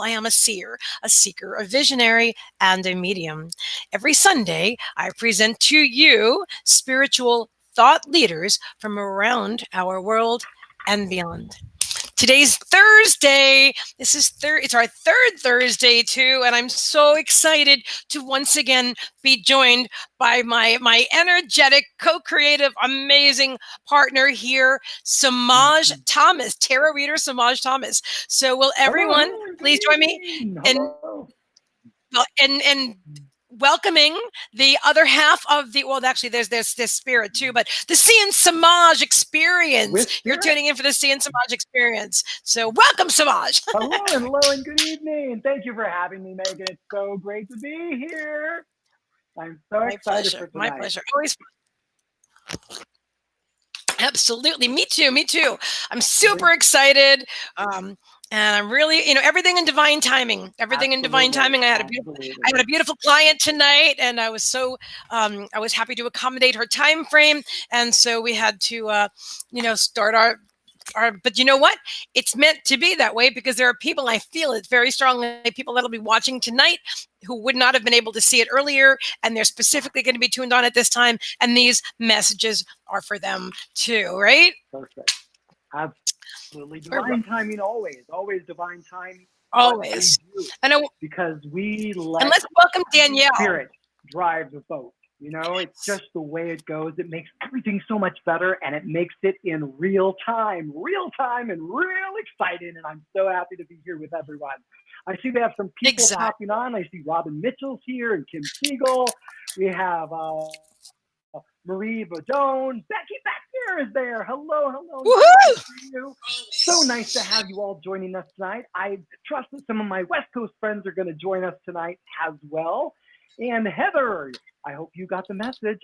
I am a seer, a seeker, a visionary, and a medium. Every Sunday, I present to you spiritual thought leaders from around our world and beyond. Today's Thursday. It's our third Thursday too, and I'm so excited to once again be joined by my energetic, co-creative, amazing partner here, Semaj Thomas, tarot reader Semaj Thomas. So will everyone please join me in and welcoming the other half of the, well, actually there's this spirit too, but the C and Semaj Experience. You're tuning in for the C and Semaj Experience. So welcome, Semaj. Hello and good evening. Thank you for having me, Megan. It's so great to be here. I'm so excited for tonight. My pleasure. Always fun. Absolutely. Me too. I'm super excited. And I'm really, everything in divine timing. Everything in divine timing. I had a beautiful client tonight, and I was so I was happy to accommodate her time frame, and so we had to start our. But you know what? It's meant to be that way, because there are people, I feel it very strongly, people that'll be watching tonight who would not have been able to see it earlier, and they're specifically going to be tuned on at this time, and these messages are for them too, right? Perfect. Absolutely. Divine timing, always divine timing. Always. Because we let and let's welcome Danielle. Spirit drive the boat. It's just the way it goes. It makes everything so much better, and it makes it in real time and real exciting. And I'm so happy to be here with everyone. I see we have some people popping on. I see Robin Mitchell's here and Kim Siegel. We have Marie Bodone. Becky Becker is there. Hello. Woohoo! So nice to have you all joining us tonight. I trust that some of my West Coast friends are going to join us tonight as well. And Heather, I hope you got the message.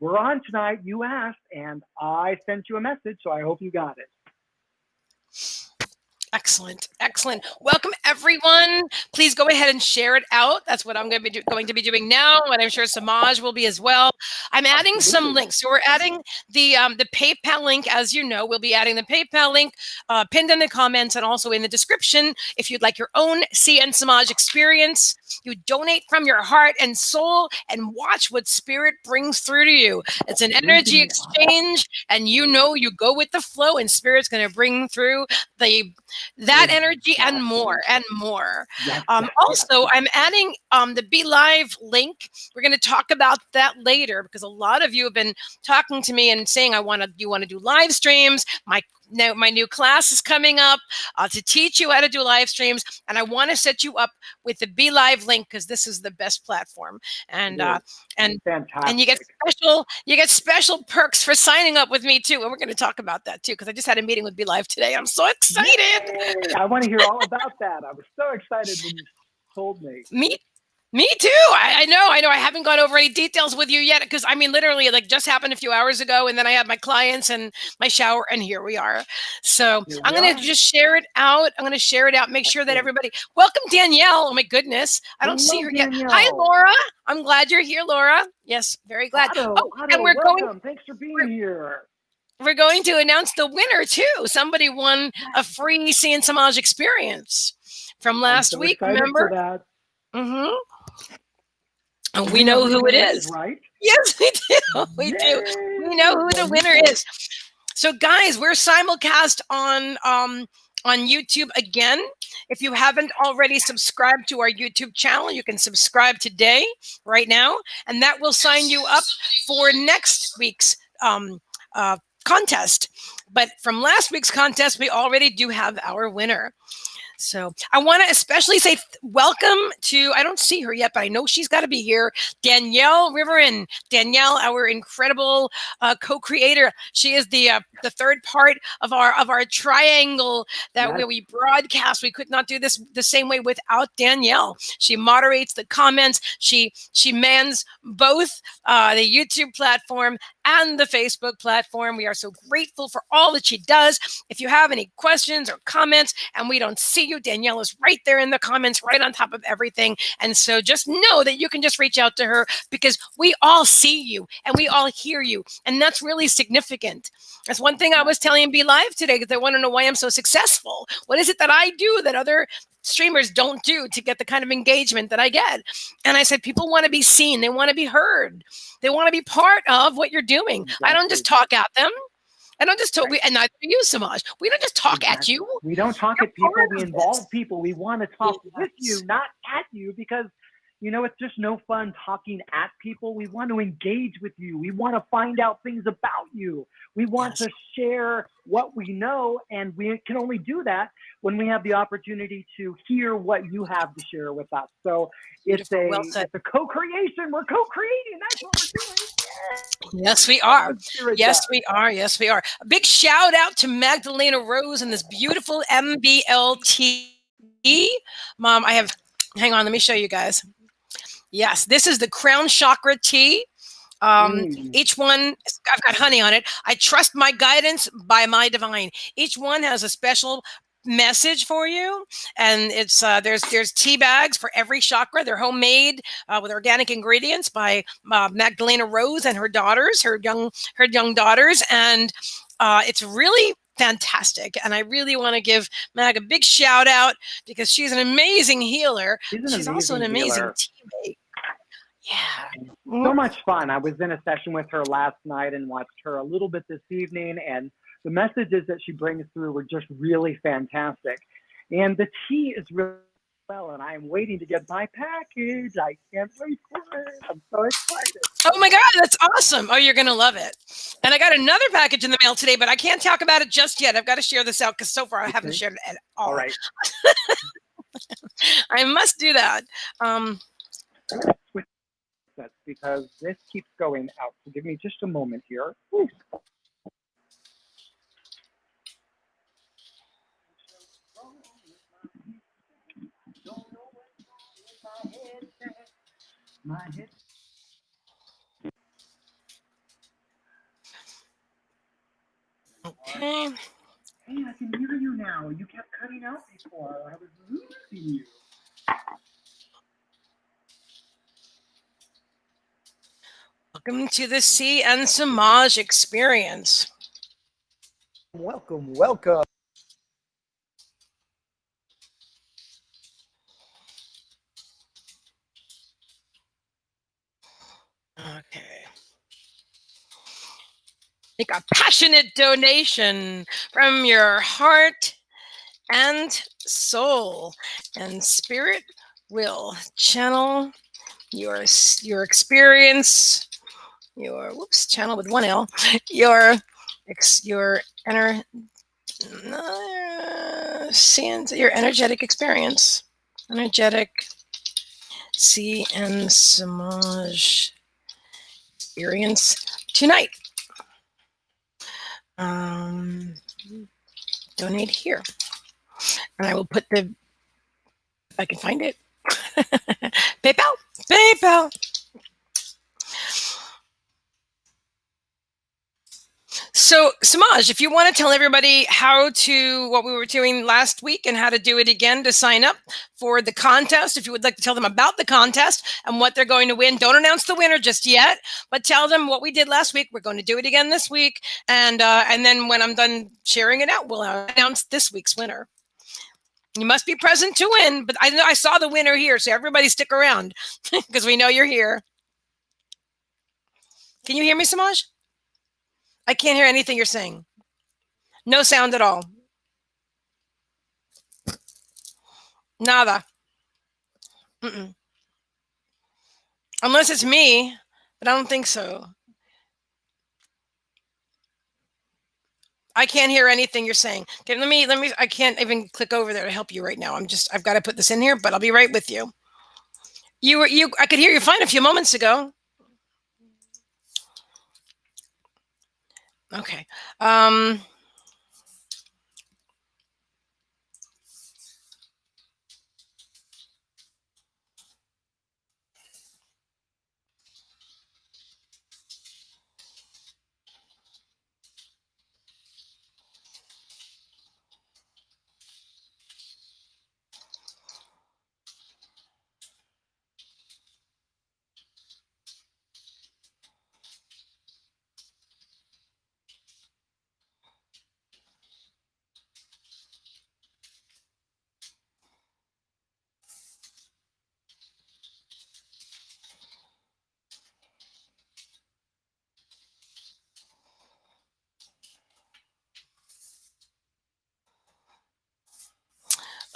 We're on tonight. You asked, and I sent you a message, so I hope you got it. Excellent. Welcome, everyone. Please go ahead and share it out. That's what I'm going to be doing now, and I'm sure Semaj will be as well. I'm adding some links. So we're adding the PayPal link. As you know, we'll be adding the PayPal link pinned in the comments and also in the description. If you'd like your own C and Semaj experience, you donate from your heart and soul and watch what spirit brings through to you. It's an energy exchange, and you go with the flow, and spirit's going to bring through that energy and more. Also, I'm adding the Be Live link. We're going to talk about that later, because a lot of you have been talking to me and saying you want to do live streams. My new class is coming up to teach you how to do live streams, and I want to set you up with the Be Live link, because this is the best platform. And you get special perks for signing up with me too, and we're going to talk about that too, because I just had a meeting with Be Live today. I'm so excited. Yay! I want to hear all about that. I was so excited when you told me. Me too. I know. I haven't gone over any details with you yet, because literally, it just happened a few hours ago, and then I had my clients and my shower, and here we are. So I'm going to just share it out. Make sure that everybody. Welcome, Danielle. Oh my goodness, I don't see her yet. Hi, Laura. I'm glad you're here, Laura. Yes, very glad. And we're welcome. Thanks for being here. We're going to announce the winner too. Somebody won a free C and Semaj experience from last week. Remember? For that. Mm-hmm. And we know who it is, right? Yes, we do. We know who the winner is. So, guys, we're simulcast on YouTube again. If you haven't already subscribed to our YouTube channel, you can subscribe today, right now, and that will sign you up for next week's contest. But from last week's contest, we already do have our winner. So I want to especially say welcome to, I don't see her yet, but I know she's got to be here, Danielle Riverin. Danielle, our incredible co-creator. She is the third part of our triangle where we broadcast. We could not do this the same way without Danielle. She moderates the comments. She mans both the YouTube platform and the Facebook platform. We are so grateful for all that she does. If you have any questions or comments and we don't see you, Danielle is right there in the comments, right on top of everything. And so just know that you can just reach out to her, because we all see you and we all hear you. And that's really significant. That's one thing I was telling Be Live today, because I want to know why I'm so successful. What is it that I do that other streamers don't do to get the kind of engagement that I get. And I said, people want to be seen, they want to be heard, they want to be part of what you're doing. I don't just talk at them. I don't just talk, and neither do you, Samaj. We don't just talk at you. We don't talk You're at people. part We of involve this. people. We want to talk with you, Yes. not at you, because it's just no fun talking at people. We want to engage with you. We want to find out things about you. We want Yes. to share what we know, and we can only do that when we have the opportunity to hear what you have to share with us. So Beautiful. Well said. it's a co-creation. We're co-creating. That's what we're doing. Yes, we are. Let's hear it, Yes, Doug. we are. Yes, we are. A big shout out to Magdalena Rose and this beautiful MBLT. Mom, hang on, let me show you guys. Yes, this is the crown chakra tea. Each one, I've got honey on it. I trust my guidance by my divine. Each one has a special message for you, and it's there's tea bags for every chakra. They're homemade with organic ingredients by Magdalena Rose and her daughters, her young daughters, and it's really fantastic. And I really want to give Mag a big shout out because she's an amazing healer. She's also an amazing teammate. Yeah. So much fun. I was in a session with her last night and watched her a little bit this evening, and the messages that she brings through were just really fantastic. And the tea is really well, and I am waiting to get my package. I can't wait for it. I'm so excited. Oh my God, that's awesome. Oh, you're going to love it. And I got another package in the mail today, but I can't talk about it just yet. I've got to share this out because so far I haven't shared it at all. All right. I must do that. Because this keeps going out. So give me just a moment here. Okay. Hey, I can hear you now. You kept cutting out before. I was losing you. Welcome to the C and Semaj Experience. Welcome, welcome. Okay. Make a passionate donation from your heart and soul, and spirit will channel your experience, channel with one L, your energetic experience, energetic C and Semaj Experience tonight. Donate here, and I will put if I can find it, PayPal. So, Semaj, if you want to tell everybody what we were doing last week and how to do it again to sign up for the contest, if you would like to tell them about the contest and what they're going to win, don't announce the winner just yet, but tell them what we did last week. We're going to do it again this week. And then when I'm done sharing it out, we'll announce this week's winner. You must be present to win, but I saw the winner here, so everybody stick around because we know you're here. Can you hear me, Semaj? I can't hear anything you're saying. No sound at all. Nada. Unless it's me, but I don't think so. I can't hear anything you're saying. Okay, let me. I can't even click over there to help you right now. I've got to put this in here, but I'll be right with you. I could hear you fine a few moments ago. Okay.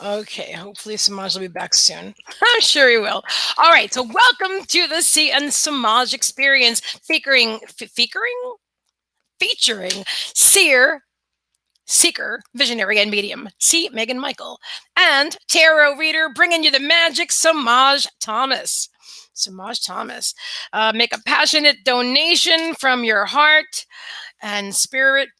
Okay, hopefully Samaj will be back soon. I'm sure he will. All right, so welcome to the C and Semaj Experience, featuring Seer, Seeker, Visionary, and Medium, C. Meagan Michael, and Tarot Reader, bringing you the magic, Semaj Thomas. Semaj Thomas. Make a passionate donation from your heart, and spirit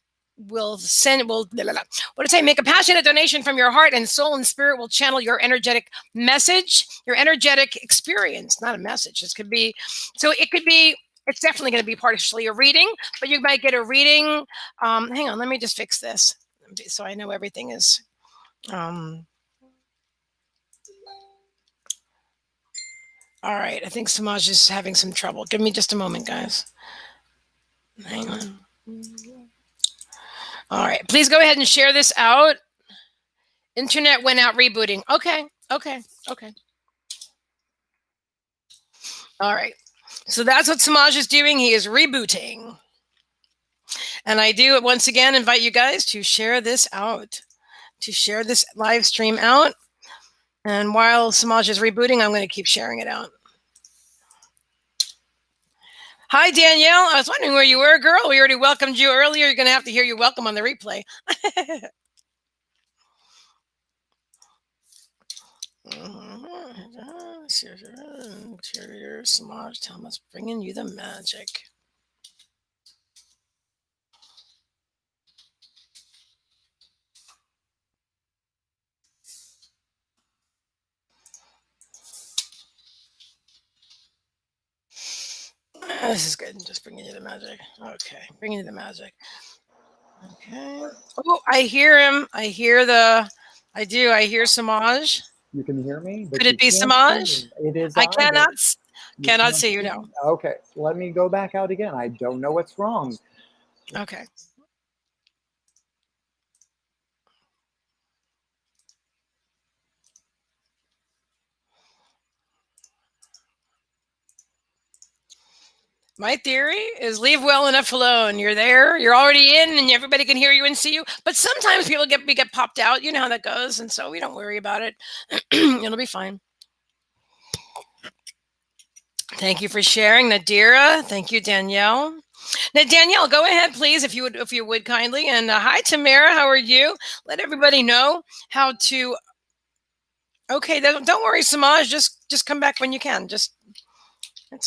will send what did it say? Make a passionate donation from your heart, and soul and spirit will channel your energetic message, your energetic experience, not a message. This could be, so it could be, it's definitely going to be partially a reading, but you might get a reading. Hang on, let me just fix this so I know everything is all right. I think Samaj is having some trouble. Give me just a moment, guys. Hang on. All right, please go ahead and share this out. Internet went out rebooting. Okay. All right. So that's what Samaj is doing. He is rebooting. And I do once again invite you guys to share this out, to share this live stream out. And while Samaj is rebooting, I'm going to keep sharing it out. Hi, Danielle. I was wondering where you were, girl. We already welcomed you earlier. You're going to have to hear your welcome on the replay. Samaj Thomas, bringing you the magic. This is good. Just bringing you the magic. Okay, bringing you the magic. Okay. Oh, I hear him. I hear I hear Samaj. You can hear me? Could it be Samaj? It is I cannot see you now. Okay, let me go back out again. I don't know what's wrong. Okay. My theory is leave well enough alone. You're there, you're already in, and everybody can hear you and see you. But sometimes people get popped out. You know how that goes, and so we don't worry about it. It'll be fine. Thank you for sharing, Nadira. Thank you, Danielle. Now, Danielle, go ahead, please, if you would kindly. And hi, Tamara. How are you? Let everybody know how to. Okay, don't worry, Samaj. Just come back when you can. It's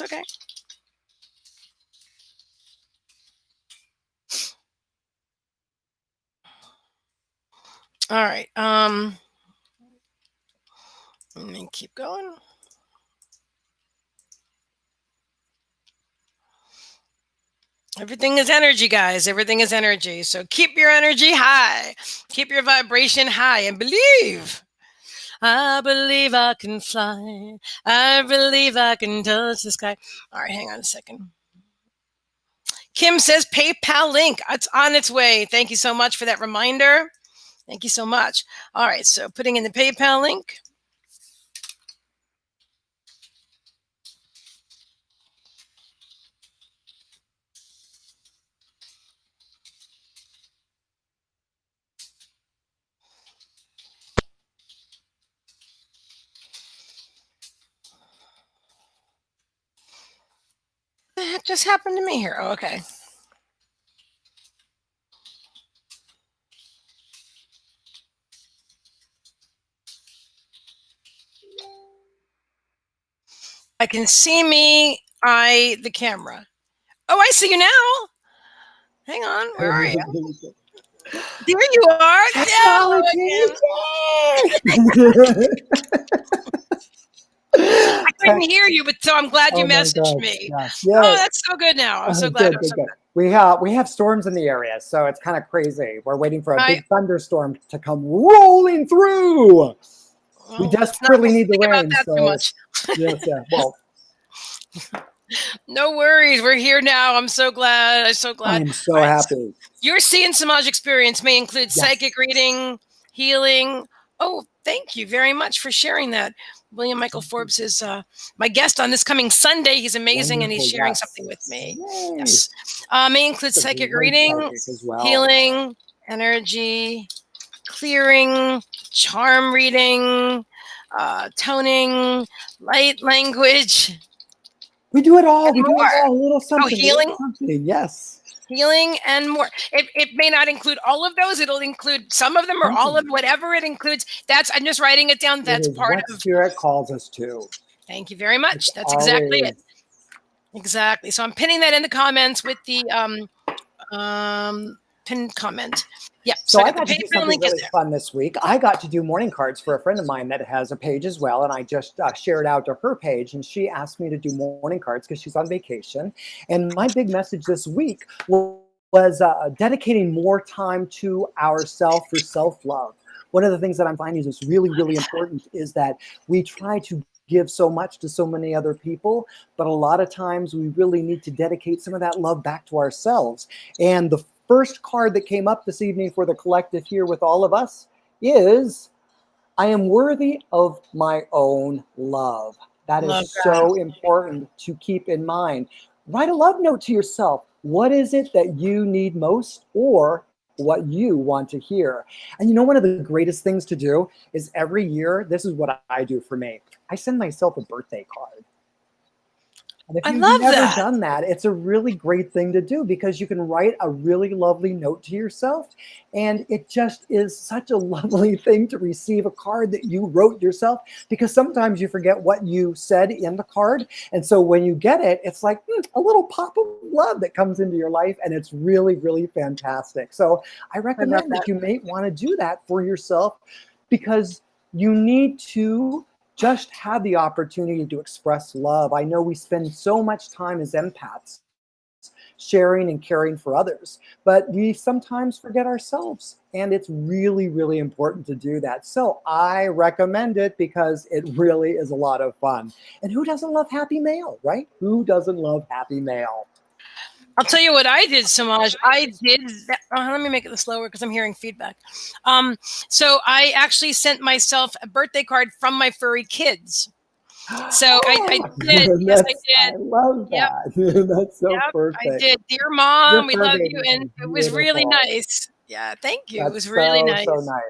okay. All right. Let me keep going. Everything is energy, guys. Everything is energy. So keep your energy high. Keep your vibration high and believe. I believe I can fly. I believe I can touch the sky. All right, hang on a second. Kim says PayPal link. It's on its way. Thank you so much for that reminder. Thank you so much. All right, so putting in the PayPal link. What the heck just happened to me here? Oh, okay. I can see me, the camera. Oh, I see you now. Hang on, where are you? There you are. Technology! I couldn't hear you, but so I'm glad you messaged me. Yes. Oh, that's so good now. I'm so glad. Good. We have storms in the area, so it's kind of crazy. We're waiting for a big thunderstorm to come rolling through. Well, we desperately need the rain. About that too much. Yes, yeah. Well, no worries. We're here now. I'm so glad. I'm so happy. Your C and Semaj experience may include psychic reading, healing. Oh, thank you very much for sharing that. William Michael Forbes is my guest on this coming Sunday. He's amazing, and he's sharing something with me. Yay. Yes. May include psychic reading, healing, energy, clearing, charm reading, toning, light language. We do it all. We do more. it all. A little something. Healing. Little something. Yes. Healing and more. It may not include all of those. It'll include some of them or all of whatever it includes. I'm just writing it down. That's part of Spirit calls us to. Thank you very much. That's exactly it. Exactly. So I'm pinning that in the comments with the pinned comment. Yeah. So I got to do something really fun this week. I got to do morning cards for a friend of mine that has a page as well. And I just shared out to her page, and she asked me to do morning cards because she's on vacation. And my big message this week was dedicating more time to ourselves for self-love. One of the things that I'm finding is really, really important is that we try to give so much to so many other people, but a lot of times we really need to dedicate some of that love back to ourselves. And the first card that came up this evening for the collective here with all of us is, I am worthy of my own love. That is so important to keep in mind. Write a love note to yourself. What is it that you need most, or what you want to hear? And you know, one of the greatest things to do is every year, this is what I do for me. I send myself a birthday card. And if you've never done that, it's a really great thing to do, because you can write a really lovely note to yourself. And it just is such a lovely thing to receive a card that you wrote yourself, because sometimes you forget what you said in the card. And so when you get it, it's like a little pop of love that comes into your life. And it's really, really fantastic. So I recommend that you may want to do that for yourself, because you need to just have the opportunity to express love. I know we spend so much time as empaths sharing and caring for others, but we sometimes forget ourselves. And it's really, really important to do that. So I recommend it, because it really is a lot of fun. And who doesn't love happy mail, right? Who doesn't love happy mail? I'll tell you what I did, Semaj. I did that. Let me make it slower because I'm hearing feedback. So I actually sent myself a birthday card from my furry kids. So I did. Yes, I did. I love that. Yep. That's so perfect. I did. Dear Mom, we love you. And it was really nice. Yeah, thank you. It was really nice. So nice.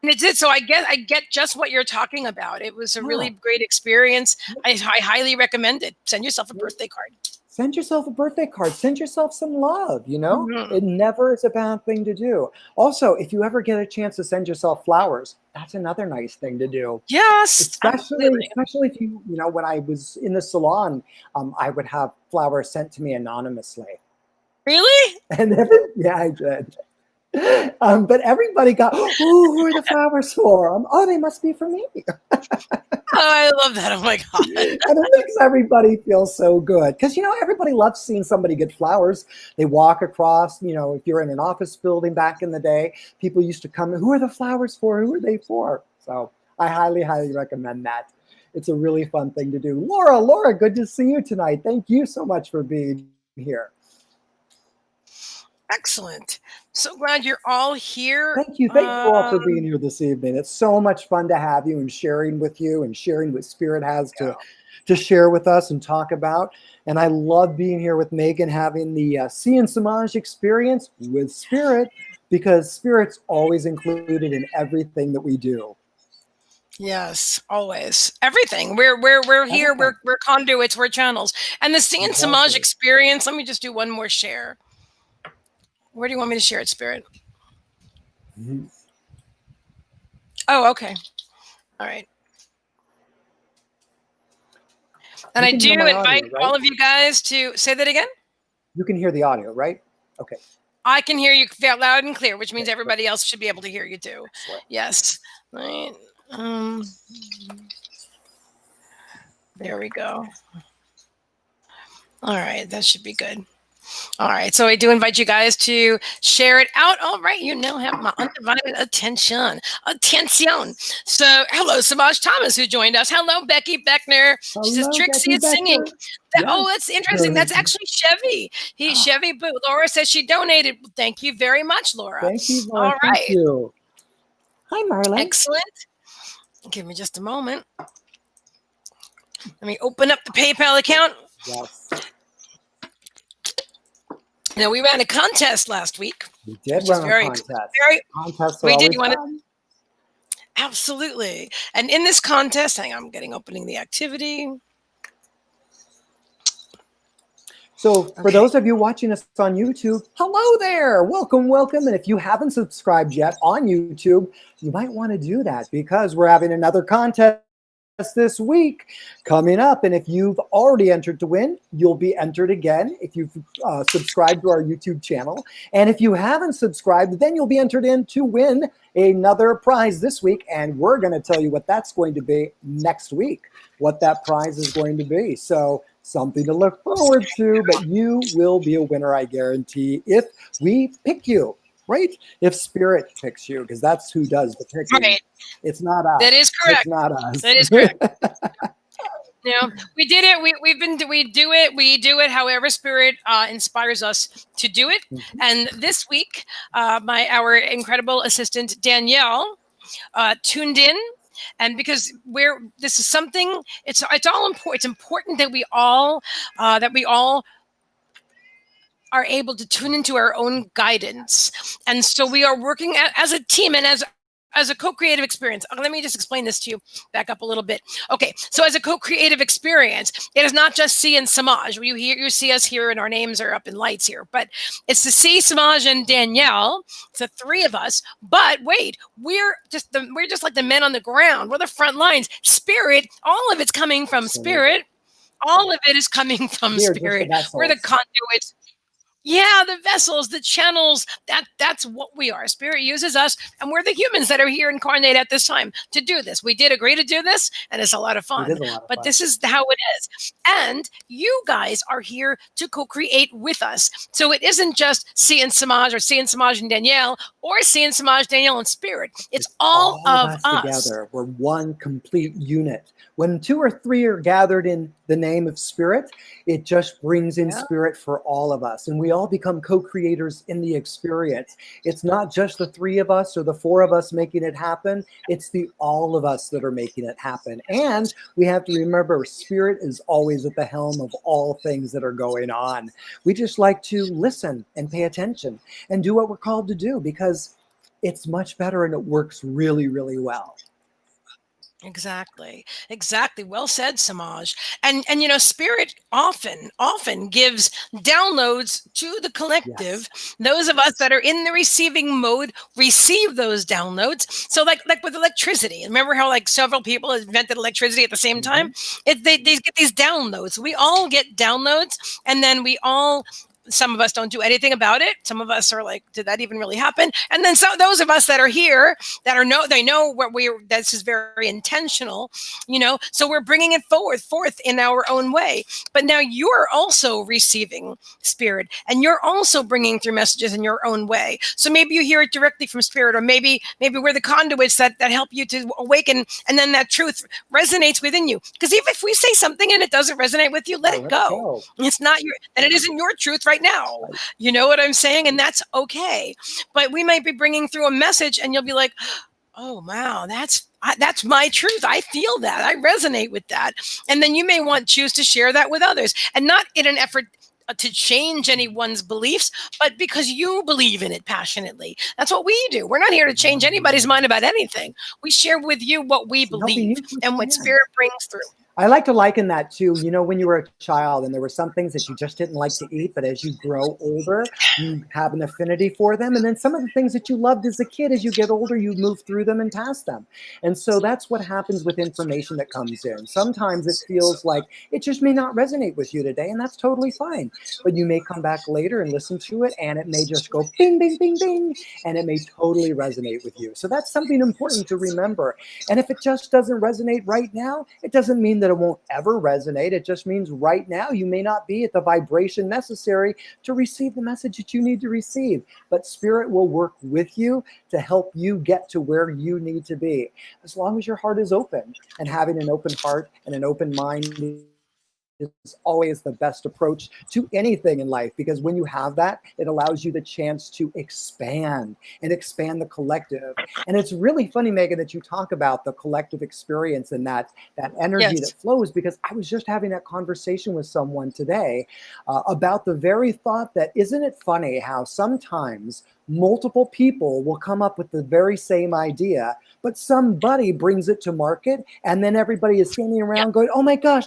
And it did. So I get just what you're talking about. It was a really great experience. I highly recommend it. Send yourself a birthday card. Send yourself a birthday card. Send yourself some love, you know? It never is a bad thing to do. Also, if you ever get a chance to send yourself flowers, that's another nice thing to do. Yes. Especially if you know, when I was in the salon, I would have flowers sent to me anonymously. Really? And yeah, I did. But everybody got, who are the flowers for? Oh, they must be for me. I love that. Oh my God. And it makes everybody feel so good. Because, you know, everybody loves seeing somebody get flowers. They walk across, you know, if you're in an office building back in the day, people used to come, who are the flowers for? Who are they for? So I highly, highly recommend that. It's a really fun thing to do. Laura, good to see you tonight. Thank you so much for being here. Excellent. So glad you're all here. Thank you. Thank you all for being here this evening. It's so much fun to have you and sharing with you and sharing what Spirit has to share with us and talk about. And I love being here with Meagan, having the C and Semaj Experience with Spirit, because Spirit's always included in everything that we do. Yes, always. Everything. We're here. We're conduits. We're channels. And the C and Semaj Experience. Let me just do one more share. Where do you want me to share it, Spirit? Oh, okay. All right. And I do invite all of you guys to say that again. You can hear the audio, right? Okay. I can hear you loud and clear, which means everybody else should be able to hear you too. Excellent. Yes. Right. There we go. All right. That should be good. All right, so I do invite you guys to share it out. All right, you now have my undivided attention. So, hello, Semaj Thomas, who joined us. Hello, Becky Beckner. She says, Trixie is singing. Oh, that's interesting. That's actually Chevy. Chevy Boo. Laura says she donated. Thank you very much, Laura. Thank you, Laura. All right. Thank you. Hi, Marla. Excellent. Give me just a moment. Let me open up the PayPal account. Yes. Now, we ran a contest last week. We did which is run a very, contest. very. Contests are We did. always You want to? fun. Absolutely. And in this contest, hang on, I'm opening the activity. So for Okay. those of you watching us on YouTube, hello there, welcome, welcome. And if you haven't subscribed yet on YouTube, you might want to do that because we're having another contest this week coming up. And if you've already entered to win, you'll be entered again if you've subscribed to our YouTube channel. And if you haven't subscribed, then you'll be entered in to win another prize this week. And we're going to tell you what that's going to be next week, what that prize is going to be. So something to look forward to, but you will be a winner, I guarantee, if we pick you, right? If Spirit picks you, because that's who does the picking. Right. It's not us. That is correct. It's not us. That is correct. You know, we did it. We do it however Spirit inspires us to do it. Mhm. And this week, our incredible assistant Danielle tuned in. And because this is something, it's all important. It's important that we all are able to tune into our own guidance. And so we are working as a team and as a co-creative experience. Let me just explain this to you. Back up a little bit. Okay, so as a co-creative experience, it is not just C and Semaj. You see us here, and our names are up in lights here. But it's the C, Semaj, and Danielle. It's the three of us. But wait, we're just like the men on the ground. We're the front lines. Spirit, all of it's coming from Spirit. All of it is coming from Spirit. We're the conduits. Yeah, the vessels, the channels, that's what we are. Spirit uses us, and we're the humans that are here incarnate at this time to do this. We did agree to do this, and it's a lot of fun. But this is how it is. And you guys are here to co-create with us. So it isn't just C and Semaj or C and Semaj and Danielle or C and Semaj, Danielle, and Spirit. It's all of us together. We're one complete unit. When two or three are gathered in the name of Spirit, it just brings in Spirit for all of us. And we all become co-creators in the experience. It's not just the three of us or the four of us making it happen. It's the all of us that are making it happen. And we have to remember, Spirit is always at the helm of all things that are going on. We just like to listen and pay attention and do what we're called to do because it's much better and it works really, really well. Exactly. Well said, Semaj. And you know, Spirit often gives downloads to the collective. Yes. Those of us that are in the receiving mode receive those downloads. So like with electricity, remember how like several people invented electricity at the same time? They get these downloads. We all get downloads, and then some of us don't do anything about it. Some of us are like, did that even really happen? And then those of us that are here they know what this is very intentional, you know, so we're bringing it forth in our own way. But now you're also receiving Spirit, and you're also bringing through messages in your own way. So maybe you hear it directly from Spirit, or maybe we're the conduits that help you to awaken, and then that truth resonates within you. Because even if we say something and it doesn't resonate with you, let it go. It's not and it isn't your truth right now. You know what I'm saying? And that's okay. But we might be bringing through a message, and you'll be like, oh, wow, that's my truth. I feel that. I resonate with that. And then you may choose to share that with others, and not in an effort to change anyone's beliefs, but because you believe in it passionately. That's what we do. We're not here to change anybody's mind about anything. We share with you what we believe and what Spirit brings through. I like to liken that to, you know, when you were a child and there were some things that you just didn't like to eat, but as you grow older, you have an affinity for them. And then some of the things that you loved as a kid, as you get older, you move through them and past them. And so that's what happens with information that comes in. Sometimes it feels like it just may not resonate with you today, and that's totally fine. But you may come back later and listen to it, and it may just go bing, bing, bing, bing, and it may totally resonate with you. So that's something important to remember. And if it just doesn't resonate right now, it doesn't mean that it won't ever resonate. It just means right now you may not be at the vibration necessary to receive the message that you need to receive. But Spirit will work with you to help you get to where you need to be. As long as your heart is open, and having an open heart and an open mind is always the best approach to anything in life, because when you have that, it allows you the chance to expand and expand the collective. And it's really funny, Meagan, that you talk about the collective experience and that energy that flows, because I was just having that conversation with someone today about the very thought that, isn't it funny how sometimes multiple people will come up with the very same idea, but somebody brings it to market, and then everybody is standing around going, oh my gosh,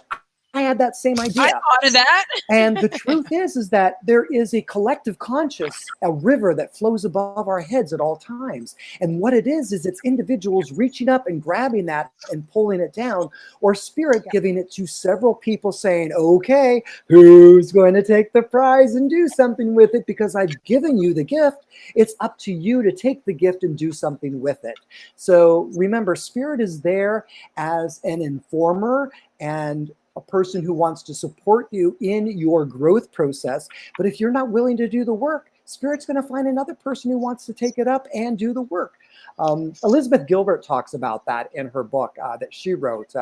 I had that same idea. I thought of that. And the truth is that there is a collective conscious, a river that flows above our heads at all times. And what it is it's individuals reaching up and grabbing that and pulling it down, or spirit giving it to several people saying, okay, who's going to take the prize and do something with it? Because I've given you the gift. It's up to you to take the gift and do something with it. So remember, spirit is there as an informer and a person who wants to support you in your growth process. But if you're not willing to do the work, spirit's going to find another person who wants to take it up and do the work. Elizabeth Gilbert talks about that in her book that she wrote,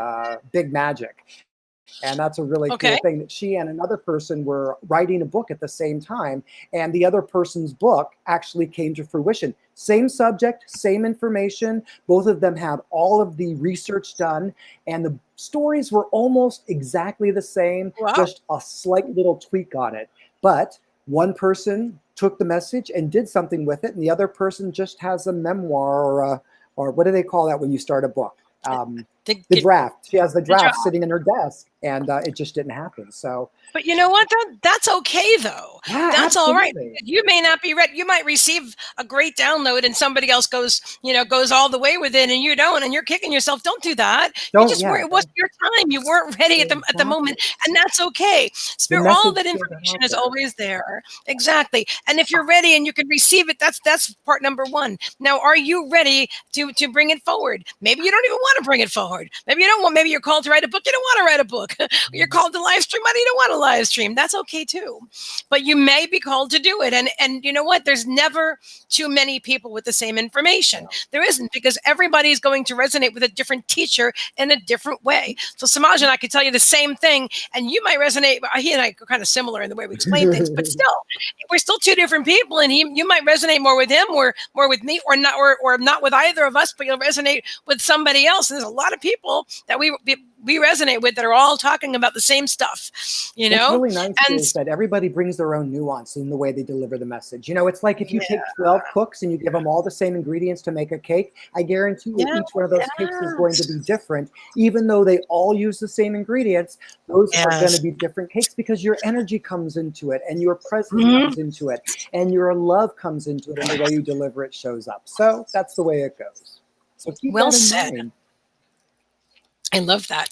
Big Magic. And that's a really cool thing, that she and another person were writing a book at the same time. And the other person's book actually came to fruition. Same subject, same information. Both of them had all of the research done. And the stories were almost exactly the same, just a slight little tweak on it. But one person took the message and did something with it. And the other person just has a memoir, or what do they call that when you start a book? The draft. She has the draft sitting in her desk, and it just didn't happen. So, but you know what? That's okay though. Yeah, that's absolutely. all right. You may not be ready. You might receive a great download, and somebody else goes all the way with it, and you don't, and you're kicking yourself. Don't do that. It wasn't your time. You weren't ready at the moment, and that's okay. Spirit, all that information is always there. Exactly. And if you're ready and you can receive it, that's part number one. Now, are you ready to bring it forward? Maybe you don't even want to bring it forward. Maybe you don't want. Maybe you're called to write a book. You don't want to write a book. You're called to live stream, but you don't want to live stream. That's okay too. But you may be called to do it. And you know what? There's never too many people with the same information. There isn't, because everybody's going to resonate with a different teacher in a different way. So Semaj and I could tell you the same thing, and you might resonate. He and I are kind of similar in the way we explain things, but still, we're still two different people. And you might resonate more with him, or more with me, or not with either of us, but you'll resonate with somebody else. And there's a lot of people that we resonate with that are all talking about the same stuff, you know? What's really nice is that everybody brings their own nuance in the way they deliver the message. You know, it's like if you take 12 cooks and you give them all the same ingredients to make a cake, I guarantee you each one of those cakes is going to be different. Even though they all use the same ingredients, those are going to be different cakes, because your energy comes into it, and your presence comes into it, and your love comes into it, and the way you deliver it shows up. So that's the way it goes. So keep that in mind. I love that.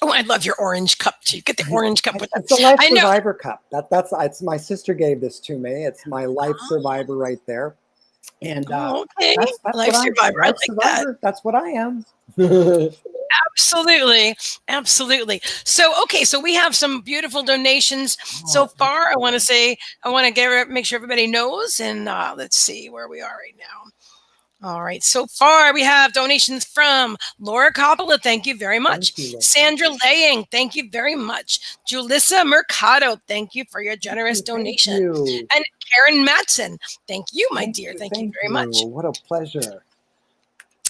Oh, I love your orange cup too. Get the orange cup with it. It's a Life Survivor cup. It's my sister gave this to me. It's my Life Survivor right there. And that's Life Survivor. I like that. That's what I am. Absolutely. Absolutely. So, so we have some beautiful donations so far. I want to make sure everybody knows. And let's see where we are right now. All right. So far, we have donations from Laura Coppola. Thank you very much. Sandra Laying. Thank you very much. Julissa Mercado. Thank you for your generous donation. And Karen Matson. Thank you, my dear. Thank you very much. What a pleasure.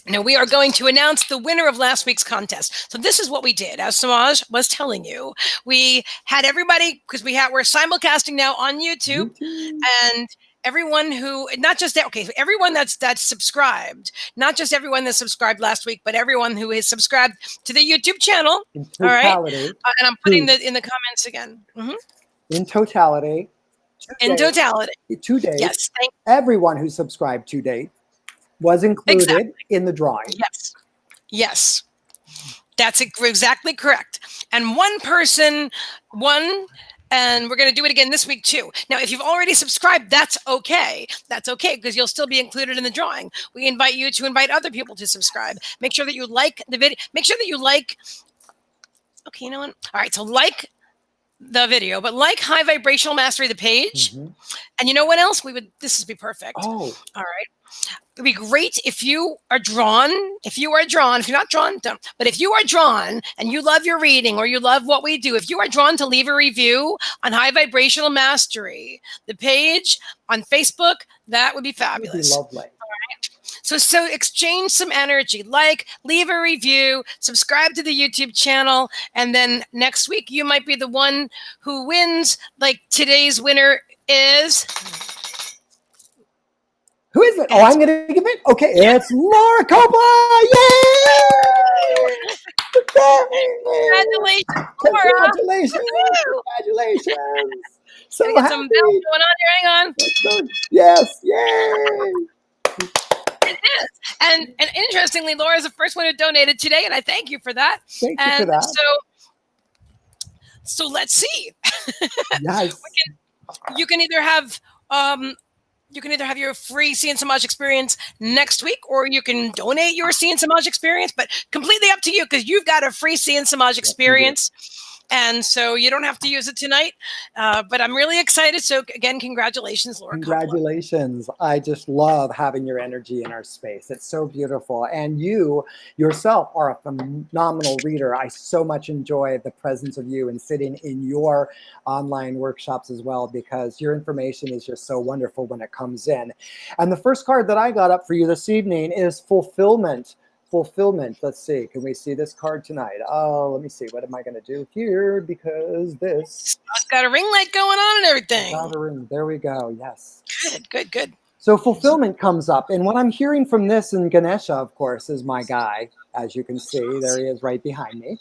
Now we are going to announce the winner of last week's contest. So this is what we did. As Semaj was telling you, we had everybody, because we're simulcasting now on YouTube. And everyone who, everyone that's subscribed, not just everyone that subscribed last week, but everyone who is subscribed to the YouTube channel. In totality. All right. And I'm putting that in the comments again. In totality. To date. Yes. Everyone who subscribed to date was included in the drawing. Yes. That's exactly correct. And one person won. And we're going to do it again this week too. Now, if you've already subscribed, that's okay. That's okay, because you'll still be included in the drawing. We invite you to invite other people to subscribe. Make sure that you like the video. Make sure that you like. Okay, you know what? All right, so like the video, but like High Vibrational Mastery, the page. And you know what else? This would be perfect. Oh. All right. it'd be great if you are drawn. If you're not drawn, don't. But if you are drawn and you love your reading or you love what we do, if you are drawn to leave a review on High Vibrational Mastery, the page on Facebook, that would be fabulous. That would be lovely. So exchange some energy, leave a review, subscribe to the YouTube channel, and then next week you might be the one who wins. Like today's winner is. Who is it? Oh, I'm going to give it. Okay, it's Laura Coppola. Yay! Congratulations, Laura. Congratulations. So happy. Some bells going on here. Hang on. Yes, yay. It is. And interestingly, Laura is the first one who donated today, and I thank you for that. Thank you for that. So let's see. Yes. You can either have your free C and Semaj experience next week, or you can donate your C and Semaj experience, but completely up to you because you've got a free C and Semaj experience. And so you don't have to use it tonight, but I'm really excited. So again, congratulations, Laura. Congratulations. I just love having your energy in our space. It's so beautiful. And you yourself are a phenomenal reader. I so much enjoy the presence of you and sitting in your online workshops as well, because your information is just so wonderful when it comes in. And the first card that I got up for you this evening is Fulfillment. Fulfillment. Let's see. Can we see this card tonight? Oh, let me see. What am I going to do here? Because this. It's got a ring light going on and everything. Got a ring. There we go. Yes. Good. So fulfillment comes up. And what I'm hearing from this, and Ganesha, of course, is my guy. As you can see, there he is right behind me.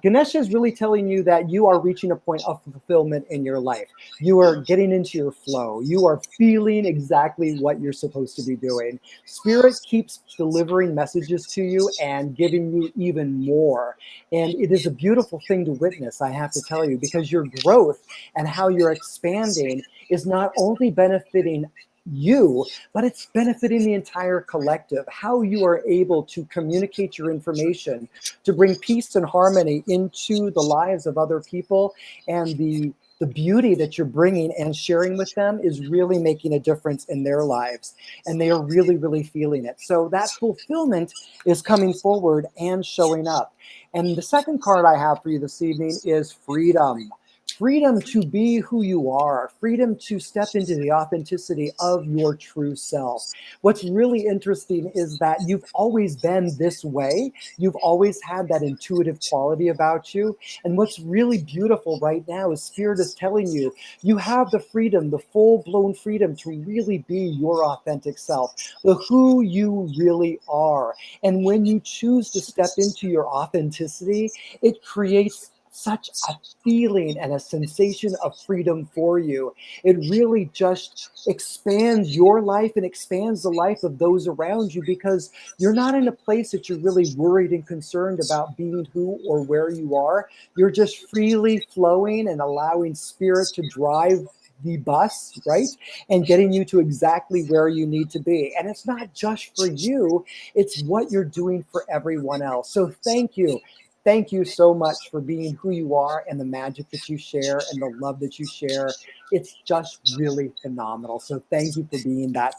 Ganesha is really telling you that you are reaching a point of fulfillment in your life. You are getting into your flow. You are feeling exactly what you're supposed to be doing. Spirit keeps delivering messages to you and giving you even more. And it is a beautiful thing to witness, I have to tell you, because your growth and how you're expanding is not only benefiting you, but it's benefiting the entire collective. How you are able to communicate your information to bring peace and harmony into the lives of other people, and the beauty that you're bringing and sharing with them is really making a difference in their lives, and they are really, really feeling it. So that fulfillment is coming forward and showing up. And the second card I have for you this evening is freedom. Freedom to be who you are, freedom to step into the authenticity of your true self. What's really interesting is that you've always been this way. You've always had that intuitive quality about you. And what's really beautiful right now is Spirit is telling you, you have the freedom, the full-blown freedom to really be your authentic self, the who you really are. And when you choose to step into your authenticity, it creates such a feeling and a sensation of freedom for you. It really just expands your life and expands the life of those around you, because you're not in a place that you're really worried and concerned about being who or where you are. You're just freely flowing and allowing Spirit to drive the bus, right? And getting you to exactly where you need to be. And it's not just for you, it's what you're doing for everyone else. So thank you. Thank you so much for being who you are and the magic that you share and the love that you share. It's just really phenomenal. So thank you for being that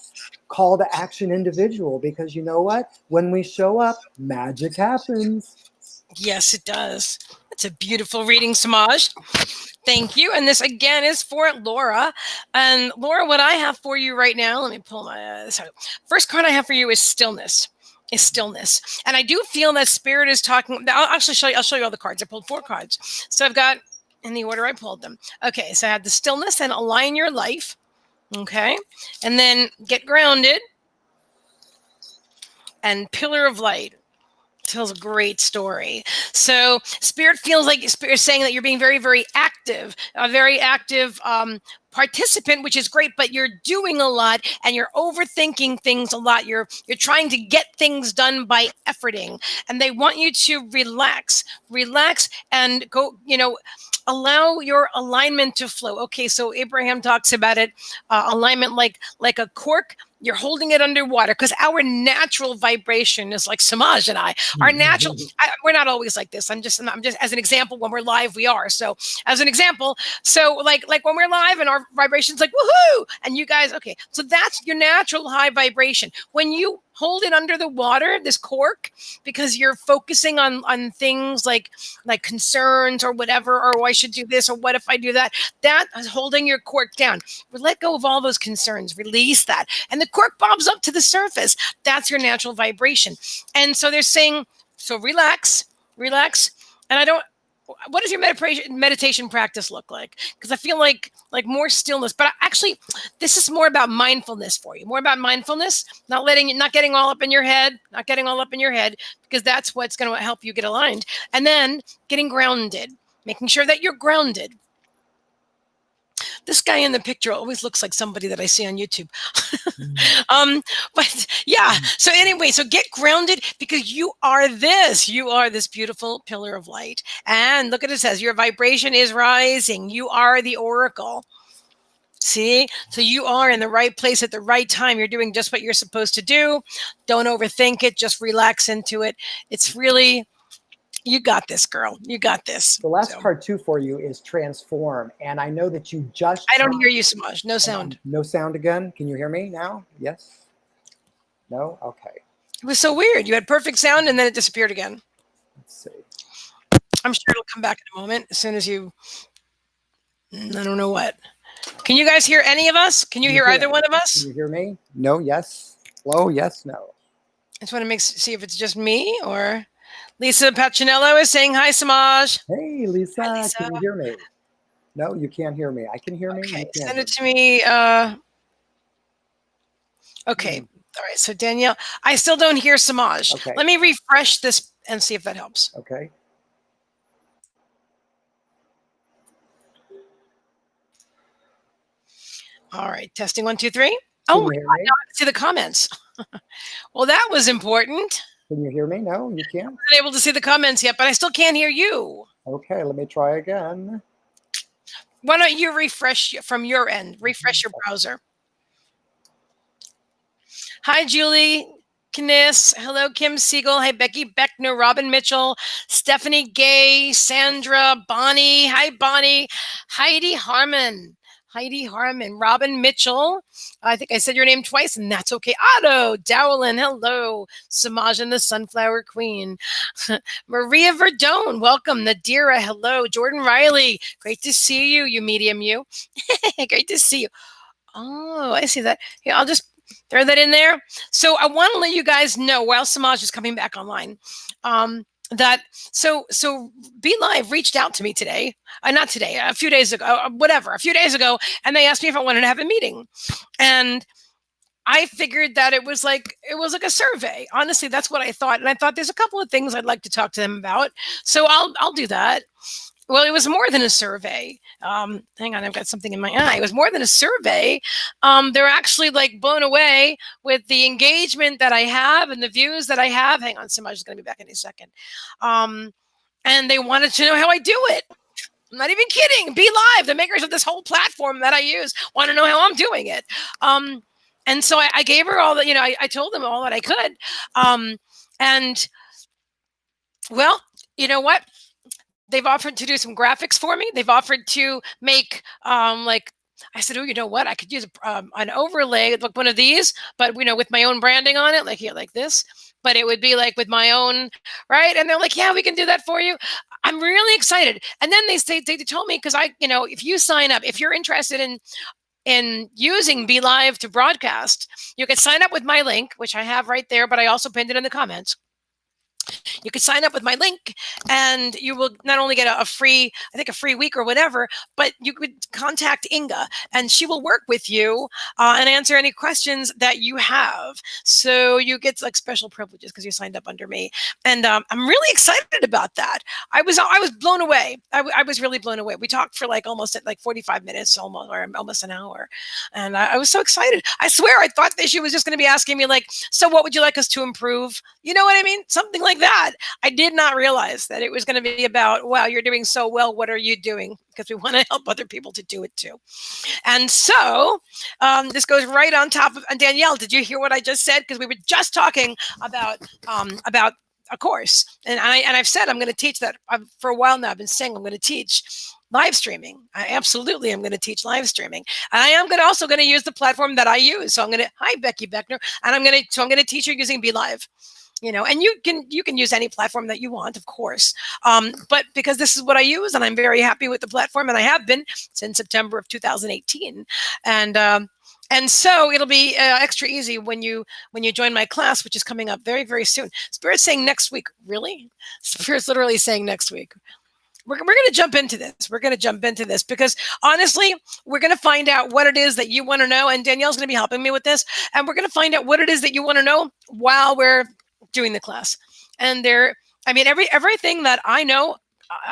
call to action individual, because you know what? When we show up, magic happens. Yes, it does. It's a beautiful reading, Semaj. Thank you. And this again is for Laura. And Laura, what I have for you right now, let me pull my first card I have for you is stillness. And I do feel that Spirit is talking. I'll show you all the cards. I pulled 4 cards. So I've got in the order I pulled them. Okay, so I had the stillness and align your life. Okay. And then get grounded and pillar of light. Tells a great story. So Spirit feels like Spirit is saying that you're being very, very active, a very active participant, which is great, but you're doing a lot and you're overthinking things a lot. You're trying to get things done by efforting, and they want you to relax and go, allow your alignment to flow. Okay, so Abraham talks about it, alignment like a cork You're holding it underwater because our natural vibration is like Semaj and I. Our natural, we're not always like this. I'm just as an example. When we're live, we are. So as an example, so like when we're live and our vibration's like woohoo, and you guys, okay, so that's your natural high vibration. When you hold it under the water, this cork, because you're focusing on things like concerns or whatever, or oh, I should do this, or what if I do that? That is holding your cork down. Let go of all those concerns, release that, and the cork bobs up to the surface. That's your natural vibration. And so they're saying, so relax, and I don't. What does your meditation practice look like? Because I feel like more stillness, but actually, this is more about mindfulness for you. More about mindfulness, not getting all up in your head, because that's what's going to help you get aligned. And then getting grounded, making sure that you're grounded. This guy in the picture always looks like somebody that I see on YouTube. But yeah, so anyway, so get grounded because you are this beautiful pillar of light. And look at it says, your vibration is rising. You are the oracle. See, so you are in the right place at the right time. You're doing just what you're supposed to do. Don't overthink it. Just relax into it. It's really, you got this, girl. You got this. The last card too for you is transform. And I know that you just... I don't hear you, Semaj. No sound. No sound again. Can you hear me now? Yes? No? Okay. It was so weird. You had perfect sound and then it disappeared again. Let's see. I'm sure it'll come back in a moment as soon as you... I don't know what. Can you guys hear any of us? Can you hear either one of us? Can you hear me? No, yes. Hello, yes, no. I just want to see if it's just me or... Lisa Pacinello is saying hi, Semaj. Hey, Lisa. Hi, Lisa. Can you hear me? No, you can't hear me. I can hear me. Okay, send it to me. Okay. All right. So Danielle, I still don't hear Semaj. Okay. Let me refresh this and see if that helps. Okay. All right. Testing 1, 2, 3. Oh, now I can see the comments. Well, that was important. Can you hear me? No, you can't? I wasn't able to see the comments yet, but I still can't hear you. Okay, let me try again. Why don't you refresh from your end? Refresh your browser. Hi, Julie Kniss. Hello, Kim Siegel. Hi, Becky Beckner, Robin Mitchell, Stephanie Gay, Sandra, Bonnie. Hi, Bonnie. Heidi Harmon, Robin Mitchell. I think I said your name twice, and that's okay. Otto, Dowlin, hello. Semaj and the Sunflower Queen. Maria Verdone, welcome. Nadira, hello. Jordan Riley, great to see you, you medium you. Great to see you. Oh, I see that. Yeah, I'll just throw that in there. So I want to let you guys know while Semaj is coming back online, that so Be Live reached out to me today, not today, a few days ago, a few days ago, and they asked me if I wanted to have a meeting, and I figured that it was like a survey. Honestly, that's what I thought, and I thought there's a couple of things I'd like to talk to them about, so I'll do that. Well, it was more than a survey. Hang on, I've got something in my eye. It was more than a survey. They're actually like blown away with the engagement that I have and the views that I have. Hang on, Semaj is going to be back in a second. And they wanted to know how I do it. I'm not even kidding. Be Live, the makers of this whole platform that I use, want to know how I'm doing it. And so I gave her all that, I told them all that I could. And well, you know what? They've offered to do some graphics for me. They've offered to make I said, oh, you know what? I could use an overlay, like one of these, but with my own branding on it, like here, like this. But it would be like with my own, right? And they're like, yeah, we can do that for you. I'm really excited. And then they told me, because if you sign up, if you're interested in using Be Live to broadcast, you can sign up with my link, which I have right there, but I also pinned it in the comments. You could sign up with my link and you will not only get a free week or whatever, but you could contact Inga and she will work with you and answer any questions that you have. So you get like special privileges because you signed up under me. And I'm really excited about that. I was blown away. I was really blown away. We talked for almost 45 minutes, almost an hour. And I was so excited. I swear I thought that she was just going to be asking me so what would you like us to improve? You know what I mean? Something like like that, I did not realize that it was going to be about, wow, you're doing so well. What are you doing? Because we want to help other people to do it too. And so this goes right on top of, and Danielle, did you hear what I just said? Because we were just talking about a course, and I've said I'm going to teach that for a while now. I've been saying I'm going to teach live streaming. I absolutely am going to teach live streaming, and I am also going to use the platform that I use. So I'm going to, hi Becky Beckner, and I'm going to teach you using Be Live. And you can use any platform that you want, of course. But because this is what I use, and I'm very happy with the platform, and I have been since September of 2018, and so it'll be extra easy when you join my class, which is coming up very, very soon. Spirit's saying next week. Really? Spirit's literally saying next week. We're going to jump into this. We're going to jump into this because honestly, we're going to find out what it is that you want to know. And Danielle's going to be helping me with this. And we're going to find out what it is that you want to know while we're doing the class. And everything that I know,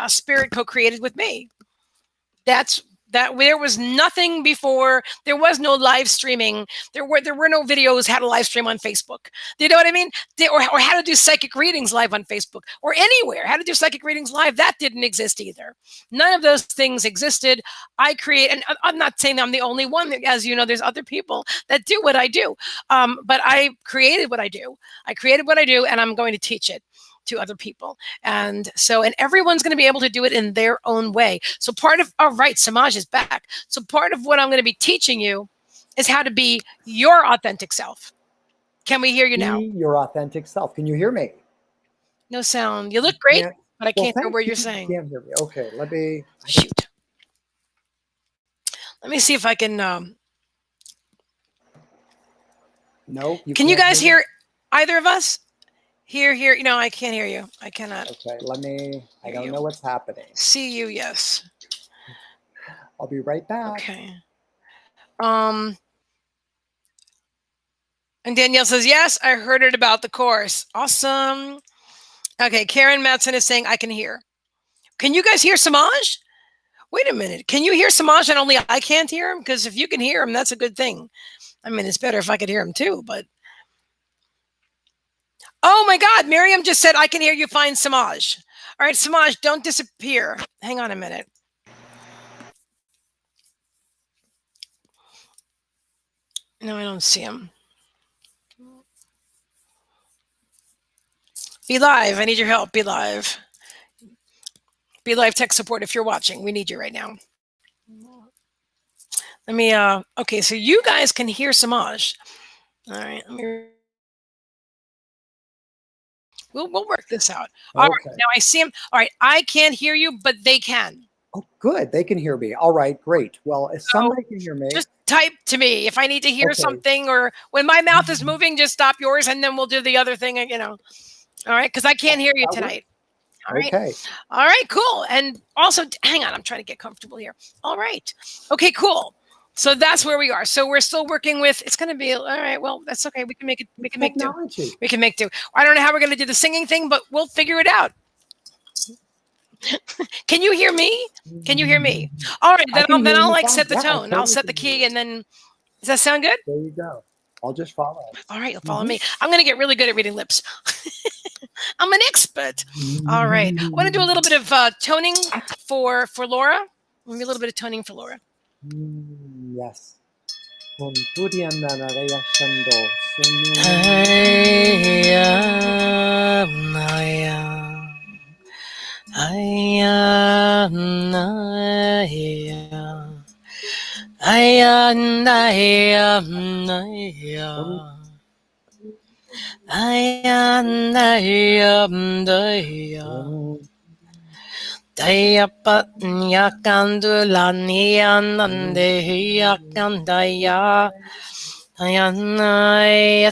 Spirit co-created with me. That there was nothing before. There was no live streaming. There were no videos how to live stream on Facebook. Do you know what I mean? Or how to do psychic readings live on Facebook or anywhere. How to do psychic readings live, that didn't exist either. None of those things existed. And I'm not saying I'm the only one. As you know, there's other people that do what I do. But I created what I do. And I'm going to teach it to other people. And everyone's going to be able to do it in their own way. So all right, Semaj is back. So part of what I'm going to be teaching you is how to be your authentic self. Can we hear you now? Be your authentic self. Can you hear me? No sound. You look great, but I can't hear what you're saying. You can't hear me. Okay, let me. Shoot. Let me see if I can. No. Can you guys hear either of us? Here. No, I can't hear you. I cannot. Okay, I don't know what's happening. See you, yes. I'll be right back. Okay. And Danielle says, yes, I heard it about the course. Awesome. Okay, Karen Matson is saying, I can hear. Can you guys hear Semaj? Wait a minute. Can you hear Semaj and only I can't hear him? Because if you can hear him, that's a good thing. I mean, it's better if I could hear him too, but. Oh my God, Miriam just said, I can hear you fine, Semaj. All right, Semaj, don't disappear. Hang on a minute. No, I don't see him. Be Live, I need your help. Be Live. Be Live tech support if you're watching. We need you right now. Let me, okay, so you guys can hear Semaj. All right, We'll work this out. All right, now I see him. All right, I can't hear you, but they can. Oh, good. They can hear me. All right, great. Well, if somebody can hear me. Just type to me if I need to hear something, or when my mouth is moving, just stop yours and then we'll do the other thing, All right, because I can't hear you tonight. All right. Okay. All right, cool. And also, hang on, I'm trying to get comfortable here. All right. Okay, cool. So that's where we are. So we're still working with, it's going to be, all right, well, that's okay. We can make it, we can make do. We can make do. I don't know how we're going to do the singing thing, but we'll figure it out. Can you hear me? Can you hear me? All right, then I'll like set the tone. I'll set the key and then, does that sound good? There you go. I'll just follow. All right, you'll follow me. I'm going to get really good at reading lips. I'm an expert. All right. I want to do a little bit of toning for Laura. Maybe a little bit of toning for Laura. Yes. Dayapat yakandulaniyanandeyakandaya Ayanaya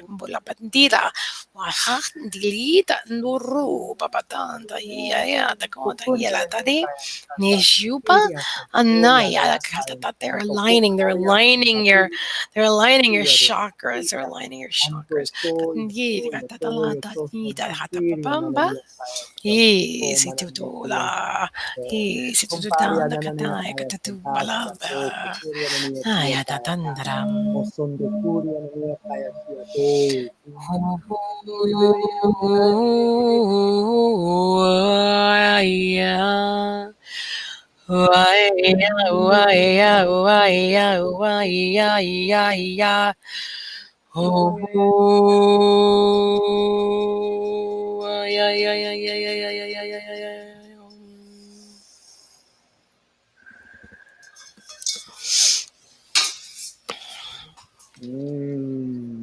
bola bandira wahandilita nuru papatanda ya the konda yela tadi nishupa anaya they're aligning your chakras, they're aligning your chakras. Niya Ay, kaya ka. tatandaram. Mosondo Kuria niya kaya siya to.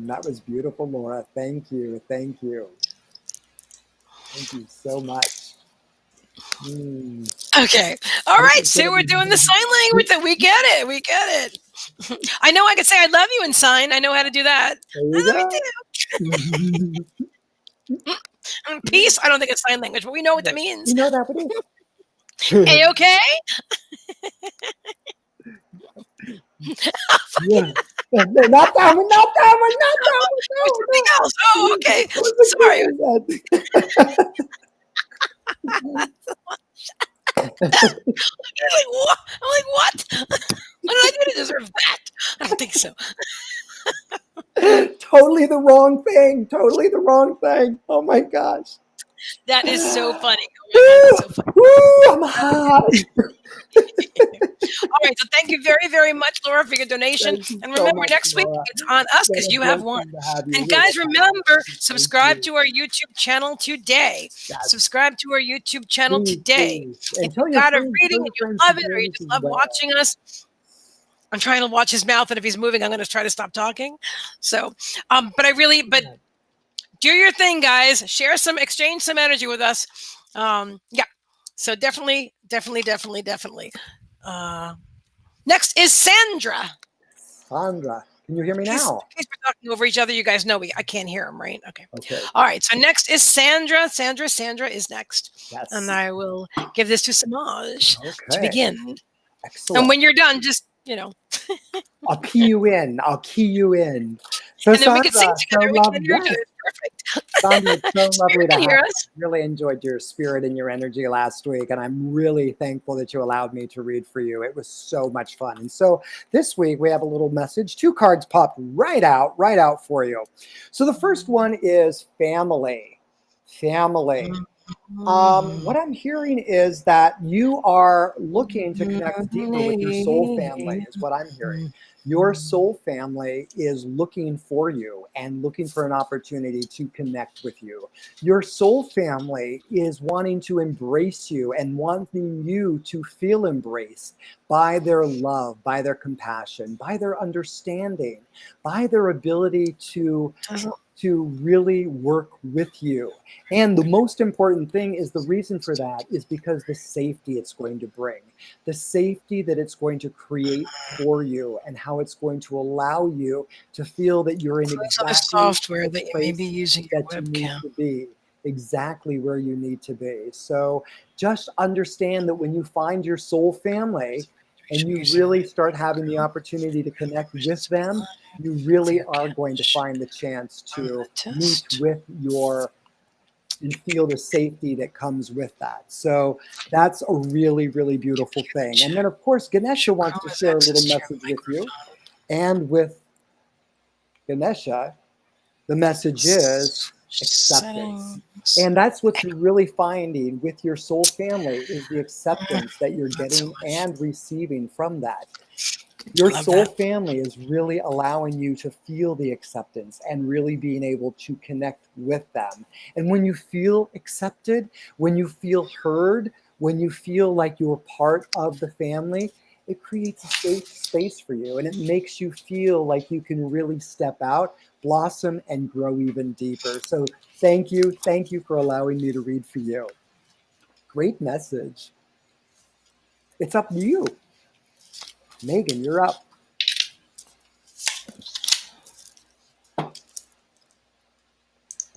That was beautiful, Laura. Thank you. Thank you. Thank you so much. Okay. All This right. is So gonna we're be doing the sign language. That we get it. We get it. I know I could say I love you in sign. I know how to do that. there you I love go. you too. Peace. I don't think it's sign language, but we know what that You means. know that what it A is. okay? Yeah. No, not that one, not that one, not that one. Or something else. Oh, okay. No. What Sorry. was the You're like, what? I'm like, what? What did I do to deserve that? I don't think so. Totally the wrong thing. Totally the wrong thing. Oh my gosh. That is so funny. Oh my God, that's so Woo, funny. woo, I'm hot. All right. So thank you very, very much, Laura, for your donation. Thank you And so remember, much, next week Laura. it's on us It's been because a you have won. blessing to have you And here. guys, remember, Thank subscribe you. to our YouTube channel today. Yes, Subscribe to our YouTube channel please, today. please. If And you tell your got a friends, reading and you love to it or join you us just as love well. watching us, I'm trying to watch his mouth, and if he's moving, I'm going to try to stop talking. So, but do your thing, guys. Share some, exchange some energy with us. Yeah. So definitely. Next is Sandra. Sandra, can you hear me In case now? we're talking over each other, you guys know I can't hear him, right? Okay. Okay. All right. So next is Sandra. Sandra is next. Yes. And I will give this to Semaj to Okay. begin. Excellent. And when you're done, just, I'll key you in. I'll key you in. So and then we can sing Sandra, together. so We can hear each yes. other. It's perfect. Sandra, it's so lovely Spirit to can have hear you. us. Really enjoyed your spirit and your energy last week, and I'm really thankful that you allowed me to read for you. It was so much fun. And so this week we have a little message. 2 cards popped right out for you. So the first one is family. Family. What I'm hearing is that you are looking to connect deeper with your soul family, is what I'm hearing. Your soul family is looking for you and looking for an opportunity to connect with you. Your soul family is wanting to embrace you and wanting you to feel embraced by their love, by their compassion, by their understanding, by their ability to really work with you. And the most important thing is the reason for that is because the safety it's going to bring, the safety that it's going to create for you, and how it's going to allow you to feel that you're in Close on the exactly software the that you may be place using your that you need webcam. to be, exactly where you need to be. So just understand that when you find your soul family and you really start having the opportunity to connect with them, you really are going to find the chance to meet with your and feel the safety that comes with that. So that's a really, really beautiful thing. And then, of course, Ganesha wants to share a little message with you. And with Ganesha, the message is acceptance. And that's what you're really finding with your soul family is the acceptance that you're getting and receiving from that. Your soul family is really allowing you to feel the acceptance and really being able to connect with them. And when you feel accepted, when you feel heard, when you feel like you're part of the family, it creates a safe space for you and it makes you feel like you can really step out, blossom, and grow even deeper. So thank you. Thank you for allowing me to read for you. Great message. It's up to you. Meagan, you're up.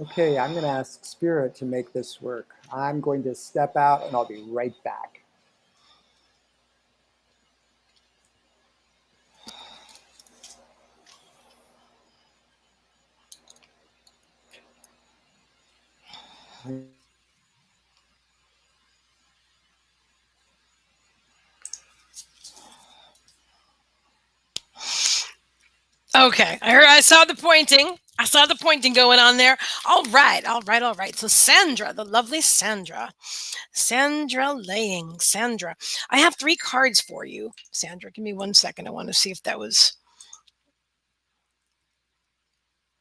Okay, I'm going to ask Spirit to make this work. I'm going to step out and I'll be right back. Okay, I saw the pointing. I saw the pointing going on there. All right, all right, all right. So Sandra, the lovely Sandra. Sandra Laying. Sandra. I have 3 cards for you. Sandra, give me 1 second. I want to see if that was.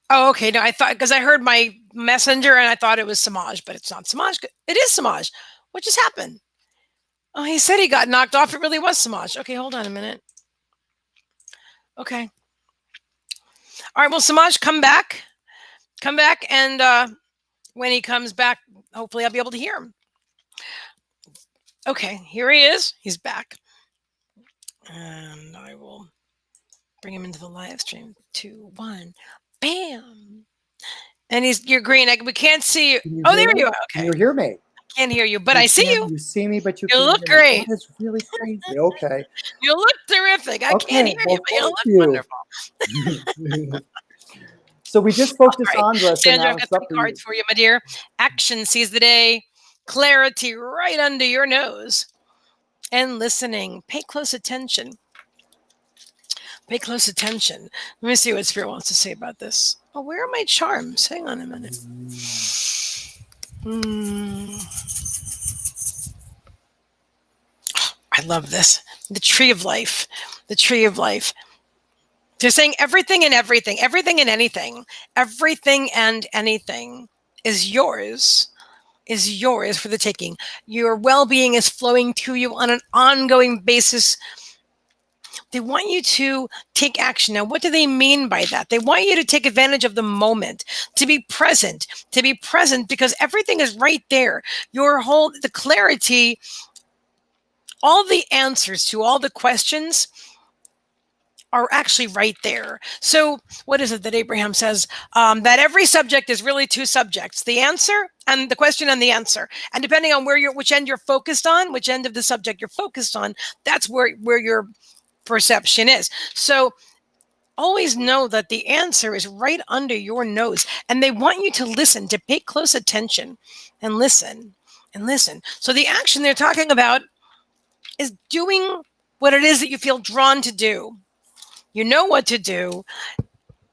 Oh, okay. No, I thought because I heard my messenger and I thought it was Semaj, but it's not Semaj. It is Semaj. What just happened? Oh, he said he got knocked off. It really was Semaj. Okay, hold on a minute. Okay. All right. Well, Semaj, come back. Come back. And when he comes back, hopefully I'll be able to hear him. Okay, here he is. He's back. And I will bring him into the live stream. 2, 1. Bam. And you're green. We can't see you. Oh, there you are. Okay. You hear me? Can't hear you, but I see you. You see me, but you look great. That is really crazy. Okay. You look terrific. I can't hear you, but you look wonderful. So we just spoke to Sandra. Sandra, I've got 3 cards for you, my dear. Action sees the day. Clarity right under your nose. And listening. Pay close attention. Pay close attention. Let me see what Spirit wants to say about this. Oh, where are my charms? Hang on a minute. I love this. The tree of life. The tree of life. They're saying everything and everything, everything and anything, everything and anything is yours for the taking. Your well-being is flowing to you on an ongoing basis. They want you to take action. Now, what do they mean by that? They want you to take advantage of the moment, to be present because everything is right there. The clarity, all the answers to all the questions are actually right there. So what is it that Abraham says? That every subject is really 2 subjects, the answer and the question and the answer. And depending on which end you're focused on, which end of the subject you're focused on, that's where your perception is. So always know that the answer is right under your nose. And they want you to listen, to pay close attention and listen and listen. So the action they're talking about is doing what it is that you feel drawn to do. You know what to do.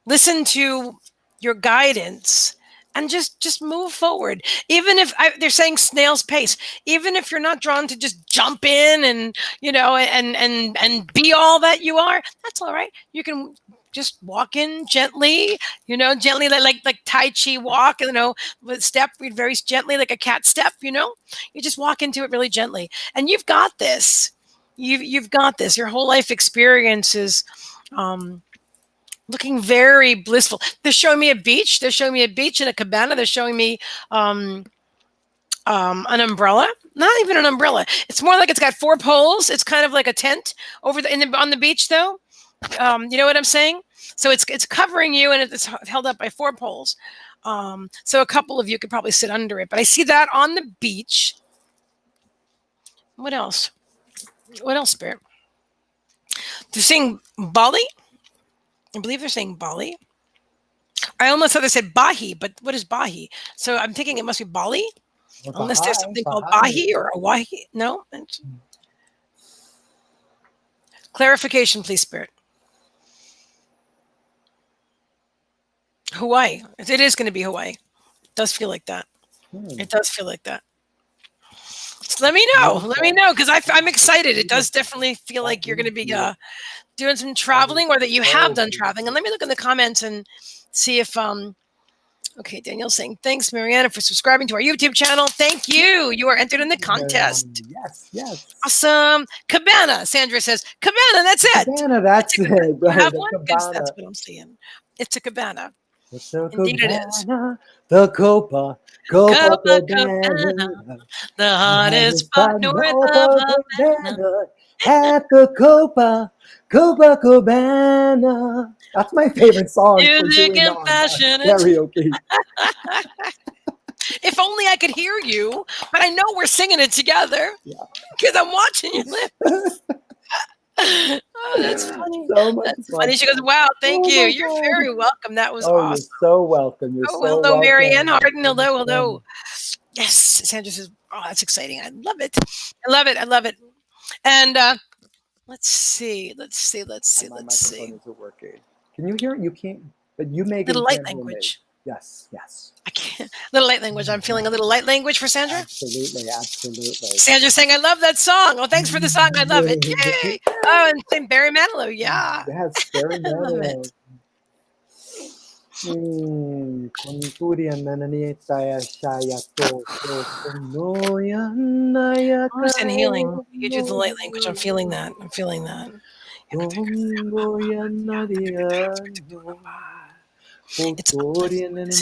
Listen to your guidance and just move forward. Even if they're saying snail's pace, even if you're not drawn to just jump in and, and be all that you are, that's all right. You can just walk in gently, gently like Tai Chi walk, with step very gently, like a cat step, you just walk into it really gently. And you've got this. You've got this. Your whole life experience is looking very blissful. They're showing me a beach. They're showing me a beach and a cabana. They're showing me an umbrella. Not even an umbrella. It's more like it's got 4 poles. It's kind of like a tent on the beach, though. You know what I'm saying? So it's covering you, and it's held up by 4 poles. So a couple of you could probably sit under it. But I see that on the beach. What else? What else, Spirit? They're saying Bali. I believe they're saying Bali. I almost thought they said Bahi, but what is Bahi? So I'm thinking it must be Bali. Well, unless there's something called Bahi or Hawaii. No? Clarification, please, Spirit. Hawaii. It is going to be Hawaii. It does feel like that. It does feel like that. So let me know. Let me know, because I'm excited. It does definitely feel like you're going to be doing some traveling, or that you have done traveling. And let me look in the comments and see if okay, Daniel's saying thanks, Mariana, for subscribing to our YouTube channel. Thank you. You are entered in the contest. Yes. Awesome. Cabana. Sandra says cabana. That's it. Cabana. That's it. You have one? That's what I'm seeing. It's a cabana. It's a Indeed, it is. The Copa Cabana. The hottest spot north of Havana. At the Copa Cabana. That's my favorite song. Music and passion. Karaoke. If only I could hear you, but I know we're singing it together because I'm watching you lips. Oh, that's funny. That's funny. She goes, wow, thank you. You're very welcome. That was awesome. You're so welcome. Hello, Marianne Harden. Hello. Yes. Sandra says, oh, that's exciting. I love it. I love it. And let's see. My microphone isn't working. Can you hear it? You can't, but you, Little Meagan, light can't hear me. language. Yes, yes. I can't. Little light language. I'm feeling a little light language for Sandra. Absolutely, absolutely. Sandra's saying, I love that song. Oh, thanks for the song. I love it. Yay. Oh, and Barry Manilow. Yeah. Yes, very I love it. Konturian nananitaya shaya to Who's in healing? You do the light language. I'm feeling that. I'm feeling that. This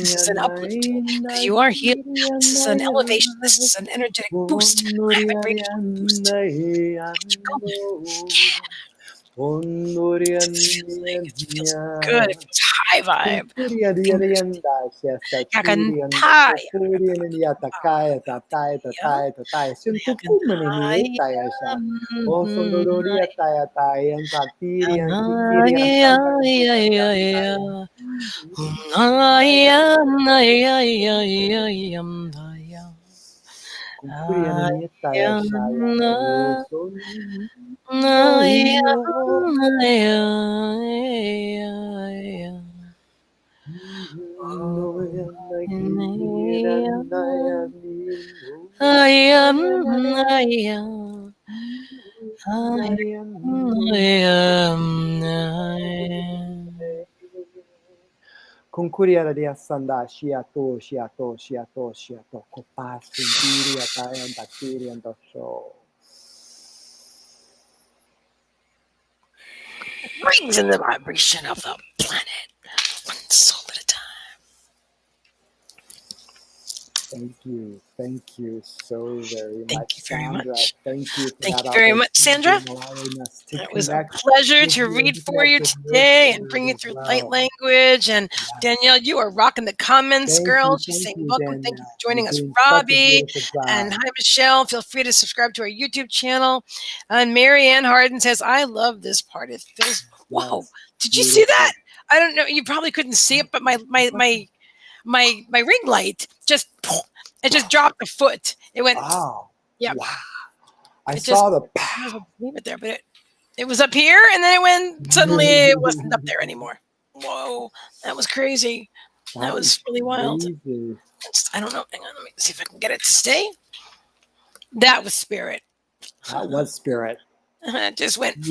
is an uplifting because you are healing. This is an elevation. This is an energetic boost, vibrational boost. It feels good. It feels high vibe. Concuria di assanda shiato shiato shiato shiato copas sentiri atayan bacteria and so. Brings in the vibration of the planet, one soul at a time. Thank you so very Thank much, you very Sandra. much. Thank you for Thank that you very much, Sandra. It was a pleasure to read for you today and bring you through light language. And Danielle, you are rocking the comments, girl. She's saying welcome. Thank you for joining us, Robbie. And hi, Michelle. Feel free to subscribe to our YouTube channel. And Marianne Harden says, I love this part. It feels, whoa. Did you see that? I don't know. You probably couldn't see it, but my ring light just dropped a foot. It went. Wow. Yeah. Wow. I saw the. Leave it there, but it was up here, and then it went. Suddenly, it wasn't up there anymore. Whoa, that was crazy. That was really wild. I don't know. Hang on, let me see if I can get it to stay. That was spirit. That was spirit. It just went.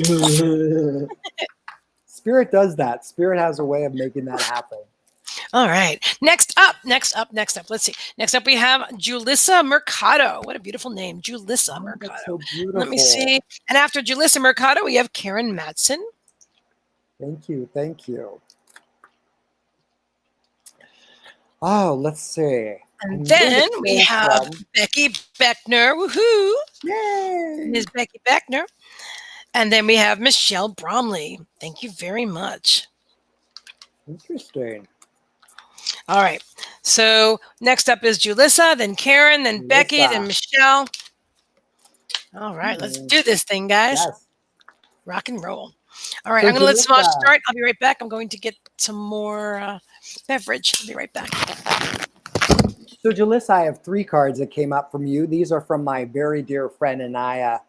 Spirit does that. Spirit has a way of making that happen. All right. Next up. Let's see. Next up, we have Julissa Mercado. What a beautiful name. Julissa Mercado. So beautiful. Let me see. And after Julissa Mercado, we have Karen Madsen. Thank you. Oh, let's see. And then we have Becky Beckner. Woohoo! Yay! Ms. Becky Beckner. And then we have Michelle Bromley. Thank you very much. Interesting. All right. So next up is Julissa, then Karen, then Becky, then Michelle. All right. Let's do this thing, guys. Yes. Rock and roll. All right. I'm going to let Semaj start. I'll be right back. I'm going to get some more beverage. I'll be right back. So, Julissa, I have 3 cards that came up from you. These are from my very dear friend Anaya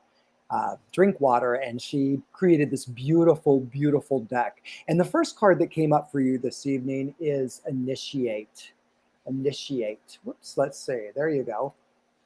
Drinkwater, and she created this beautiful, beautiful deck. And the first card that came up for you this evening is Initiate. Initiate. Whoops, let's see. There you go.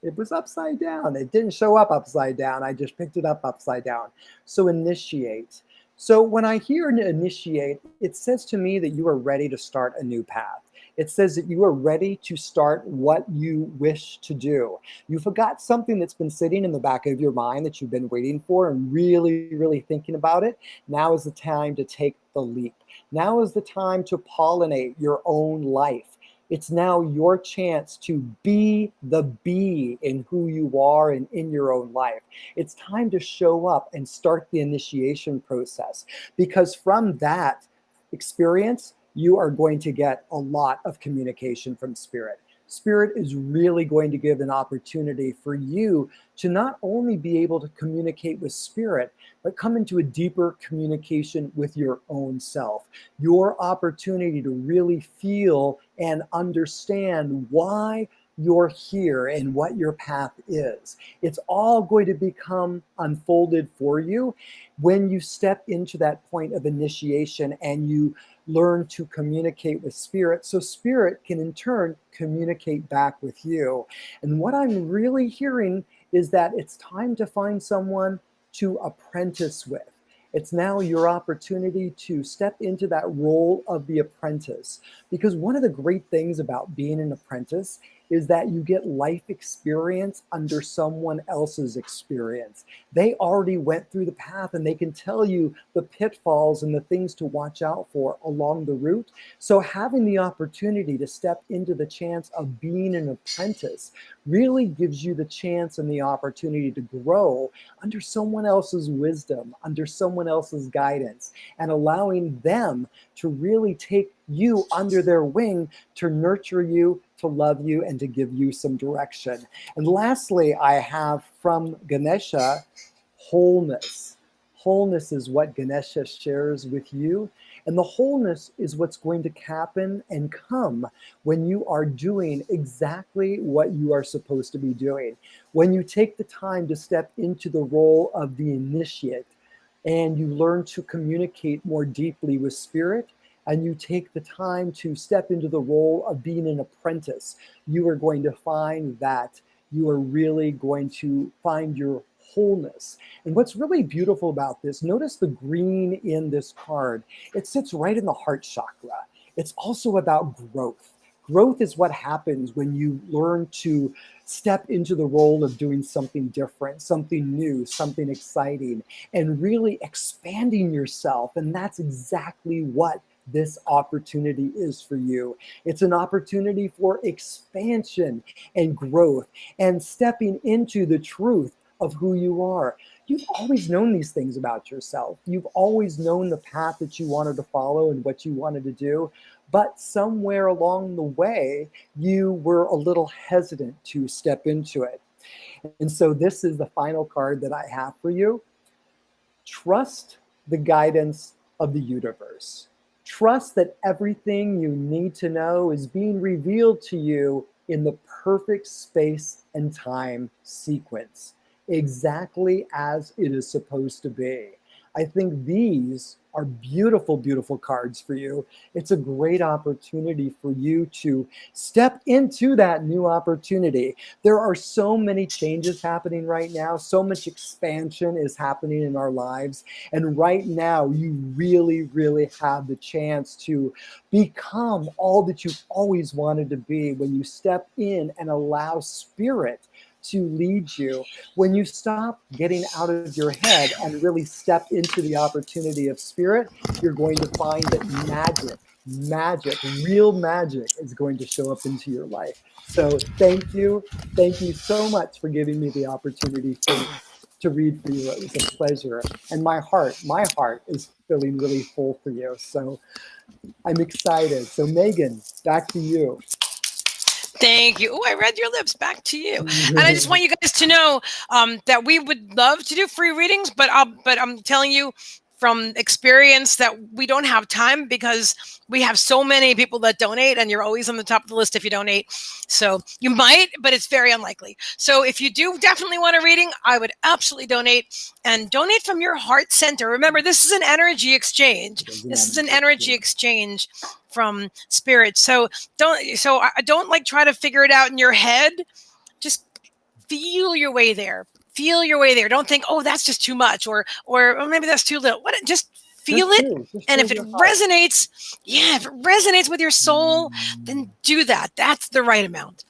It was upside down. It didn't show up upside down. I just picked it up upside down. So initiate. So when I hear initiate, it says to me that you are ready to start a new path. It says that you are ready to start what you wish to do. You've got something that's been sitting in the back of your mind that you've been waiting for and really, really thinking about it. Now is the time to take the leap. Now is the time to pollinate your own life. It's now your chance to be the bee in who you are and in your own life. It's time to show up and start the initiation process, because from that experience, you are going to get a lot of communication from Spirit. Spirit is really going to give an opportunity for you to not only be able to communicate with Spirit, but come into a deeper communication with your own self. Your opportunity to really feel and understand why you're here and what your path is. It's all going to become unfolded for you when you step into that point of initiation and you learn to communicate with spirit, so spirit can in turn communicate back with you. And what I'm really hearing is that it's time to find someone to apprentice with. It's now your opportunity to step into that role of the apprentice. Because one of the great things about being an apprentice is that you get life experience under someone else's experience. They already went through the path and they can tell you the pitfalls and the things to watch out for along the route. So having the opportunity to step into the chance of being an apprentice really gives you the chance and the opportunity to grow under someone else's wisdom, under someone else's guidance, and allowing them to really take you under their wing to nurture you, to love you, and to give you some direction. And lastly, I have from Ganesha, wholeness. Wholeness is what Ganesha shares with you. And the wholeness is what's going to happen and come when you are doing exactly what you are supposed to be doing. When you take the time to step into the role of the initiate and you learn to communicate more deeply with spirit, and you take the time to step into the role of being an apprentice, you are going to find that you are really going to find your wholeness. And what's really beautiful about this, notice the green in this card. It sits right in the heart chakra. It's also about growth. Growth is what happens when you learn to step into the role of doing something different, something new, something exciting, and really expanding yourself. And that's exactly what this opportunity is for you. It's an opportunity for expansion and growth and stepping into the truth of who you are. You've always known these things about yourself. You've always known the path that you wanted to follow and what you wanted to do. But somewhere along the way, you were a little hesitant to step into it. And so this is the final card that I have for you. Trust the guidance of the universe. Trust that everything you need to know is being revealed to you in the perfect space and time sequence, exactly as it is supposed to be. I think these are beautiful, beautiful cards for you. It's a great opportunity for you to step into that new opportunity. There are so many changes happening right now. So much expansion is happening in our lives. And right now, you really, really have the chance to become all that you've always wanted to be when you step in and allow spirit to lead you. When you stop getting out of your head and really step into the opportunity of spirit, you're going to find that magic, real magic is going to show up into your life. So thank you. Thank you so much for giving me the opportunity to read for you. It was a pleasure. And my heart is feeling really full for you. So I'm excited. So Meagan, back to you. Thank you. Oh, I read your lips. Back to you. And I just want you guys to know that we would love to do free readings, but I'm telling you from experience that we don't have time because we have so many people that donate, and you're always on the top of the list if you donate. So you might, but it's very unlikely. So if you do definitely want a reading, I would absolutely donate, and donate from your heart center. Remember, this is an energy exchange. This is an energy exchange from spirit. So don't like try to figure it out in your head. Just feel your way there. Feel your way there. Don't think, oh, that's just too much, or maybe that's too little. What? Just feel it. And if it resonates, if it resonates with your soul, then do that. That's the right amount.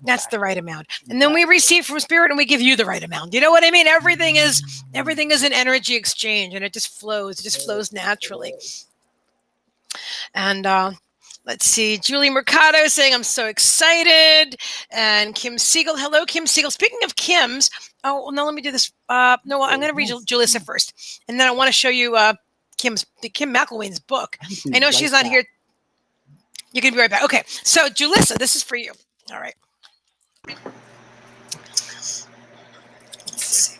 That's the right amount. And then we receive from spirit and we give you the right amount. You know what I mean? Everything is an energy exchange, and it just flows. It just flows naturally. And let's see, Julie Mercado saying, I'm so excited. And Kim Siegel, hello, Kim Siegel. Speaking of Kim's, oh, no, let me do this. No, I'm going to read Julissa first. And then I want to show you Kim McElwain's book. I know she's not here. You can be right back. Okay, so Julissa, this is for you. All right. Let's see.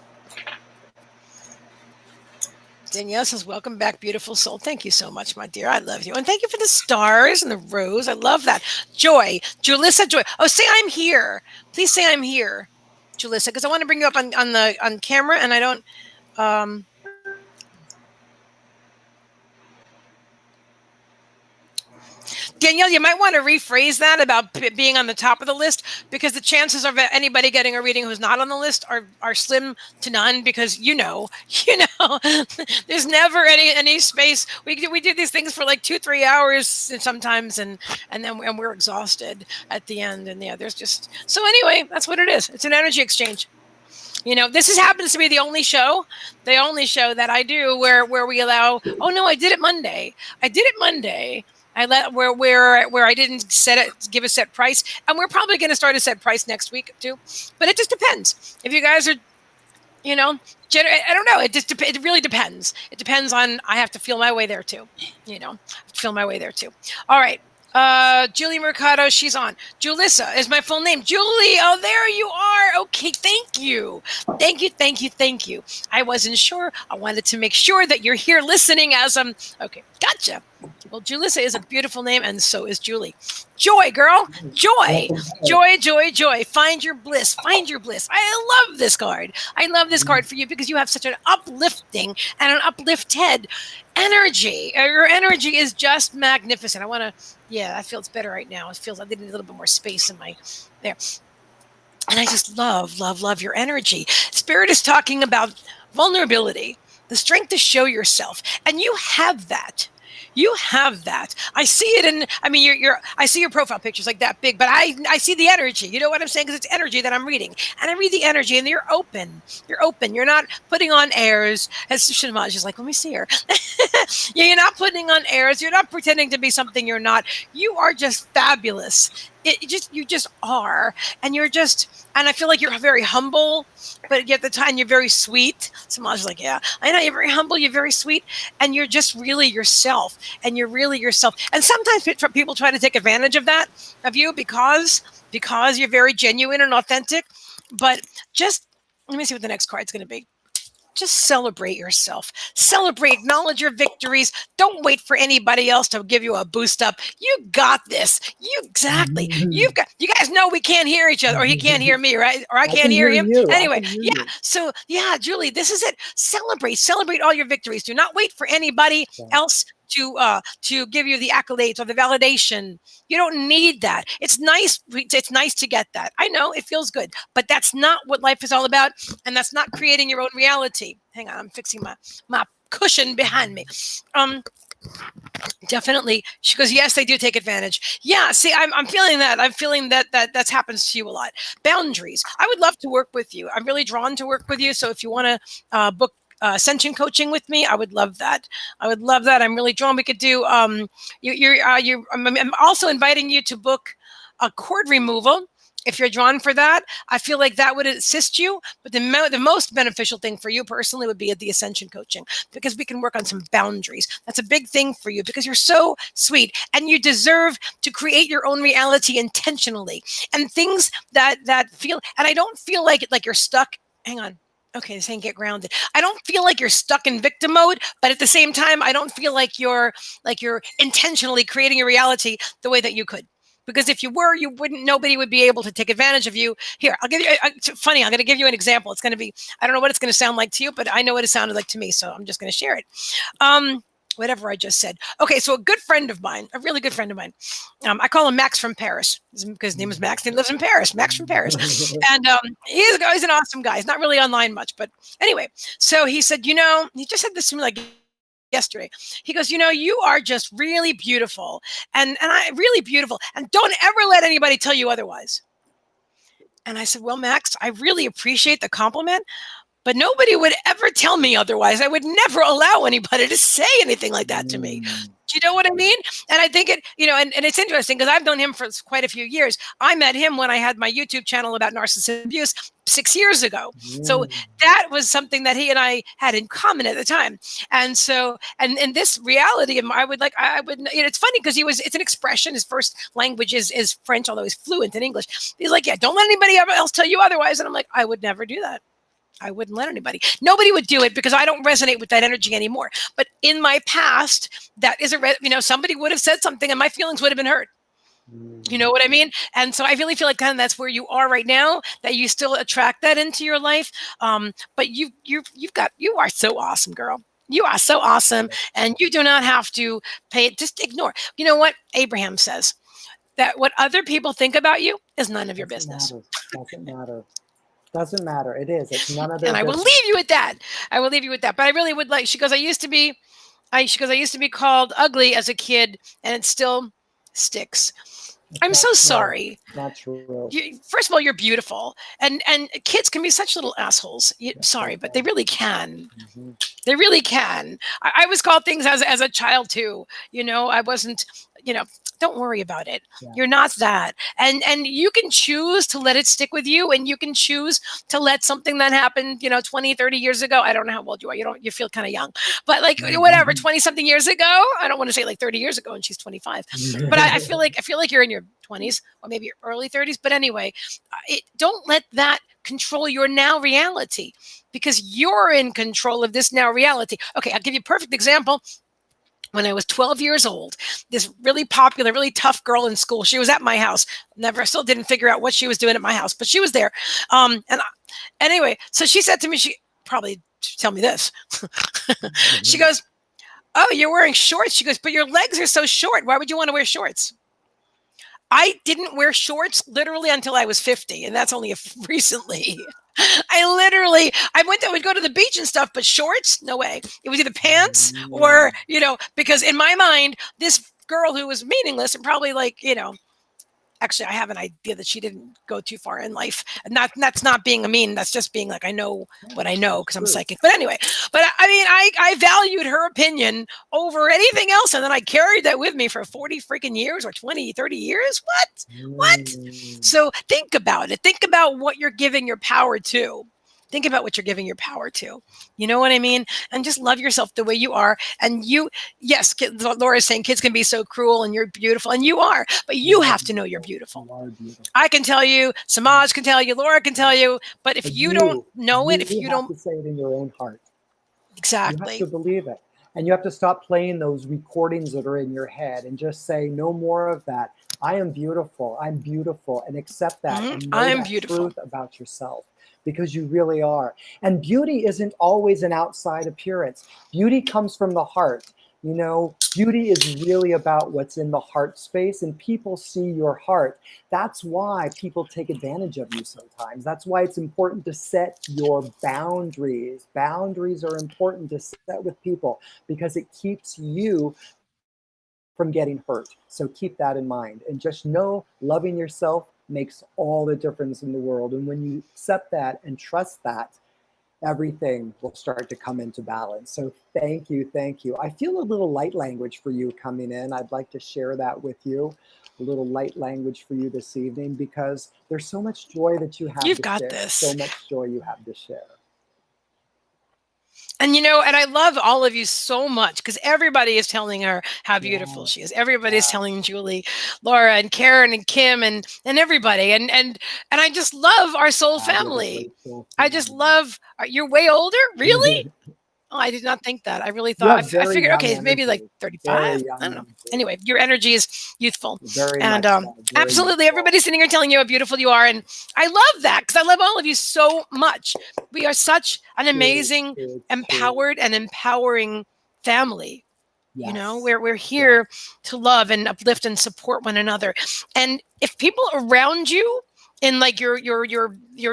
Danielle says, welcome back, beautiful soul. Thank you so much, my dear. I love you. And thank you for the stars and the rose. I love that. Joy. Julissa Joy. Oh, say I'm here. Please say I'm here, Julissa, because I want to bring you up on camera and I don't Danielle, you might want to rephrase that about being on the top of the list, because the chances of anybody getting a reading who's not on the list are slim to none, because there's never any space. We do these things for like 2-3 hours sometimes, and we're exhausted at the end, and yeah, there's just, so anyway, that's what it is. It's an energy exchange. This happens to be the only show that I do where we allow. Oh no, I did it Monday. I let where I didn't give a set price, and we're probably going to start a set price next week too. But it just depends. If you guys are, I don't know. It really depends. It depends on. I have to feel my way there too. Feel my way there too. All right. Julie Mercado, she's on. Julissa is my full name. Julie, oh, there you are. Okay, thank you. Thank you. I wasn't sure. I wanted to make sure that you're here listening as okay, gotcha. Well, Julissa is a beautiful name, and so is Julie. Joy, girl. Joy. Find your bliss. I love this card. I love this card for you because you have such an uplifting and an uplifted energy. Your energy is just magnificent. I feel it's better right now. It feels I need a little bit more space in my there. And I just love your energy. Spirit is talking about vulnerability, the strength to show yourself. And you have that. I see it I see your profile pictures like that big, but I see the energy. You know what I'm saying? Because it's energy that I'm reading. And I read the energy, and you're open. You're not putting on airs. As Semaj is like, let me see her. You're not putting on airs. You're not pretending to be something you're not. You are just fabulous. You just are, and I feel like you're very humble, but yet at the time you're very sweet. Samaj's like, yeah, I know you're very humble, you're very sweet, and you're just really yourself, and sometimes people try to take advantage of you because you're very genuine and authentic. But just let me see what the next card's going to be. Just celebrate yourself. Acknowledge your victories. Don't wait for anybody else to give you a boost up. You got this. You guys know we can't hear each other, or he can't hear me, right? Or I can't hear him. Anyway, yeah. So yeah, Julie, this is it. Celebrate all your victories. Do not wait for anybody else to give you the accolades or the validation. You don't need that. It's nice to get that. I know it feels good, but that's not what life is all about, and that's not creating your own reality. Hang on, I'm fixing my cushion behind me. Definitely. She goes, yes, they do take advantage. Yeah, see, I'm feeling that. I'm feeling that happens to you a lot. Boundaries. I would love to work with you. I'm really drawn to work with you. So if you want to book ascension coaching with me, I would love that. I'm really drawn. We could do. I'm also inviting you to book a cord removal. If you're drawn for that, I feel like that would assist you. But the most beneficial thing for you personally would be at the ascension coaching, because we can work on some boundaries. That's a big thing for you because you're so sweet, and you deserve to create your own reality intentionally, and things that feel. And I don't feel like you're stuck. Hang on. Okay, this ain't get grounded. I don't feel like you're stuck in victim mode, but at the same time, I don't feel like you're intentionally creating a reality the way that you could. Because if you were, nobody would be able to take advantage of you. Here, I'll give you, it's funny, I'm going to give you an example. It's going to be, I don't know what it's going to sound like to you, but I know what it sounded like to me, so I'm just going to share it. Whatever I just said. Okay, so a good friend of mine, a really good friend of mine, I call him Max from Paris, because his name is Max, and he lives in Paris, Max from Paris. And he's an awesome guy. He's not really online much, but anyway, so he said, he just said this to me like yesterday. He goes, you are just really beautiful, and I really beautiful, and don't ever let anybody tell you otherwise. And I said, well, Max, I really appreciate the compliment, but nobody would ever tell me otherwise. I would never allow anybody to say anything like that to me. Do you know what I mean? And I think it, and it's interesting because I've known him for quite a few years. I met him when I had my YouTube channel about narcissistic abuse 6 years ago. So that was something that he and I had in common at the time. And so, and in this reality, it's funny because it's an expression. His first language is French, although he's fluent in English. He's like, yeah, don't let anybody else tell you otherwise. And I'm like, I would never do that. I wouldn't let anybody. Nobody would do it because I don't resonate with that energy anymore. But in my past, that is somebody would have said something and my feelings would have been hurt. You know what I mean? And so I really feel like kind of that's where you are right now, that you still attract that into your life. But you are so awesome, girl. You are so awesome. And you do not have to pay it. Just ignore. You know what Abraham says? That what other people think about you is none of your business. Doesn't matter. Doesn't matter. It is. It's none of their And I will business. leave you with that. I will leave you with that. But I really would like, she goes, I used to be called ugly as a kid and it still sticks. I'm so sorry. Not true. First of all, you're beautiful, and kids can be such little assholes. Sorry, but they really can. Mm-hmm. They really can. I was called things as a child too. I wasn't. Don't worry about it. Yeah. You're not that, and you can choose to let it stick with you, and you can choose to let something that happened, 20, 30 years ago. I don't know how old you are. You feel kind of young, but like whatever, 20 something years ago. I don't want to say like 30 years ago, and she's 25, but I feel like you're in your 20s or maybe your early 30s. But anyway, don't let that control your now reality, because you're in control of this now reality. Okay, I'll give you a perfect example. When I was 12 years old, this really popular, really tough girl in school, she was at my house. Still didn't figure out what she was doing at my house, but she was there. Anyway, so she said to me, she probably tell me this. She goes, "Oh, you're wearing shorts." She goes, "But your legs are so short. Why would you want to wear shorts?" I didn't wear shorts literally until I was 50, and that's only recently. I would go to the beach and stuff, but shorts, no way. It was either pants or, because in my mind, this girl who was meaningless and probably actually, I have an idea that she didn't go too far in life. And that's not being a mean. That's just being like, I know what I know because I'm psychic. But anyway, I valued her opinion over anything else. And then I carried that with me for 40 freaking years or 20, 30 years. What? So think about it. Think about what you're giving your power to. Think about what you're giving your power to. You know what I mean? And just love yourself the way you are. And yes, Laura's saying kids can be so cruel and you're beautiful. And you are. But you have to know you're beautiful. I can tell you, Semaj can tell you, Laura can tell you. But if you don't know it, if you don't. You have to say it in your own heart. Exactly. You have to believe it. And you have to stop playing those recordings that are in your head and just say, no more of that. I am beautiful. I'm beautiful. And accept that. And know that truth about yourself. Because you really are. And beauty isn't always an outside appearance. Beauty comes from the heart. Beauty is really about what's in the heart space, and people see your heart. That's why people take advantage of you sometimes. That's why it's important to set your boundaries. Boundaries are important to set with people because it keeps you from getting hurt. So keep that in mind. And just know loving yourself makes all the difference in the world. And when you accept that and trust that, everything will start to come into balance. So thank you. I feel a little light language for you coming in. I'd like to share that with you, a little light language for you this evening, because there's so much joy that you have to share. You've got this. So much joy you have to share. And and I love all of you so much because everybody is telling her how beautiful she is. Everybody is telling Julie, Laura, and Karen, and Kim, and everybody. And I just love our soul family. I just love. You're way older, really? Oh, I did not think that. I really thought. I figured, okay, maybe like 35. I don't know. Anyway, your energy is youthful, and absolutely, everybody's sitting here telling you how beautiful you are, and I love that because I love all of you so much. We are such an amazing, empowered, and empowering family. Yes. We're here to love and uplift and support one another. And if people around you in like your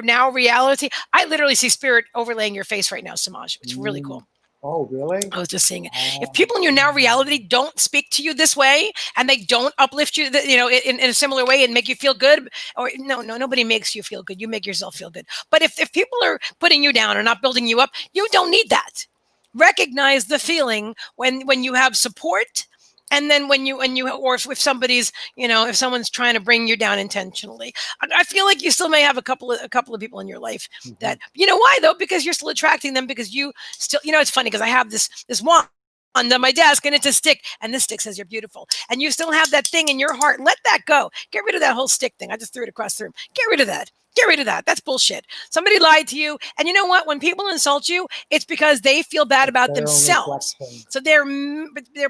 now reality, I literally see spirit overlaying your face right now, Semaj. It's really cool. Oh, really? I was just saying it. If people in your now reality don't speak to you this way and they don't uplift you, in a similar way and make you feel good, or nobody makes you feel good. You make yourself feel good. But if people are putting you down or not building you up, you don't need that. Recognize the feeling when you have support. And then or if somebody's, if someone's trying to bring you down intentionally, I feel like you still may have a couple of people in your life that, why though? Because you're still attracting them because you still, it's funny because I have this wand on my desk and it's a stick and this stick says you're beautiful and you still have that thing in your heart. Let that go. Get rid of that whole stick thing. I just threw it across the room. Get rid of that. Get rid of that. That's bullshit. Somebody lied to you. And you know what? When people insult you, it's because they feel bad about themselves. So they're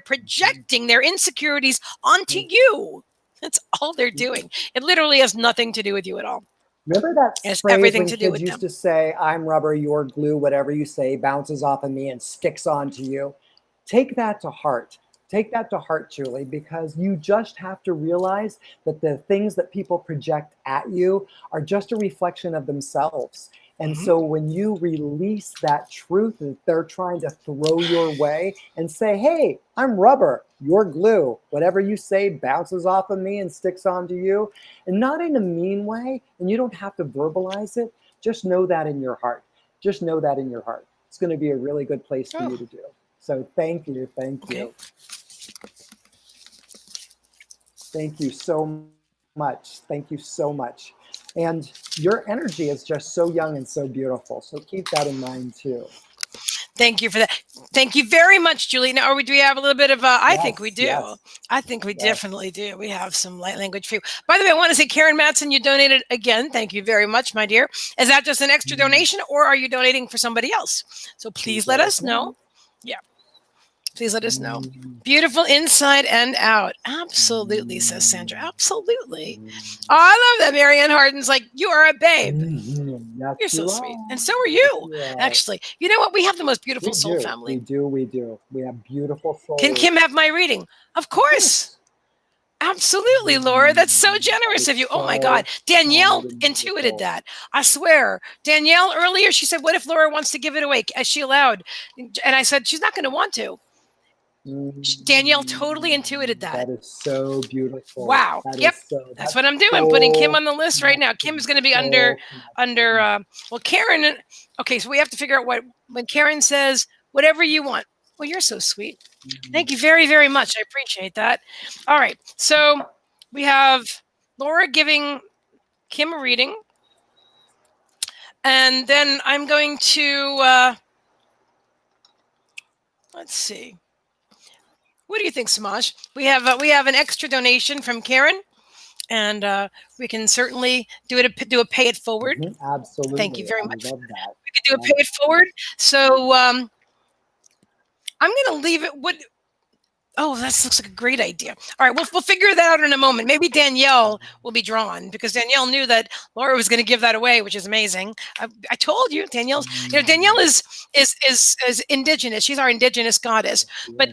projecting their insecurities onto you. That's all they're doing. It literally has nothing to do with you at all. Remember that It has phrase everything when to do kids with used them. to say, I'm rubber, you're glue, whatever you say bounces off of me and sticks onto you. Take that to heart. Take that to heart, Julie, because you just have to realize that the things that people project at you are just a reflection of themselves. And so when you release that truth that they're trying to throw your way and say, hey, I'm rubber, you're glue, whatever you say bounces off of me and sticks onto you, and not in a mean way, and you don't have to verbalize it, just know that in your heart. Just know that in your heart. It's going to be a really good place for you to do. So thank you. Thank you. Thank you so much. Thank you so much. And your energy is just so young and so beautiful. So keep that in mind too. Thank you for that. Thank you very much, Julie. Now, do we have a little bit of, I think we do. Yes. I think we definitely do. We have some light language for you. By the way, I want to say, Karen Matson, you donated again. Thank you very much, my dear. Is that just an extra donation or are you donating for somebody else? So please let us know. Yeah. Please let us know. Beautiful inside and out. Absolutely, says Sandra. Absolutely. Oh, I love that. Marianne Harden's like, you are a babe. You're so sweet. And so are you, actually. You know what? We have the most beautiful soul family. We do. We have beautiful souls. Can Kim have my reading? Of course. Absolutely, Laura. That's so generous of you. Oh my God. Danielle intuited that. I swear. Danielle earlier, she said, what if Laura wants to give it away? Is she allowed? And I said, she's not going to want to. Danielle totally intuited that. That is so beautiful. Wow. Yep. That's what I'm doing. I'm putting Kim on the list right now. Kim is going to be under, well, Karen. Okay. So we have to figure out when Karen says, whatever you want. Well, you're so sweet. Thank you very, very much. I appreciate that. All right. So we have Laura giving Kim a reading. And then I'm going to, let's see. What do you think, Semaj? We have an extra donation from Karen, and we can certainly do a pay it forward. Absolutely. Thank you very much. I love that. We can do a pay it forward. So I'm going to leave it. Oh, that looks like a great idea. All right, we'll figure that out in a moment. Maybe Danielle will be drawn because Danielle knew that Laura was going to give that away, which is amazing. I told you, Danielle is indigenous. She's our indigenous goddess, but.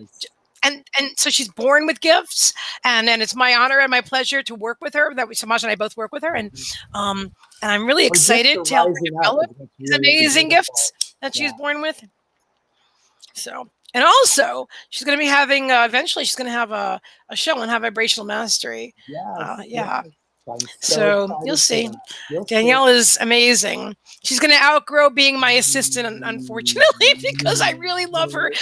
And so she's born with gifts, and it's my honor and my pleasure to work with her. That Semaj and I both work with her, and I'm really excited to help her develop these amazing gifts that she's born with. So, and also she's going to be having eventually she's going to have a show on High Vibrational Mastery. So you'll see. Danielle is amazing. She's going to outgrow being my assistant, unfortunately, because I really love her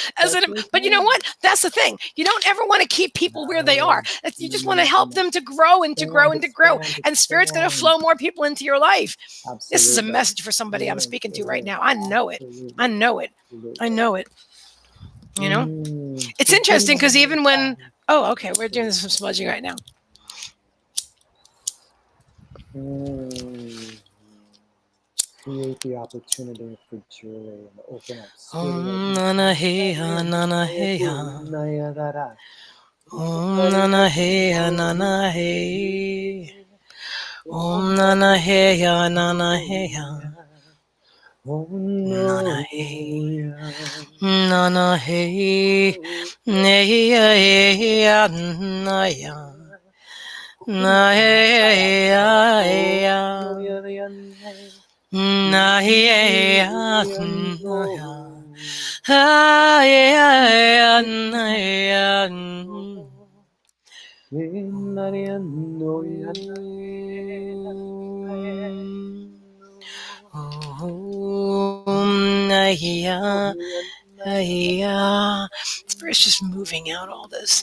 but you know what? That's the thing. You don't ever want to keep people where they are. You just want to help them to grow and to grow and to grow. And Spirit's going to flow more people into your life. This is a message for somebody I'm speaking to right now. I know it. I know it. I know it. You know? It's interesting because even when, okay, we're doing some smudging right now. Create the opportunity for Julie and open up. Nana hey nana hey nana hey nana hey nana hey nana hey nana hey nana hey naya It's Spirit's just moving out all this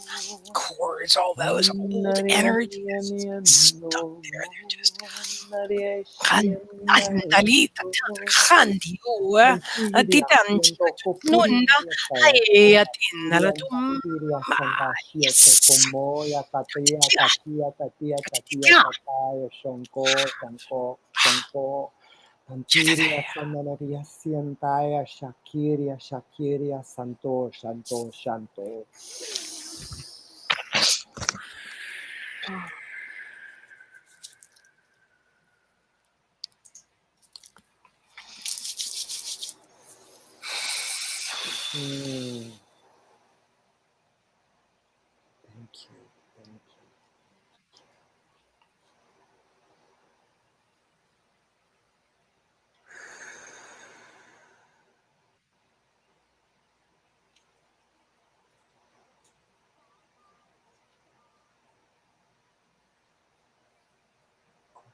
cords, all those old energies stuck there. They're just Tantiria Sananaria Siantaya Shakiria Santo Shanto Shanto. Thank you. Thank you.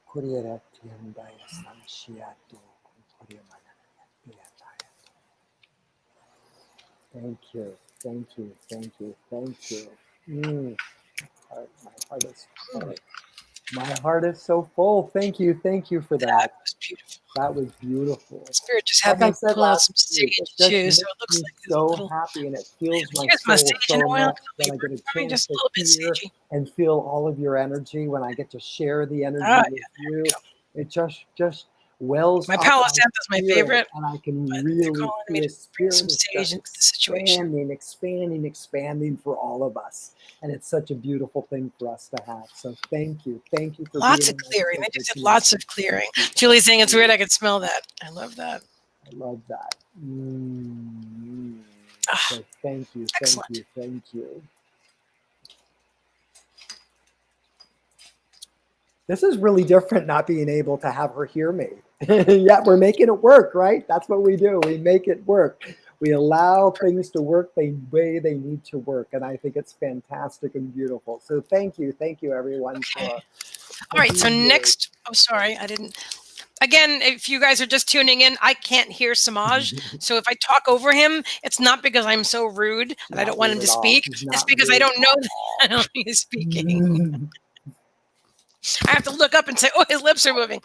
Kuriera Tiandaya Sanshiato. Thank you. Thank you. Thank you. Thank you. My heart is so full. Thank you. Thank you for that. That was beautiful. That was beautiful. Spirit just had me pull out some sage too, so it looks like so happy, and it feels my my soul sage so and oil. much when I get a chance Just a to little bit hear sagey. and feel all of your energy. When I get to share the energy with you, it just wells my up Palo Santo is my spirit, favorite, and I can but really they're calling me feel to bring spirit some is sage just into the situation. expanding for all of us, and it's such a beautiful thing for us to have. So thank you for Lots being of clearing. They sacred just did team. lots of clearing. Julie's saying it's weird. I can smell that. I love that. I love that. So thank you. Excellent. Thank you. This is really different, not being able to have her hear me. Yeah, we're making it work, right? That's what we do. We make it work. We allow things to work the way they need to work. And I think it's fantastic and beautiful. So thank you, everyone. Okay. All right, so next, oh, sorry, I didn't. Again, if you guys are just tuning in, I can't hear Semaj. So if I talk over him, it's not because I'm so rude and I don't want him to speak. It's because I don't know that he's speaking. I have to look up and say, oh, his lips are moving.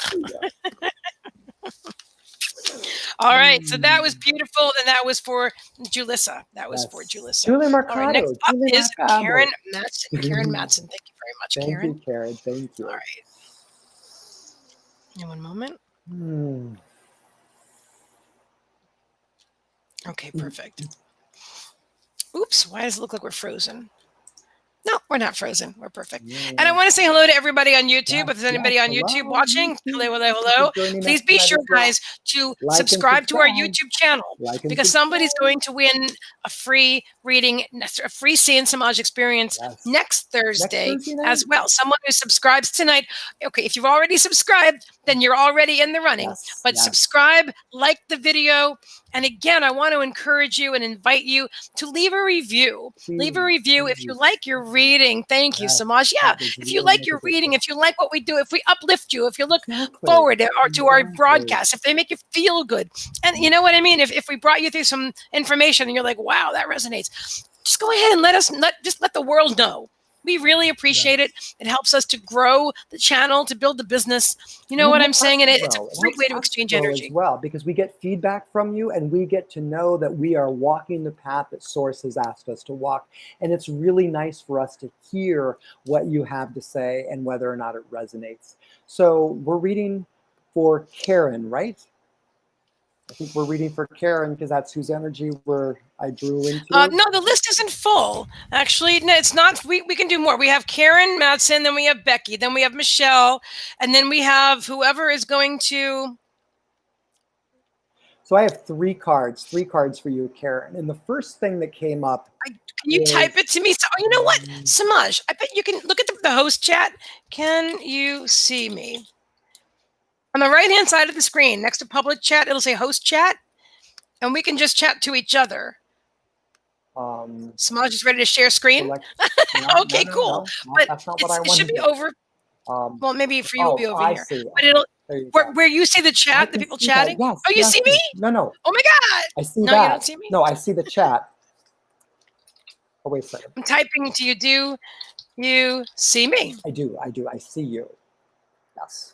All right, so that was beautiful, and that was for Julissa. Julie Mercado. All right, next up is Mercado. Karen Matson. Karen Matson, thank you very much, Karen. Thank you, Karen. Thank you. All right. In one moment. Okay, perfect. Oops, why does it look like we're frozen? No, we're not frozen. We're perfect. And I want to say hello to everybody on YouTube. If there's anybody on YouTube watching, hello. Please be sure, guys, to subscribe to our YouTube channel, because somebody's going to win a free reading, a free C and Semaj Experience next Thursday as well. Someone who subscribes tonight. Okay, if you've already subscribed, then you're already in the running. But subscribe, like the video. And again, I want to encourage you and invite you to leave a review. Leave a review if you like your reading. Thank you, Semaj. Yeah, if you like your reading, if you like what we do, if we uplift you, if you look forward to our broadcast, if they make you feel good. And you know what I mean? If we brought you through some information and you're like, wow, that resonates, just go ahead and let the world know. We really appreciate it. It helps us to grow the channel, to build the business. You know what I'm saying? And it's a great way to exchange energy. As well, because we get feedback from you, and we get to know that we are walking the path that Source has asked us to walk. And it's really nice for us to hear what you have to say and whether or not it resonates. So we're reading for Karen, right? I think we're reading for Karen because that's whose energy I drew into. No, the list isn't full. Actually, no, it's not. We can do more. We have Karen Matson, then we have Becky, then we have Michelle, and then we have whoever is going to. So I have three cards for you, Karen. And the first thing that came up. Can you type it to me? So, you know what, Semaj? I bet you can look at the host chat. Can you see me? On the right-hand side of the screen, next to public chat, it'll say host chat, and we can just chat to each other. Semaj is ready to share screen. Okay, cool. But it should be over. Well, maybe for you, it'll be over here. But it'll where you see the chat, the people chatting. Yes, oh, you see me? No. Oh my God! I see that. No, you don't see me. No, I see the chat. Oh, wait a second. I'm typing to you. Do you see me? I do. I see you. Yes.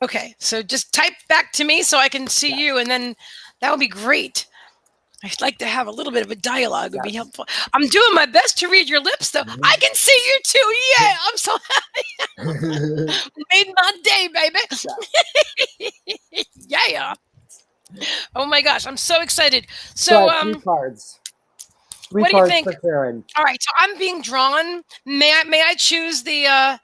Okay, so just type back to me so I can see you, and then that would be great. I'd like to have a little bit of a dialogue. Would be helpful. I'm doing my best to read your lips, though. I can see you too. Yeah, I'm so happy. Made my day, baby. Yeah. Oh my gosh, I'm so excited. So, three cards. Three what do you cards think? for Karen. All right, so I'm being drawn. May I choose the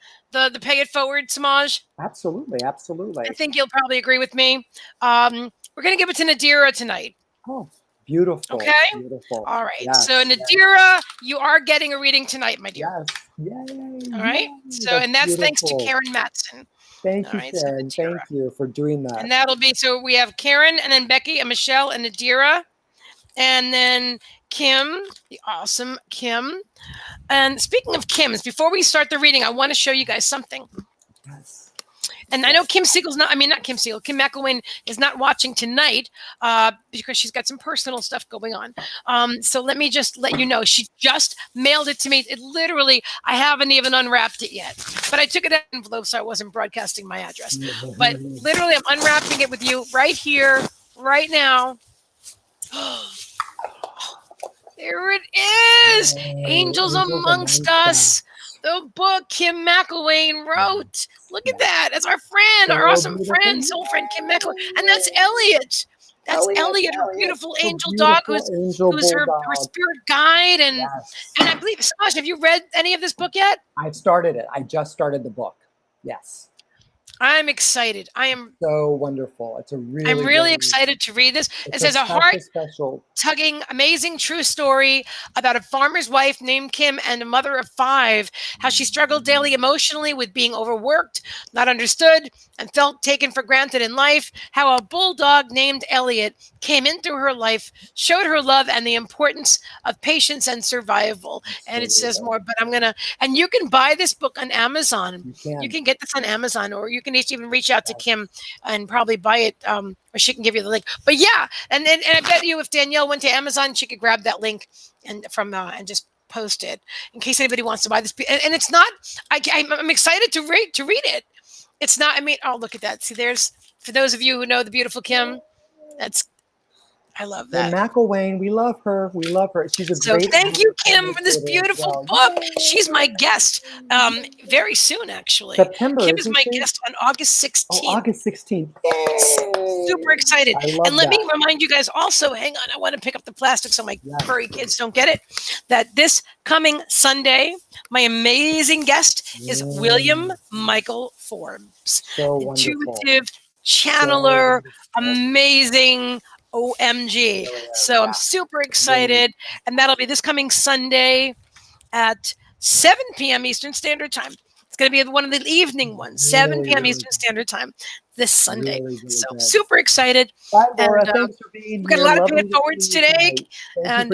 pay it forward, Semaj? Absolutely. I think you'll probably agree with me. We're gonna give it to Nadira tonight. Oh, beautiful. Okay. Beautiful. All right. Yes, So Nadira, you are getting a reading tonight, my dear. Yes. Yay. All right. Yay. So, and that's thanks to beautiful. Karen Matson. Thank All you, right, Karen. so Thank you for doing that. And that'll be, so we have Karen and then Becky and Michelle and Nadira. And then Kim, the awesome Kim. And speaking of Kim's, before we start the reading, I want to show you guys something. Yes. And I know Kim McElwain is not watching tonight because she's got some personal stuff going on. So let me just let you know, she just mailed it to me. It literally, I haven't even unwrapped it yet, but I took it out of an envelope so I wasn't broadcasting my address. But literally, I'm unwrapping it with you right here, right now. There it is. Angels Amongst Us. The book Kim McElwain wrote. Look at that. That's our friend, our awesome friend, soul friend Kim McElwain. And that's Elliot. That's Elliot, her beautiful angel dog, who's her spirit guide. And I believe, Semaj, have you read any of this book yet? I've started it. I just started the book. Yes. I'm excited. I am so wonderful. It's a really I'm really excited to read this. It says a heart-tugging, amazing true story about a farmer's wife named Kim and a mother of 5, how she struggled daily emotionally with being overworked, not understood, and felt taken for granted in life, how a bulldog named Elliot came into her life, showed her love and the importance of patience and survival. And it says more, but and you can buy this book on Amazon. You can get this on Amazon, or you can even reach out to Kim and probably buy it, or she can give you the link. But yeah, and I bet you if Danielle went to Amazon, she could grab that link and just post it in case anybody wants to buy this. And it's not. I'm excited to read it. It's not. I mean, oh, look at that. See, there's, for those of you who know the beautiful Kim, I love that. And McElwain, we love her. We love her. She's a great. Thank you, Kim, for this beautiful book. She's my guest very soon, actually. September. Kim is my guest on August 16th. Oh, August 16th. Super excited. And let me remind you guys also, hang on, I want to pick up the plastic so my furry kids don't get it, that this coming Sunday, my amazing guest is William Michael Forbes. So intuitive, channeler, amazing, OMG. So I'm super excited. And that'll be this coming Sunday at 7 p.m. Eastern Standard Time. It's going to be one of the evening ones, 7 p.m. Eastern Standard Time this Sunday. So super excited. Bye, Laura. Thanks for being here. We've got a lot of pay it forwards today. And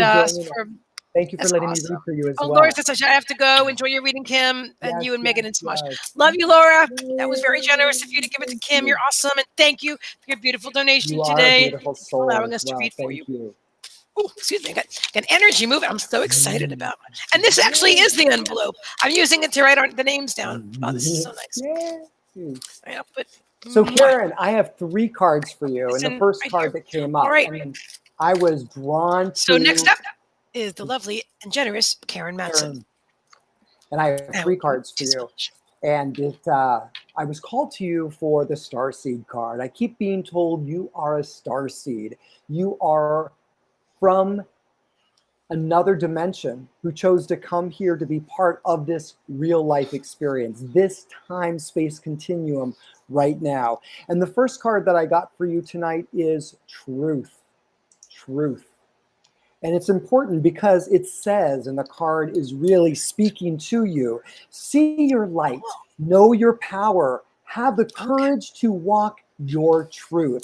thank you for letting me read for you as well. Laura says I have to go. Enjoy your reading, Kim, and you and Meagan and Semaj. Love you, Laura. That was very generous of you to give it to Kim. You're awesome. And thank you for your beautiful donation today. Beautiful soul allowing us to read for you. Oh, excuse me. I got an energy moving. I'm so excited about it. And this actually is the envelope. I'm using it to write the names down. Oh, this is so nice. So, Karen, I have 3 cards for you. And the first card that came up. And I was drawn to. So, next up is the lovely and generous Karen Matson. And I have 3 cards for you. And I was called to you for the Starseed card. I keep being told you are a starseed. You are from another dimension who chose to come here to be part of this real life experience, this time-space continuum right now. And the first card that I got for you tonight is Truth. Truth. And it's important because it says, and the card is really speaking to you, see your light, know your power, have the courage to walk your truth.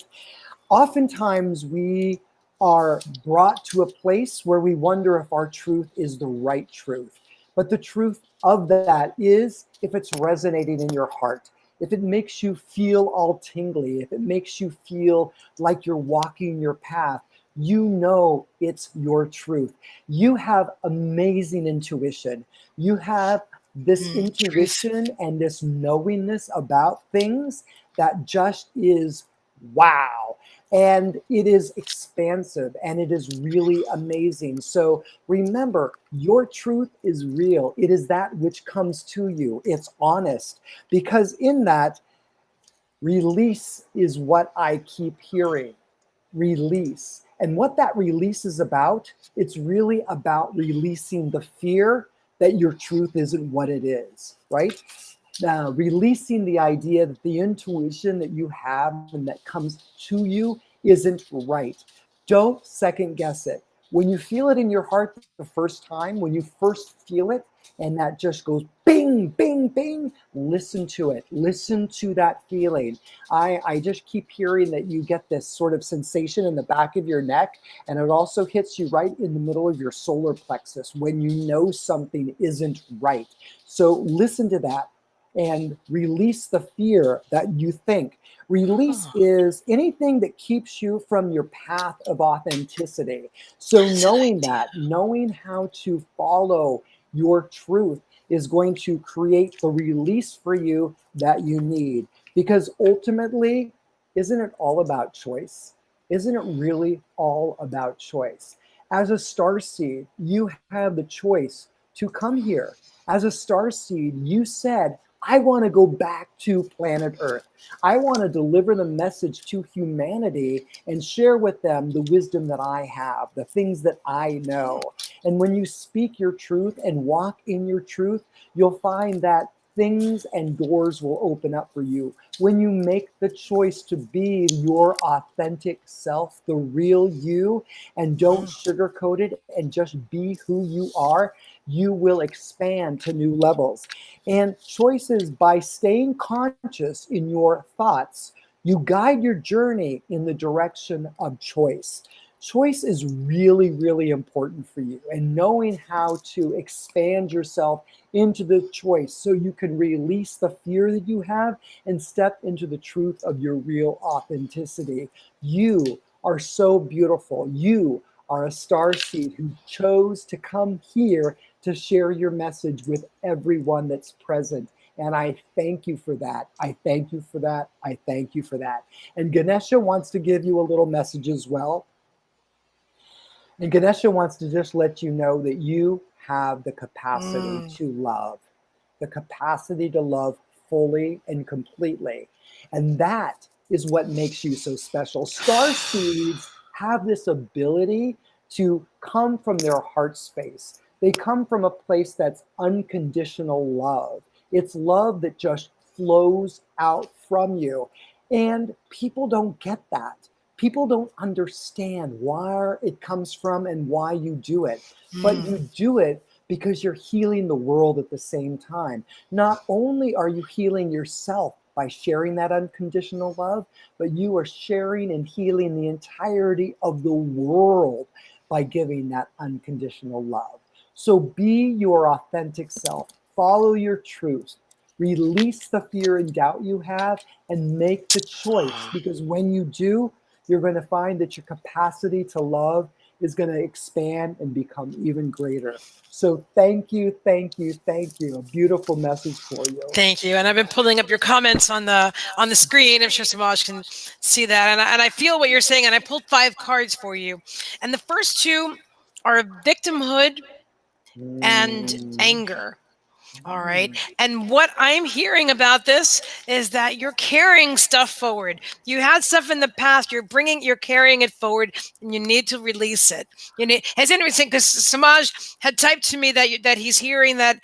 Oftentimes we are brought to a place where we wonder if our truth is the right truth. But the truth of that is if it's resonating in your heart, if it makes you feel all tingly, if it makes you feel like you're walking your path, you know it's your truth. You have amazing intuition. You have this Truth. intuition and this knowingness about things that just is wow. And it is expansive and it is really amazing. So remember, your truth is real. It is that which comes to you. It's honest, because in that, release is what I keep hearing. Release. And what that release is about, it's really about releasing the fear that your truth isn't what it is, right? Releasing the idea that the intuition that you have and that comes to you isn't right. Don't second guess it. When you feel it in your heart the first time, when you first feel it, and that just goes bing, bing, bing, listen to it. Listen to that feeling. I just keep hearing that you get this sort of sensation in the back of your neck, and it also hits you right in the middle of your solar plexus when you know something isn't right. So listen to that and release the fear that you think. Release is anything that keeps you from your path of authenticity. So knowing that, knowing how to follow your truth is going to create the release for you that you need. Because ultimately, isn't it all about choice? Isn't it really all about choice? As a star seed, you have the choice to come here. As a star seed, you said, I want to go back to planet Earth. I want to deliver the message to humanity and share with them the wisdom that I have, the things that I know. And when you speak your truth and walk in your truth, you'll find that things and doors will open up for you. When you make the choice to be your authentic self, the real you, and don't sugarcoat it and just be who you are, you will expand to new levels. And choices, by staying conscious in your thoughts, you guide your journey in the direction of choice. Choice is really, really important for you, and knowing how to expand yourself into the choice so you can release the fear that you have and step into the truth of your real authenticity. You are so beautiful. You are a star seed who chose to come here to share your message with everyone that's present. And I thank you for that. I thank you for that. I thank you for that. And Ganesha wants to give you a little message as well. And Ganesha wants to just let you know that you have the capacity to love, the capacity to love fully and completely. And that is what makes you so special. Star seeds have this ability to come from their heart space. They come from a place that's unconditional love. It's love that just flows out from you. And people don't get that. People don't understand where it comes from and why you do it. But you do it because you're healing the world at the same time. Not only are you healing yourself by sharing that unconditional love, but you are sharing and healing the entirety of the world by giving that unconditional love. So be your authentic self, follow your truth, release the fear and doubt you have, and make the choice. Because when you do, you're going to find that your capacity to love is going to expand and become even greater. So thank you, thank you, thank you. A beautiful message for you. Thank you. And I've been pulling up your comments on the screen. I'm sure Semaj can see that. And I feel what you're saying. And I pulled 5 cards for you. And the first 2 are victimhood and anger. All right. And what I'm hearing about this is that you're carrying stuff forward. You had stuff in the past. You're carrying it forward, and you need to release it. It's interesting because Semaj had typed to me that he's hearing that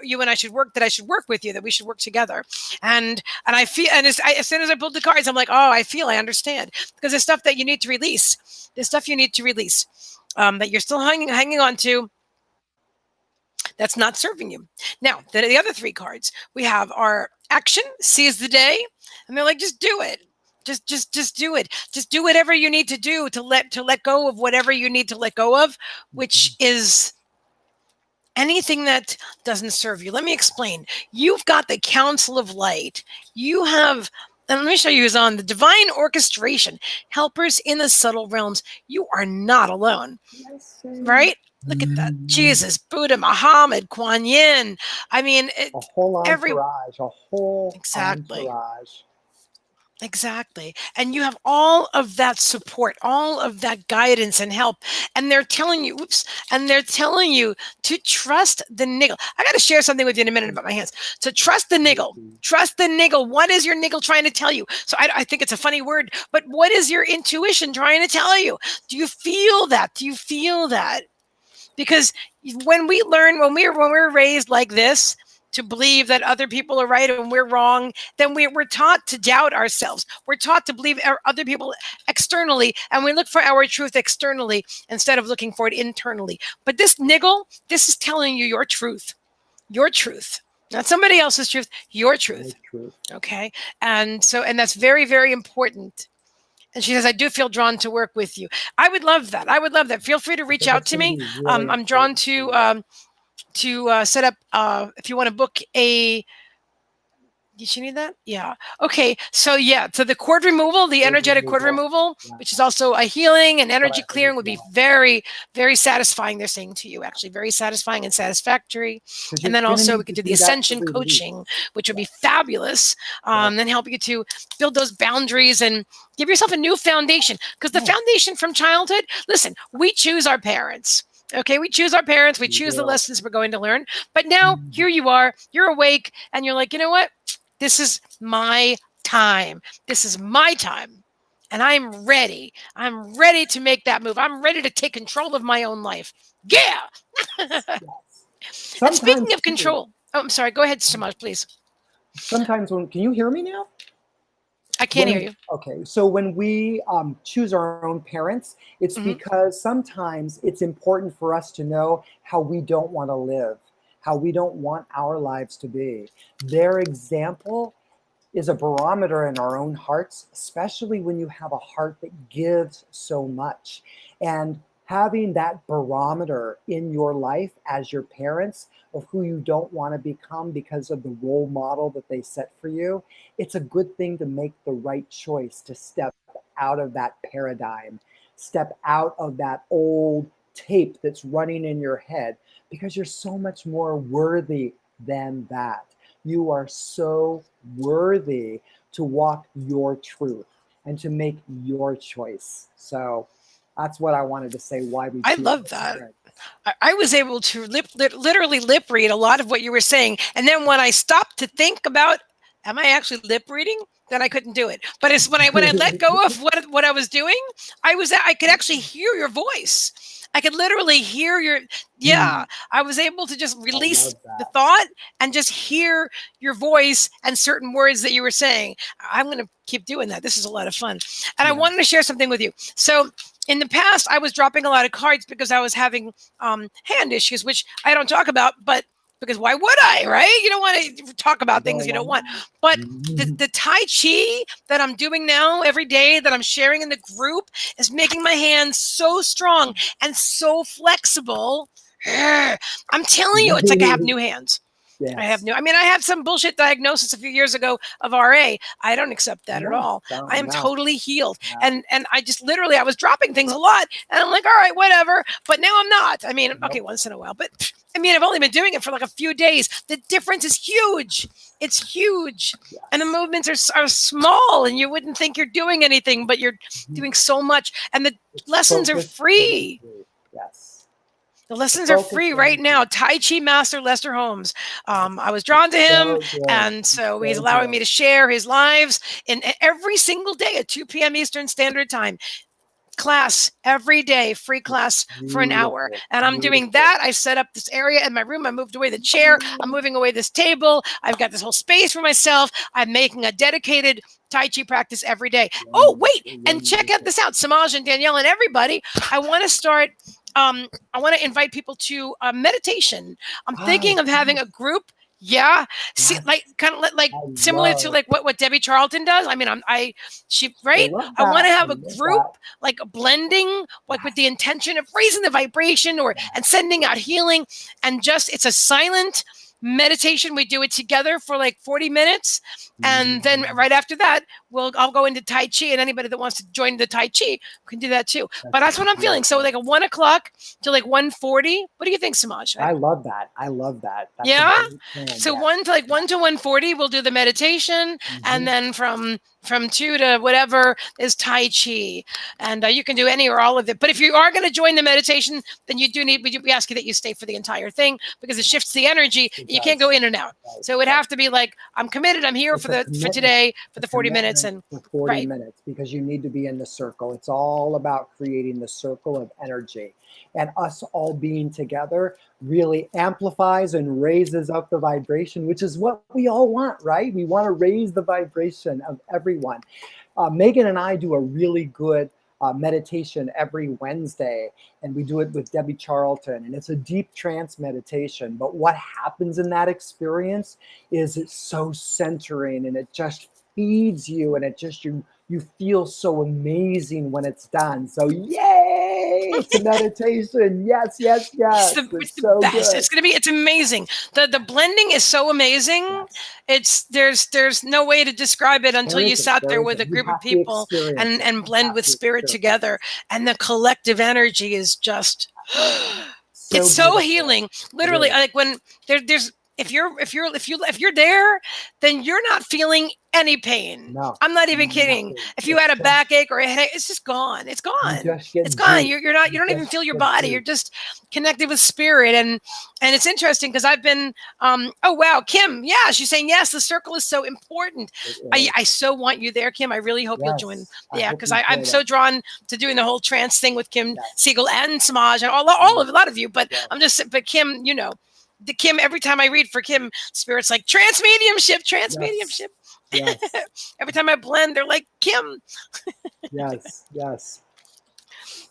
you and I should work. That I should work with you. That we should work together. And I feel. And as soon as I pulled the cards, I'm like, oh, I understand, because there's stuff that you need to release. There's stuff you need to release that you're still hanging on to. That's not serving you. Now, the other 3 cards we have are action, seize the day, and they're like, just do it. Just do it. Just do whatever you need to do to let go of whatever you need to let go of, which is anything that doesn't serve you. Let me explain. You've got the Council of Light. You have And let me show you who's on the divine orchestration, helpers in the subtle realms. You are not alone, right? Look at that. Jesus, Buddha, Muhammad, Kuan Yin. I mean, a whole entourage, a whole exactly. entourage. Exactly. And you have all of that support, all of that guidance and help. And they're telling you, and they're telling you to trust the niggle. I got to share something with you in a minute about my hands. So trust the niggle. Trust the niggle. What is your niggle trying to tell you? So I think it's a funny word, but what is your intuition trying to tell you? Do you feel that? Do you feel that? Because when we were raised like this, to believe that other people are right and we're wrong, then we're taught to doubt ourselves. We're taught to believe other people externally, and we look for our truth externally instead of looking for it internally. But this niggle, this is telling you your truth, not somebody else's truth, your truth. Okay, and that's very, very important. And she says, I do feel drawn to work with you. I would love that. Feel free to reach out to me. I'm drawn to set up, if you want to book a, did you need that? Yeah. Okay. So the cord removal, the energetic cord removal, which is also a healing and energy clearing, would be very, very satisfying. They're saying to you, actually, very satisfying and satisfactory. And then also we could do the ascension coaching, which would be fabulous. Then help you to build those boundaries and give yourself a new foundation. Because the foundation from childhood, listen, we choose our parents. Okay, we choose our parents. We choose the lessons we're going to learn. But now here you are, you're awake, and you're like, you know what? This is my time. This is my time. And I'm ready. I'm ready to make that move. I'm ready to take control of my own life. Yeah. And speaking of control, I'm sorry. Go ahead, Semaj, please. Sometimes can you hear me now? I can't hear you. Okay, so when we choose our own parents, it's because sometimes it's important for us to know how we don't want to live, how we don't want our lives to be. Their example is a barometer in our own hearts, especially when you have a heart that gives so much. And having that barometer in your life as your parents of who you don't want to become because of the role model that they set for you, it's a good thing to make the right choice to step out of that paradigm, step out of that old tape that's running in your head, because you're so much more worthy than that. You are so worthy to walk your truth and to make your choice. So that's what I wanted to say. Why we? I love that. I was able to literally lip read a lot of what you were saying, and then when I stopped to think about, am I actually lip reading? Then I couldn't do it. But it's when I let go of what I was doing, I could actually hear your voice. I could literally hear your, I was able to just release the thought and just hear your voice and certain words that you were saying. I'm going to keep doing that. This is a lot of fun. And I wanted to share something with you. So in the past, I was dropping a lot of cards because I was having hand issues, which I don't talk about, but because why would I, right? You don't want to talk about things you don't want. But the Tai Chi that I'm doing now every day that I'm sharing in the group is making my hands so strong and so flexible. I'm telling you, it's like I have new hands. Yes. I have some bullshit diagnosis a few years ago of RA. I don't accept that at all. I am totally healed. And I just literally, I was dropping things a lot and I'm like, all right, whatever. But now I'm not. I mean, okay, once in a while, but I've only been doing it for like a few days. The difference is huge. It's huge. Yes. And the movements are small and you wouldn't think you're doing anything, but you're doing so much. And the lessons are free. Yes. The lessons are free right now. Tai Chi Master Lester Holmes. I was drawn to him, and so he's allowing me to share his lives in every single day at 2 p.m. Eastern Standard Time. Class every day, free class for an hour. And I'm doing that. I set up this area in my room. I moved away the chair. I'm moving away this table. I've got this whole space for myself. I'm making a dedicated Tai Chi practice every day. Oh, wait, and check out this out, Semaj and Danielle and everybody. I want to start. I want to invite people to meditation. I'm thinking of having a group. Yeah. See, like kind of like similar to like what Debbie Charlton does. I mean, I want to have a group, like blending, like with the intention of raising the vibration and sending out healing. And just, it's a silent meditation. We do it together for like 40 minutes. And then right after that, I'll go into Tai Chi, and anybody that wants to join the Tai Chi can do that too. But that's what I'm feeling. So like a 1 o'clock to like 1:40. What do you think, Semaj? I love that. I love that. That's yeah. So yeah. 1 to 1:40, we'll do the meditation, and then from 2 to whatever is Tai Chi, and you can do any or all of it. But if you are going to join the meditation, then you do need. We ask you that you stay for the entire thing, because it shifts the energy. You can't go in and out. So it would have to be like, I'm committed. I'm here for today for the 40 minutes and for 40 minutes, because you need to be in the circle. It's all about creating the circle of energy, and us all being together really amplifies and raises up the vibration, which is what we all want, right? We want to raise the vibration of everyone. Meagan and I do a really good meditation every Wednesday, and we do it with Debbie Charlton, and it's a deep trance meditation. But what happens in that experience is it's so centering, and it just feeds you, and it just you feel so amazing when it's done. So yay to meditation. Yes, yes, yes. It's the best. Good. It's amazing. The blending is so amazing. Yes. There's no way to describe it until you sat there with a group of people and blend with spirit together. And the collective energy is just it's so healing. Literally, like when there's if you're there, then you're not feeling any pain. No, I'm not even kidding. Nothing. If you had a backache or a headache, it's just gone. It's gone. It's gone. You don't even feel your body. You're just connected with spirit. And it's interesting because I've been oh wow, Kim, yeah, she's saying yes, the circle is so important. I so want you there, Kim. I really hope you'll join. Yeah, because I'm so drawn to doing the whole trance thing with Kim Siegel and Semaj and a lot of you. But but Kim, the Kim, every time I read for Kim, spirit's like trance mediumship. Yes. Every time I blend, they're like, Kim. yes.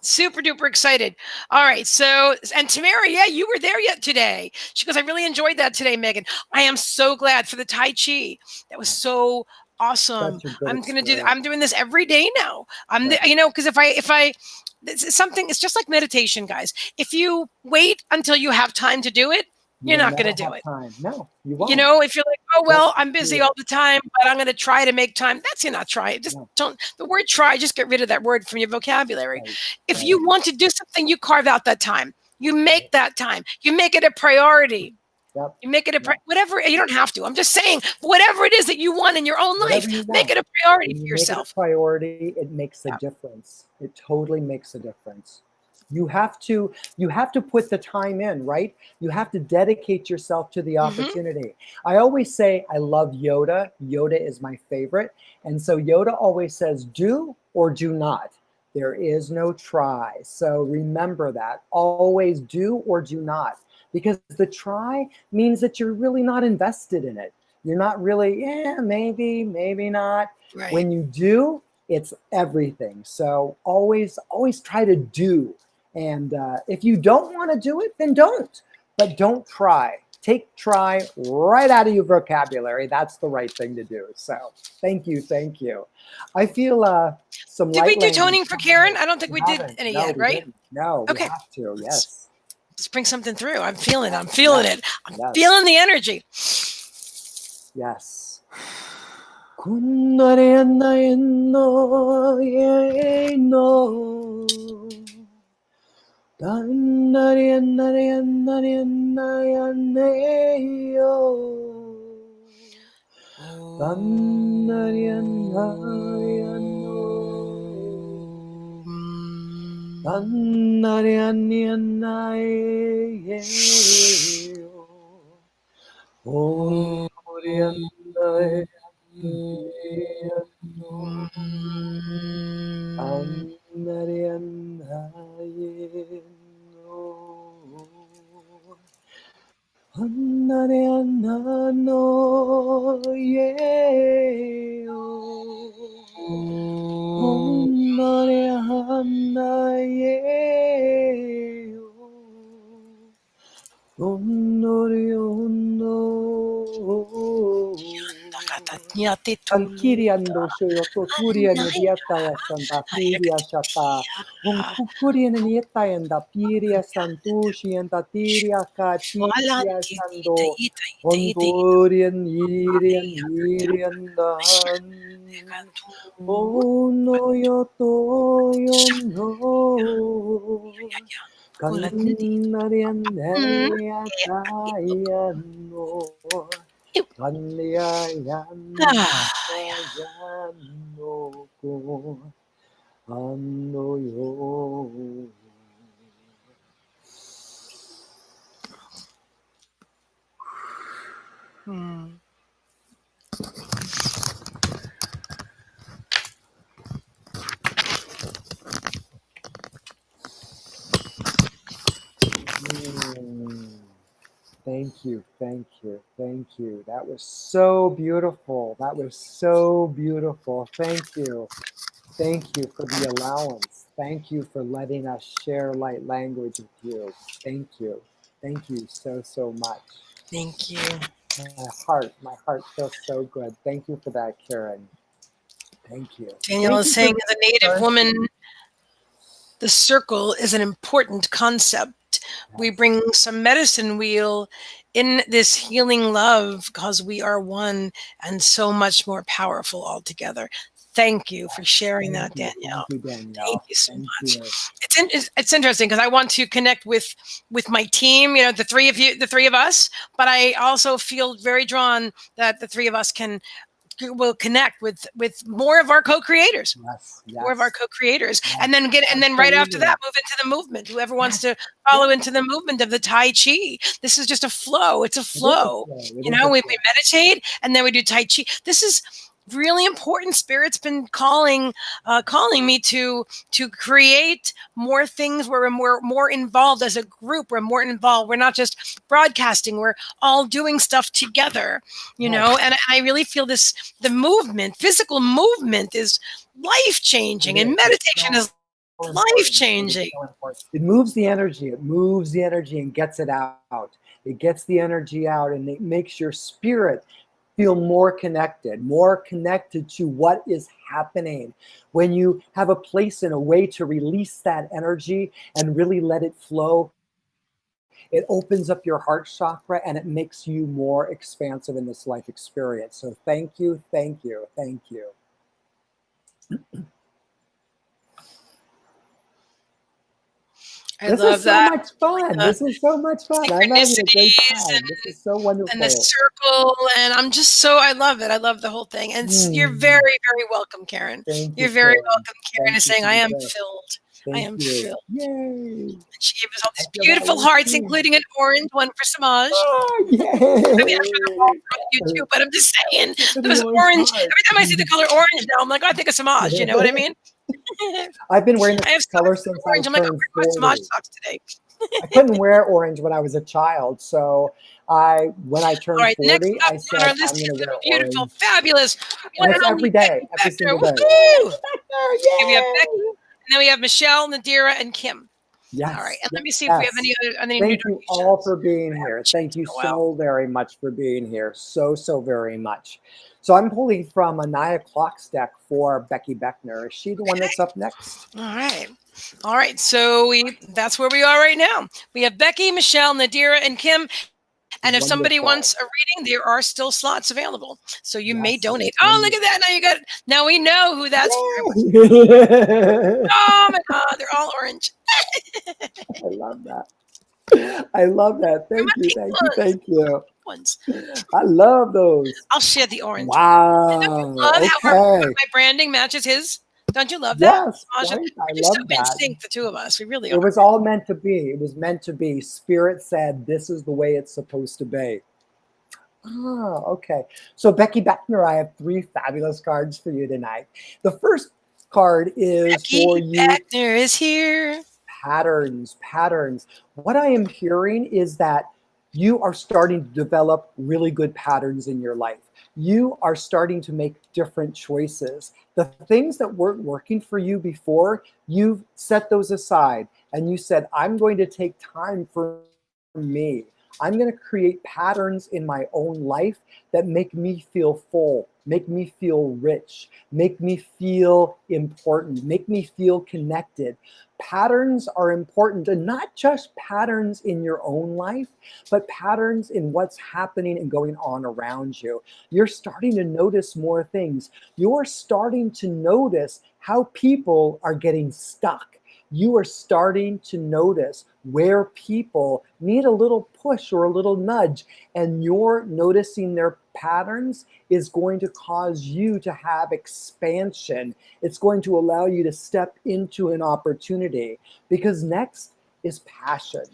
Super duper excited. All right. So, and Tamara, yeah, you were there yet today. She goes, I really enjoyed that today, Meagan. I am so glad for the Tai Chi. That was so awesome. I'm doing this every day now. Because it's something, it's just like meditation, guys. If you wait until you have time to do it, you're not going to do it. No, you won't. If you're like, oh, well, I'm busy all the time, but I'm going to try to make time. That's not try. Just don't. The word try, just get rid of that word from your vocabulary. If you want to do something, you carve out that time. You make that time. You make it a priority. You make it whatever. You don't have to. I'm just saying, whatever it is that you want in your own life, make it a priority for yourself. Make it a priority. It makes a difference. It totally makes a difference. You have to put the time in, right? You have to dedicate yourself to the opportunity. I always say I love Yoda. Yoda is my favorite. And so Yoda always says, do or do not. There is no try. So remember that. Always do or do not. Because the try means that you're really not invested in it. You're not really, maybe, maybe not. Right. When you do, it's everything. So always try to do. And if you don't want to do it, then don't. But don't try. Take try right out of your vocabulary. That's the right thing to do. So thank you. I feel some. Did we do toning for Karen? I don't think we did any yet, right? No. Okay. We have to. Yes. Let's bring something through. I'm feeling it. I'm feeling the energy. Yes. Ankiriando shoyoto turian dieta santa firia shata. Unkukurian nieta and the piria santushi and the tiria katiria shando. Ondorian irian dan. Oh no yoto no. Kanarian no. Kanyayan no ko ano yo. Thank you, thank you, thank you. That was so beautiful. That was so beautiful. Thank you. Thank you for the allowance. Thank you for letting us share light language with you. Thank you. Thank you so, so much. Thank you. My heart feels so good. Thank you for that, Karen. Thank you. Danielle is saying, as a Native woman, the circle is an important concept. Yes. We bring some medicine wheel in this healing love because we are one and so much more powerful all together. Thank you for sharing that, Danielle. Thank you, Danielle. Thank you so much. It's interesting because I want to connect with my team, the three of us, but I also feel very drawn that the three of us will connect with more of our co-creators. Yes. More of our co-creators. Yes. And then right after that, move into the movement. Whoever wants to follow into the movement of the Tai Chi. This is just a flow. It's a flow. We meditate and then we do Tai Chi. This is really important. Spirit's been calling me to create more things where we're more involved as a group. We're more involved. We're not just broadcasting. We're all doing stuff together, know. And I really feel the movement, physical movement, is life-changing, and meditation is life-changing. It moves the energy. It moves the energy and gets it out. It gets the energy out, and it makes your spirit feel more connected to what is happening. When you have a place and a way to release that energy and really let it flow, it opens up your heart chakra and it makes you more expansive in this life experience. So thank you, thank you, thank you. This is so much fun. This is so much fun. I'm having a great time. This is so wonderful. And the circle, and I love it. I love the whole thing. And you're very, very welcome, Karen. You're very welcome. Karen is saying, I am filled. I am filled. Yay. And she gave us all these beautiful hearts, including an orange one for Semaj. Oh, yay. I mean, I'm sure they're all from YouTube, but I'm just saying, there was orange. Every time I see the color orange now, I'm like, I think of Semaj. You know what I mean? I've been wearing this color since I turned 40. Semaj socks today. I couldn't wear orange when I was a child, so when I turned 40, I said, I'm going to wear beautiful, orange. fabulous. And it's every day, every single day. We have Becky, and then we have Michelle, Nadira, and Kim. Yes. All right, and let me see if we have any other. Thank you all for being here. Thank you so very much for being here. So very much. So I'm pulling from a 9 o'clock stack for Becky Beckner. Is she the one that's up next? All right. So that's where we are right now. We have Becky, Michelle, Nadira, and Kim. And if somebody wants a reading, there are still slots available. So you may donate. Oh, look at that. Now we know who that's for. Oh my God, they're all orange. I love that. Thank you. Ones. I love those. I'll share the orange. Wow. Love how my branding matches his. Don't you love that? Yes, right? I just love that. In sync, the two of us. We really are. It was all meant to be. It was meant to be. Spirit said, this is the way it's supposed to be. Oh, okay. So Becky Beckner, I have 3 fabulous cards for you tonight. The first card is Becky for you. Beckner is here. Patterns. What I am hearing is that you are starting to develop really good patterns in your life. You are starting to make different choices. The things that weren't working for you before, you've set those aside and you said, I'm going to take time for me. I'm going to create patterns in my own life that make me feel full, make me feel rich, make me feel important, make me feel connected. Patterns are important, and not just patterns in your own life, but patterns in what's happening and going on around you. You're starting to notice more things. You're starting to notice how people are getting stuck. You are starting to notice where people need a little push or a little nudge, and you're noticing their patterns is going to cause you to have expansion. It's going to allow you to step into an opportunity, because next is passion.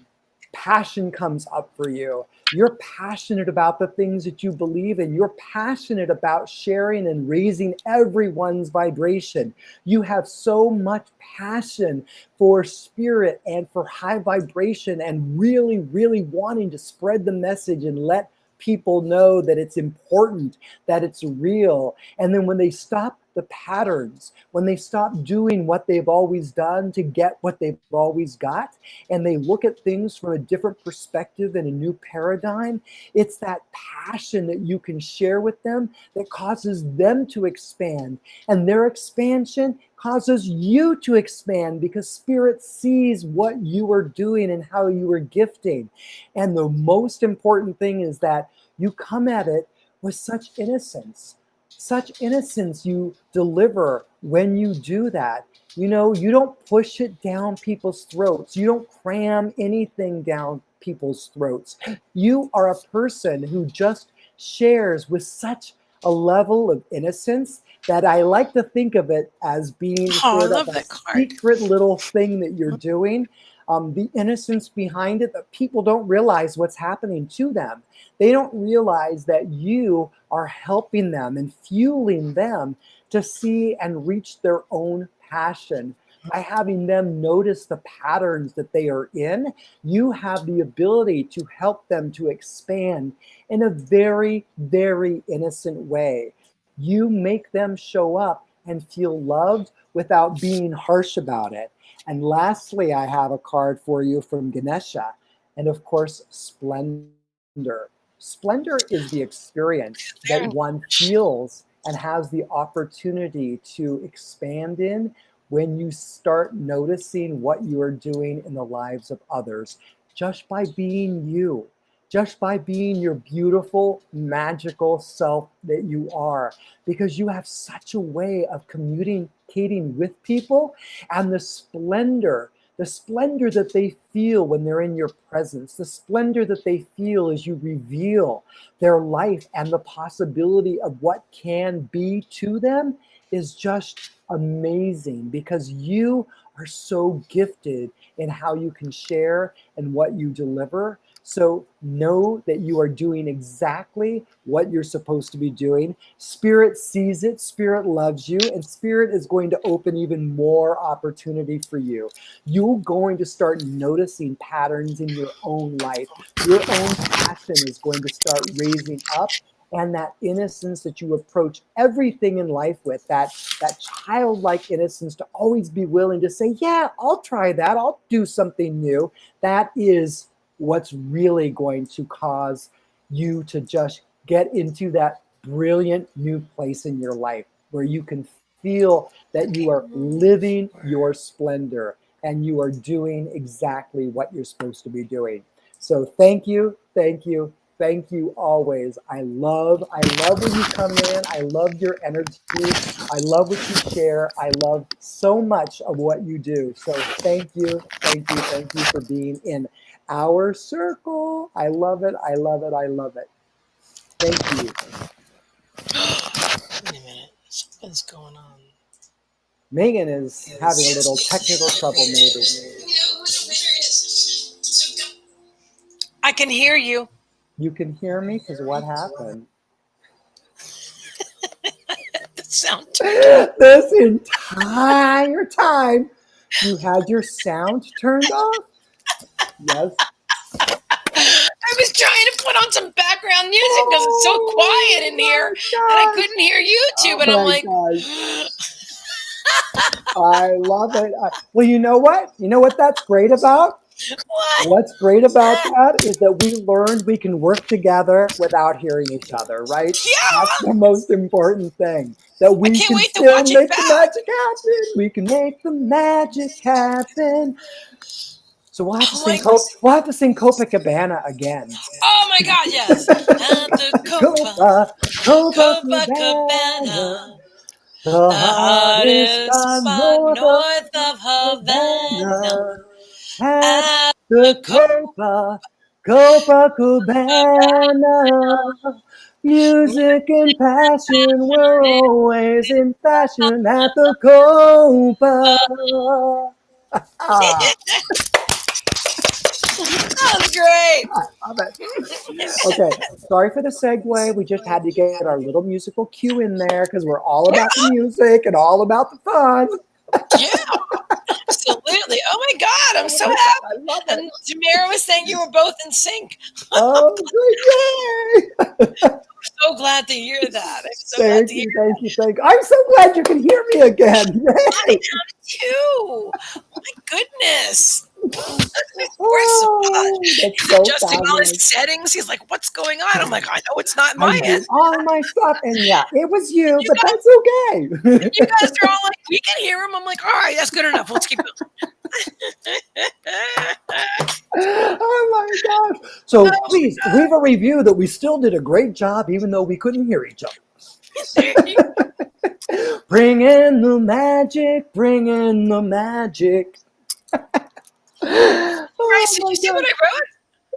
Passion comes up for you. You're passionate about the things that you believe in. You're passionate about sharing and raising everyone's vibration. You have so much passion for spirit and for high vibration, and really, really wanting to spread the message and let people know that it's important, that it's real. And then when they stop the patterns, when they stop doing what they've always done to get what they've always got, and they look at things from a different perspective and a new paradigm, it's that passion that you can share with them that causes them to expand. And their expansion causes you to expand, because spirit sees what you are doing and how you are gifting. And the most important thing is that you come at it with such innocence. Such innocence you deliver when you do that. You know, you don't push it down people's throats. You don't cram anything down people's throats. You are a person who just shares with such a level of innocence that I like to think of it as being sort of a secret little thing that you're doing. The innocence behind it, that people don't realize what's happening to them. They don't realize that you are helping them and fueling them to see and reach their own passion. By having them notice the patterns that they are in, you have the ability to help them to expand in a very, very innocent way. You make them show up and feel loved without being harsh about it. And lastly, I have a card for you from Ganesha, and of course, splendor. Splendor is the experience that one feels and has the opportunity to expand in when you start noticing what you are doing in the lives of others, just by being you, just by being your beautiful, magical self that you are, because you have such a way of communicating with people. And the splendor that they feel when they're in your presence, the splendor that they feel as you reveal their life and the possibility of what can be to them, is just amazing, because you are so gifted in how you can share and what you deliver. So know that you are doing exactly what you're supposed to be doing. Spirit sees it, Spirit loves you, and Spirit is going to open even more opportunity for you. You're going to start noticing patterns in your own life. Your own passion is going to start raising up, and that innocence that you approach everything in life with, that childlike innocence to always be willing to say, yeah, I'll try that, I'll do something new. That is what's really going to cause you to just get into that brilliant new place in your life where you can feel that you are living your splendor and you are doing exactly what you're supposed to be doing. So thank you, thank you, thank you always. I love when you come in. I love your energy. I love what you share. I love so much of what you do. So thank you, thank you, thank you for being in our circle. I love it. I love it. I love it. Thank you. Wait a minute. Something's going on. Meagan is having a little technical trouble, maybe. I can hear you. You can hear me? Because what happened? The sound turned off. This entire time, you had your sound turned off? Yes. I was trying to put on some background music because it's so quiet in here, and I couldn't hear you two. But I'm like, I love it. Well, you know what? You know what that's great about? What? What's great about that is that we learned we can work together without hearing each other, right? That's Yeah. the most important thing. That I we can't can wait to still watch it make the back. magic happen. We can make the magic happen. So we'll have to Oh sing my, Copacabana again. oh my God, yes. At the Copacabana, Copacabana, the the hottest hottest spot spot north of north of Havana. Havana. At At the the Copacabana, music and passion were always in fashion at the Copa. Ah, That was great. I love it. Okay, sorry for the segue. We just had to get our little musical cue in there because we're all about the music and all about the fun. Yeah, absolutely. Oh my God, I'm Oh so my happy. God, I love it. And Tamara was saying you were both in sync. Oh, good. Yay. So glad to hear that. I'm so glad Thank to hear you, thank you, thank you. I'm so glad you can hear me again. that. I Yay. am too. My goodness. Where's Samaj? Oh, that's He's so adjusting all his fabulous. settings. He's like, what's going on? I'm like, I know it's not I'm my end. doing all my stuff, and yeah, it was you, You but guys, that's okay. you guys are all like, we can hear him. I'm like, all right, that's good enough. Let's keep going. Oh my gosh. So please leave a review that we still did a great job, even though we couldn't hear each other. Bring in the magic, bring in the magic. Bryce, Oh did my you see what God. I wrote?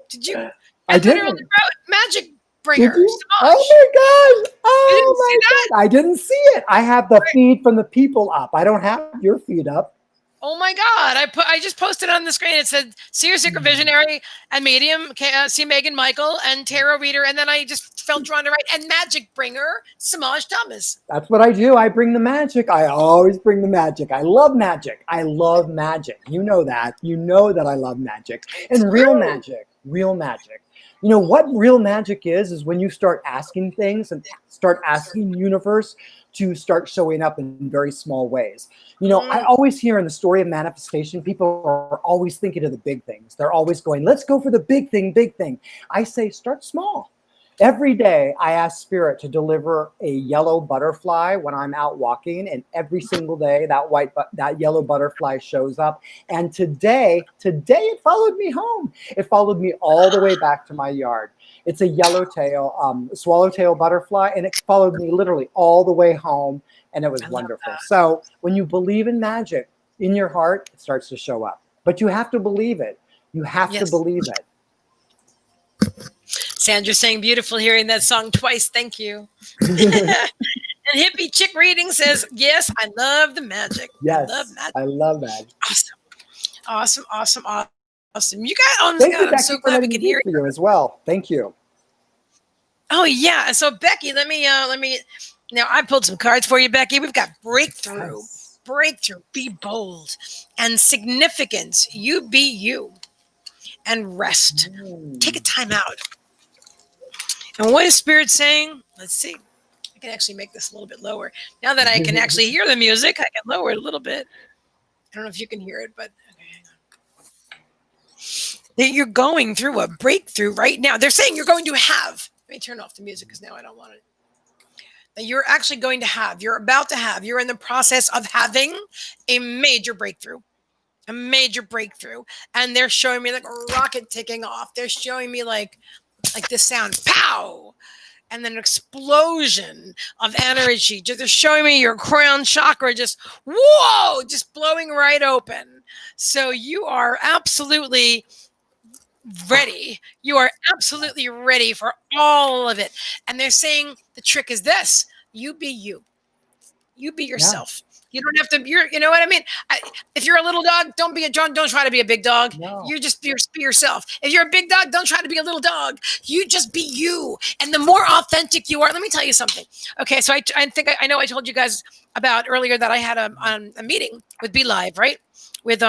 Did you? I Literally didn't. wrote Magic Did Bringer, you? Samaj. Oh my gosh. You didn't Oh see that? my God. I didn't see it. I have the feed from the people up. I don't have your feed up. Oh my God! I just posted on the screen. It said Seer, Secret Visionary, and Medium. See Meagan, Michael, and Tarot Reader, and then I just felt drawn to write and Magic Bringer, Samaj Thomas. That's what I do. I bring the magic. I always bring the magic. I love magic. I love magic. You know that. You know that I love magic. And real True. magic. Real magic. You know what real magic is when you start asking things and start asking universe to start showing up in very small ways. You know, I always hear in the story of manifestation, people are always thinking of the big things. They're always going, let's go for the big thing, big thing. I say, start small. Every day I ask Spirit to deliver a yellow butterfly when I'm out walking, and every single day that yellow butterfly shows up. And today it followed me home. It followed me all the way back to my yard. It's a swallowtail butterfly, and it followed me literally all the way home, and it was wonderful. So when you believe in magic in your heart, it starts to show up. But you have to believe it. You have to believe it. Sandra's saying beautiful hearing that song twice. Thank you. And Hippie Chick Reading says, yes, I love the magic. Yes, I love magic. I love magic. Awesome. You guys, oh my Thank God, you, I'm Becky, so for glad we letting me can hear read for you as well. Thank you. Oh yeah. So Becky, let me now I pulled some cards for you, Becky. We've got breakthrough. Yes. Breakthrough, be bold, and significance, you be you, and rest. Take a time out. And what is Spirit saying? Let's see. I can actually make this a little bit lower. Now that I can actually hear the music, I can lower it a little bit. I don't know if you can hear it, but okay, hang on. That you're going through a breakthrough right now. They're saying you're going to have. Let me turn off the music because now I don't want it. That you're actually going to have, you're about to have, you're in the process of having a major breakthrough. A major breakthrough. And they're showing me like a rocket taking off. They're showing me like this sound, pow, and then an explosion of energy. They're showing me your crown chakra just, whoa, just blowing right open. So you are absolutely ready. You are absolutely ready for all of it. And they're saying the trick is this: you be you. You be yourself. Yeah. You don't have to. You know what I mean. If you're a little dog, don't try to be a big dog. No. You're just be yourself. If you're a big dog, don't try to be a little dog. You just be you. And the more authentic you are, let me tell you something. Okay, so I think I know I told you guys about earlier that I had a meeting with Be Live, right? With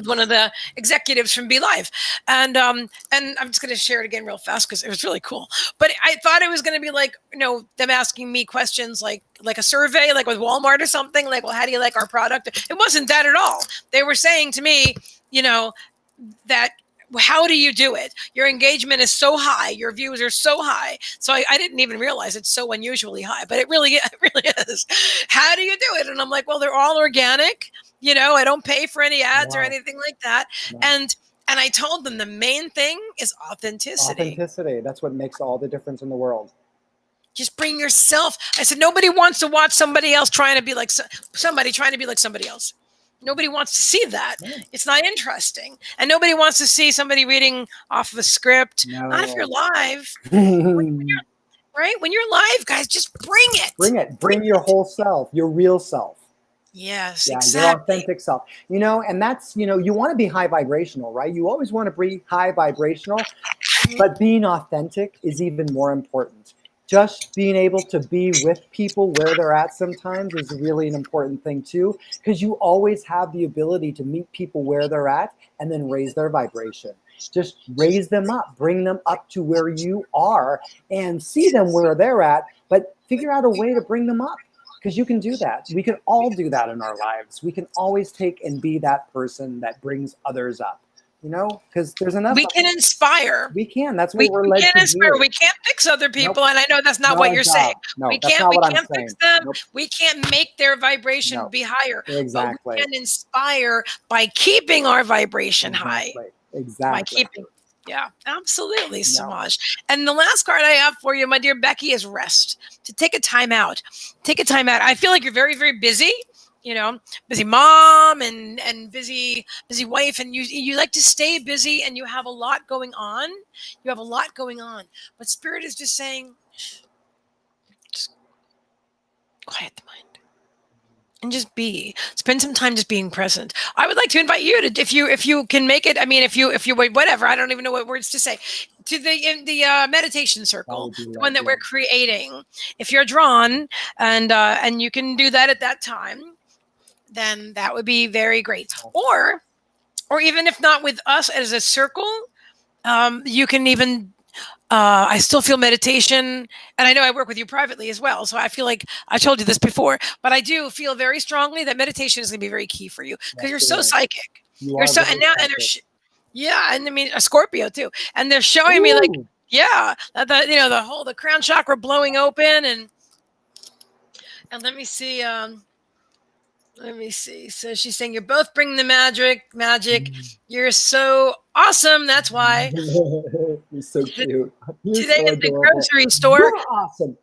one of the executives from Be Live, and I'm just going to share it again real fast because it was really cool. But I thought it was going to be like, them asking me questions like a survey, like with Walmart or something, like, well, how do you like our product? It wasn't that at all. They were saying to me, that how do you do it? Your engagement is so high, your views are so high. So I didn't even realize it's so unusually high, but it really is. How do you do it? And I'm like, well, they're all organic. I don't pay for any ads or Wow. anything like that. Wow. And I told them the main thing is authenticity. Authenticity. That's what makes all the difference in the world. Just bring yourself. I said, nobody wants to watch somebody else trying to be like somebody trying to be like somebody else. Nobody wants to see that. No. It's not interesting. And nobody wants to see somebody reading off of a script. No. Not if you're live. Right? When you're live, guys, just bring it. Bring it. Bring your whole self, your real self. Yes, yeah, exactly. Your authentic self. And that's, you want to be high vibrational, right? You always want to be high vibrational, but being authentic is even more important. Just being able to be with people where they're at sometimes is really an important thing too, because you always have the ability to meet people where they're at and then raise their vibration. Just raise them up, bring them up to where you are and see them where they're at, but figure out a way to bring them up, because you can do that. We can all do that in our lives. We can always take and be that person that brings others up. Because there's enough. We can inspire. We can. That's what we're led to do. We can inspire. We can't fix other people, and I know that's not what you're saying. No, we that's can't. not We what can't I'm fix saying. them. Nope. We can't make their vibration be higher. Exactly. But we can inspire by keeping our vibration high. Exactly. By keeping. Yeah, absolutely, Semaj. And the last card I have for you, my dear Becky, is rest. To take a time out. Take a time out. I feel like you're very, very busy. Busy mom and busy wife, and you like to stay busy, and you have a lot going on. But Spirit is just saying, just quiet the mind and just spend some time just being present. I would like to invite you to, if you can make it. I mean, if you whatever, I don't even know what words to say, to the meditation circle, the one that we're creating. If you're drawn and you can do that at that time, then that would be very great. Or even if not with us as a circle, you can even, I still feel meditation, and I know I work with you privately as well. So I feel like I told you this before, but I do feel very strongly that meditation is going to be very key for you, because you're so psychic. You're so, and now, and and I mean a Scorpio too, and they're showing me like, the crown chakra blowing open, and let me see. So she's saying you're both bringing the magic. You're so awesome. That's why. You're so cute. Today at the grocery store.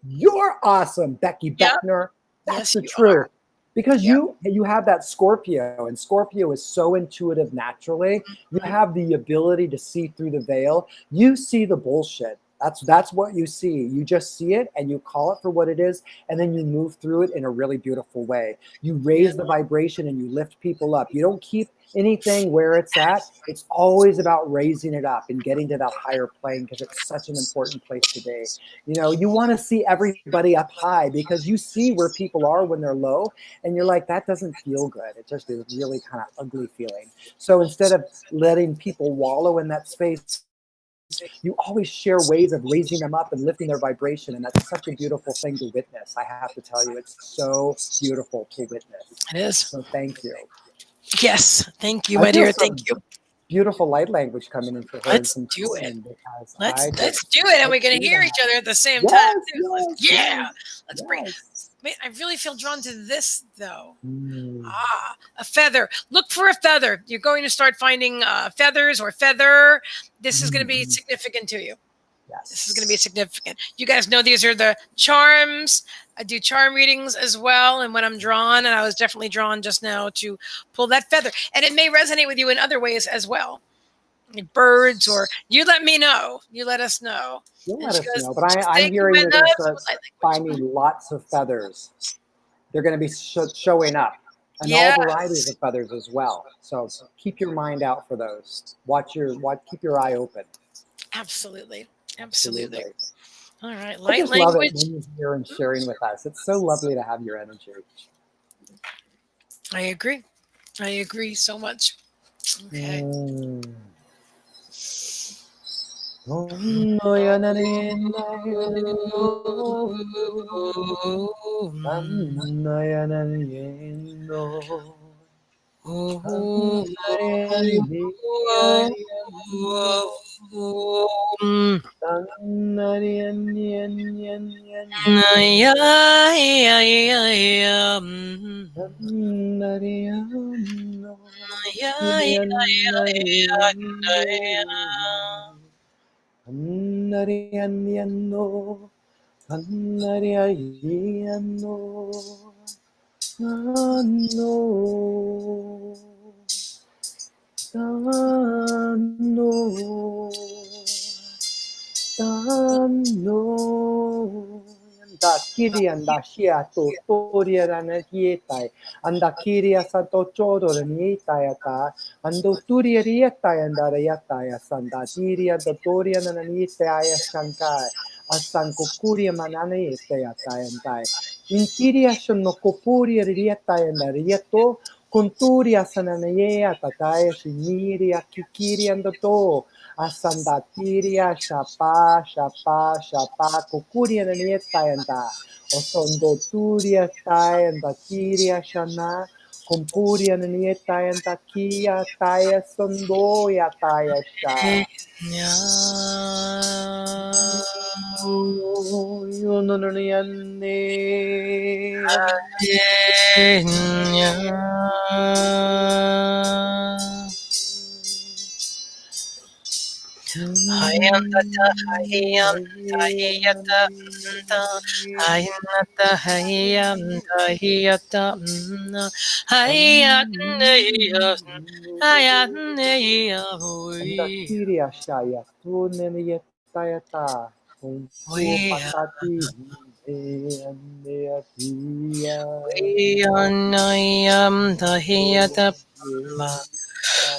You're awesome, Becky Beckner. That's the truth. Because you have that Scorpio, and Scorpio is so intuitive naturally. You have the ability to see through the veil. You see the bullshit. That's what you see. You just see it and you call it for what it is, and then you move through it in a really beautiful way. You raise the vibration and you lift people up. You don't keep anything where it's at. It's always about raising it up and getting to that higher plane, because it's such an important place today. You want to see everybody up high, because you see where people are when they're low, and you're like, that doesn't feel good. It just is really kind of ugly feeling. So instead of letting people wallow in that space, you always share ways of raising them up and lifting their vibration. And that's such a beautiful thing to witness. I have to tell you, it's so beautiful to witness. It is. So thank you. Yes. Thank you, my dear. Thank you. Beautiful light language coming in for her. Let's do it. Let's do it. And we're going to hear each other at the same time. Let's bring it. I really feel drawn to this, though. A feather. Look for a feather. You're going to start finding feathers or feather. This is going to be significant to you. Yes. This is going to be significant. You guys know these are the charms. I do charm readings as well. And when I'm drawn, and I was definitely drawn just now to pull that feather. And it may resonate with you in other ways as well. Birds, or you let me know. You let us know. You'll let us know. But I'm hearing you're going to start finding lots of feathers. They're going to be showing up. And all varieties of feathers as well. So keep your mind out for those. Keep your eye open. Absolutely. All right. Light language. Love it when you're here and sharing with us. It's so lovely to have your energy. I agree so much. Okay. Anda shia to toria rana hietai. Anda kiria santo chodo ranietayata. Ando turia rietay andara yataya sanda tiria the toria nananietaya shankai. Asan kukuria manana yetayatay antai. Intiria shonokopuria rietay andara yeto. Kunturia sananaya tataya shiniria kikiria andato. Asandatiria shapa shapa shapa kukuria nanietayanda osondoturia tayanda tiria shana kumpuria nanietayanda kia taya sondoya taya sha Hayamata hayam tahiyata hayamata hayam tahiyata hayatneya hayatneya Andakiria shaya tu nanietayata kumpu patati neatia Yanayam tahiyata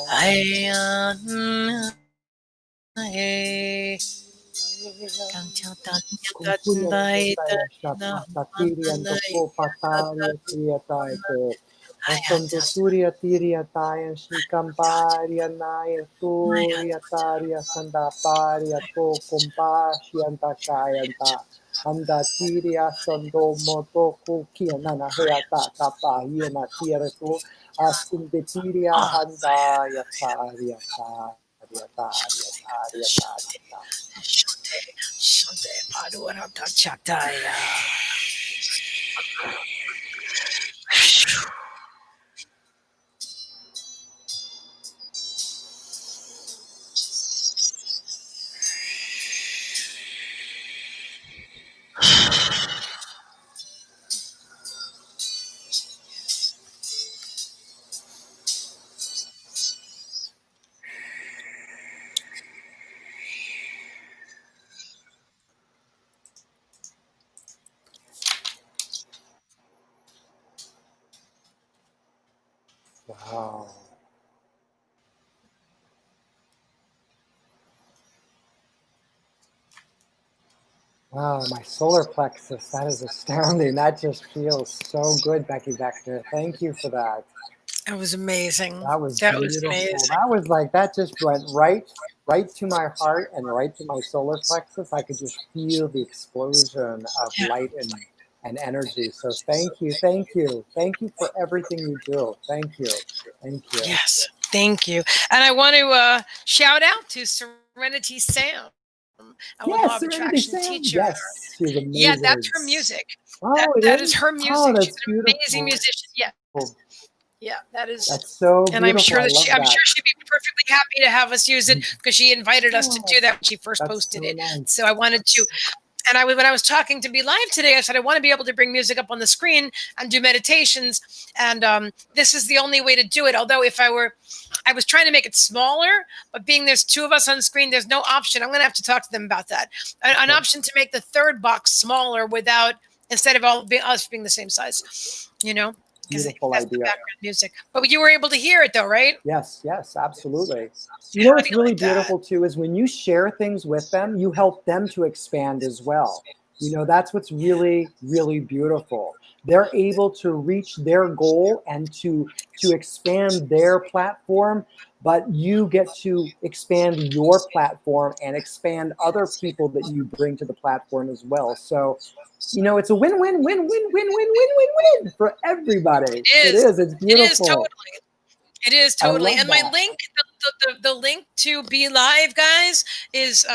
hayam Kumpuya Nitaya Shapata Tiri and the Kopataria Tiataito. Osondo Turia Tiria Taya Shikamparia Naya Turia Taria Sandaparia To Kumpashi and Takayanta. Anda Tiria Sondo Motoku Kianana Heata Kapa Hiena Tieratu Asindetiria Handa Yataria Taria Taria Taria Taria. Shante Paduarata Chataya. Wow. Wow, my solar plexus, that is astounding. That just feels so good, Becky Becker. Thank you for that. That was amazing. That was That was beautiful. amazing. That was like, that just went right to my heart and right to my solar plexus. I could just feel the explosion of Yeah. light and energy. So thank you, thank you. Thank you for everything you do. Thank you. Thank you. Yes. Thank you. And I want to shout out to Serenity Sam, our law of Yes, Serenity attraction Sam. teacher. Yes, she's Yeah, amazing. that's her music. Oh, it That is is? her Oh, music. She's that's an amazing beautiful. musician. Yes. Yeah, that is. That's so And I'm beautiful. sure I that love I'm that. sure she'd be perfectly happy to have us use it because she invited us to do Oh, that when she first that's posted so it. nice. So I wanted to, and when I was talking to Be Live today, I said I want to be able to bring music up on the screen and do meditations, and this is the only way to do it. Although I was trying to make it smaller, but being there's two of us on screen, there's no option. I'm going to have to talk to them about that. An option to make the third box smaller instead of us being the same size, because Beautiful that's the idea. background music. But you were able to hear it though, right? Yes, yes, absolutely. You know How what's do you really like that? beautiful too is when you share things with them, you help them to expand as well. That's what's really, really beautiful. They're able to reach their goal and to expand their platform, but you get to expand your platform and expand other people that you bring to the platform as well. So it's a win, win, win, win, win, win, win, win, win for everybody. It It is. is. It's It is beautiful. totally. It is totally. And my link, the link to Be Live, guys, is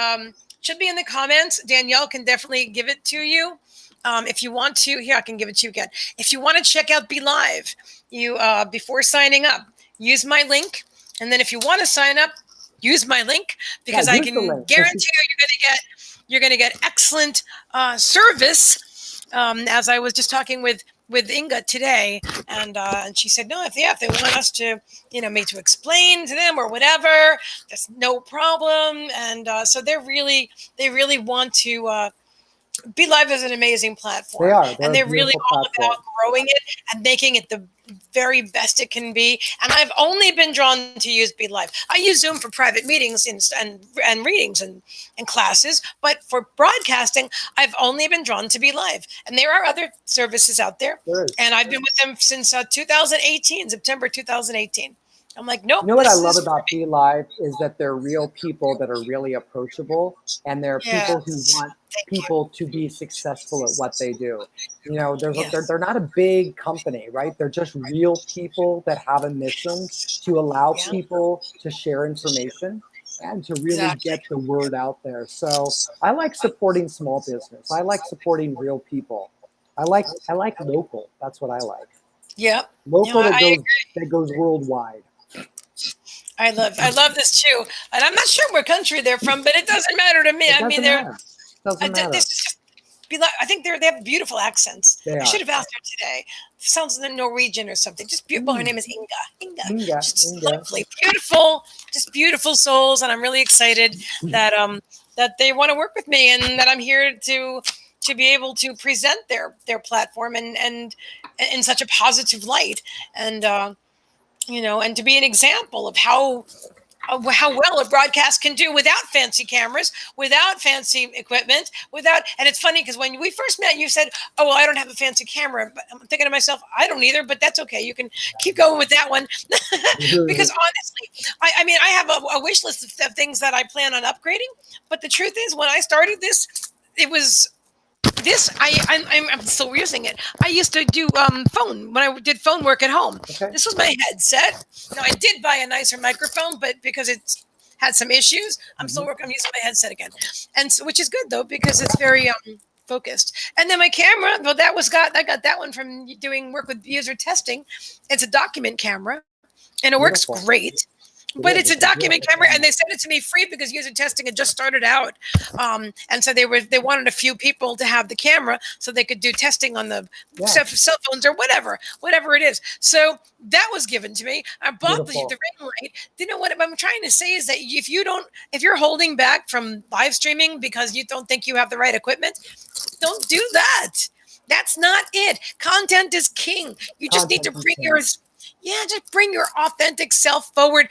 should be in the comments. Danielle can definitely give it to you. If you want to, here, I can give it to you again. If you want to check out Be Live, you before signing up, use my link. And then if you want to sign up, use my link, because I can guarantee you're going to get excellent service. As I was just talking with Inga today, and she said, no, if they want us to, me to explain to them or whatever, that's no problem. And so they really want to. Be Live is an amazing platform. They're really all about growing it and making it the very best it can be. And I've only been drawn to use Be Live. I use Zoom for private meetings and readings and classes, but for broadcasting, I've only been drawn to Be Live. And there are other services out there. And I've been with them since 2018, September 2018. I'm like, nope. You know what I love about Be Live is that they're real people that are really approachable, and they're people who want people to be successful at what they do. They're not a big company, right? They're just real people that have a mission to allow people to share information and to really get the word out there. So I like supporting small business. I like supporting real people. I like local. That's what I like. Yeah. Local that goes worldwide. I love this too, and I'm not sure what country they're from, but it doesn't matter to me. I think they have beautiful accents. I should have asked her today. Sounds like Norwegian or something. Just beautiful. Her name is Inga. Just lovely, beautiful, just beautiful souls, and I'm really excited that that they want to work with me, and that I'm here to be able to present their platform and in such a positive light, and and to be an example of how well a broadcast can do without fancy cameras, without fancy equipment, and it's funny because when we first met, you said, oh, well, I don't have a fancy camera. But I'm thinking to myself, I don't either, but that's okay. You can keep going with that one. Because honestly, I have a wish list of things that I plan on upgrading. But the truth is, when I started this, it was I'm still using it. I used to do phone when I did phone work at home. This was my headset. Now, I did buy a nicer microphone, but because it's had some issues, I'm still working. I'm using my headset again, and so, which is good though, because it's very focused. And then my camera, well, I got that one from doing work with user testing. It's a document camera, and it works great. But it's a document camera, and they sent it to me free because user testing had just started out, and so they wanted a few people to have the camera so they could do testing on the cell phones or whatever it is. So that was given to me. I bought the ring light. You know what I'm trying to say is that if you're holding back from live streaming because you don't think you have the right equipment, don't do that. That's not it. Content is king. You just need to bring just bring your authentic self forward.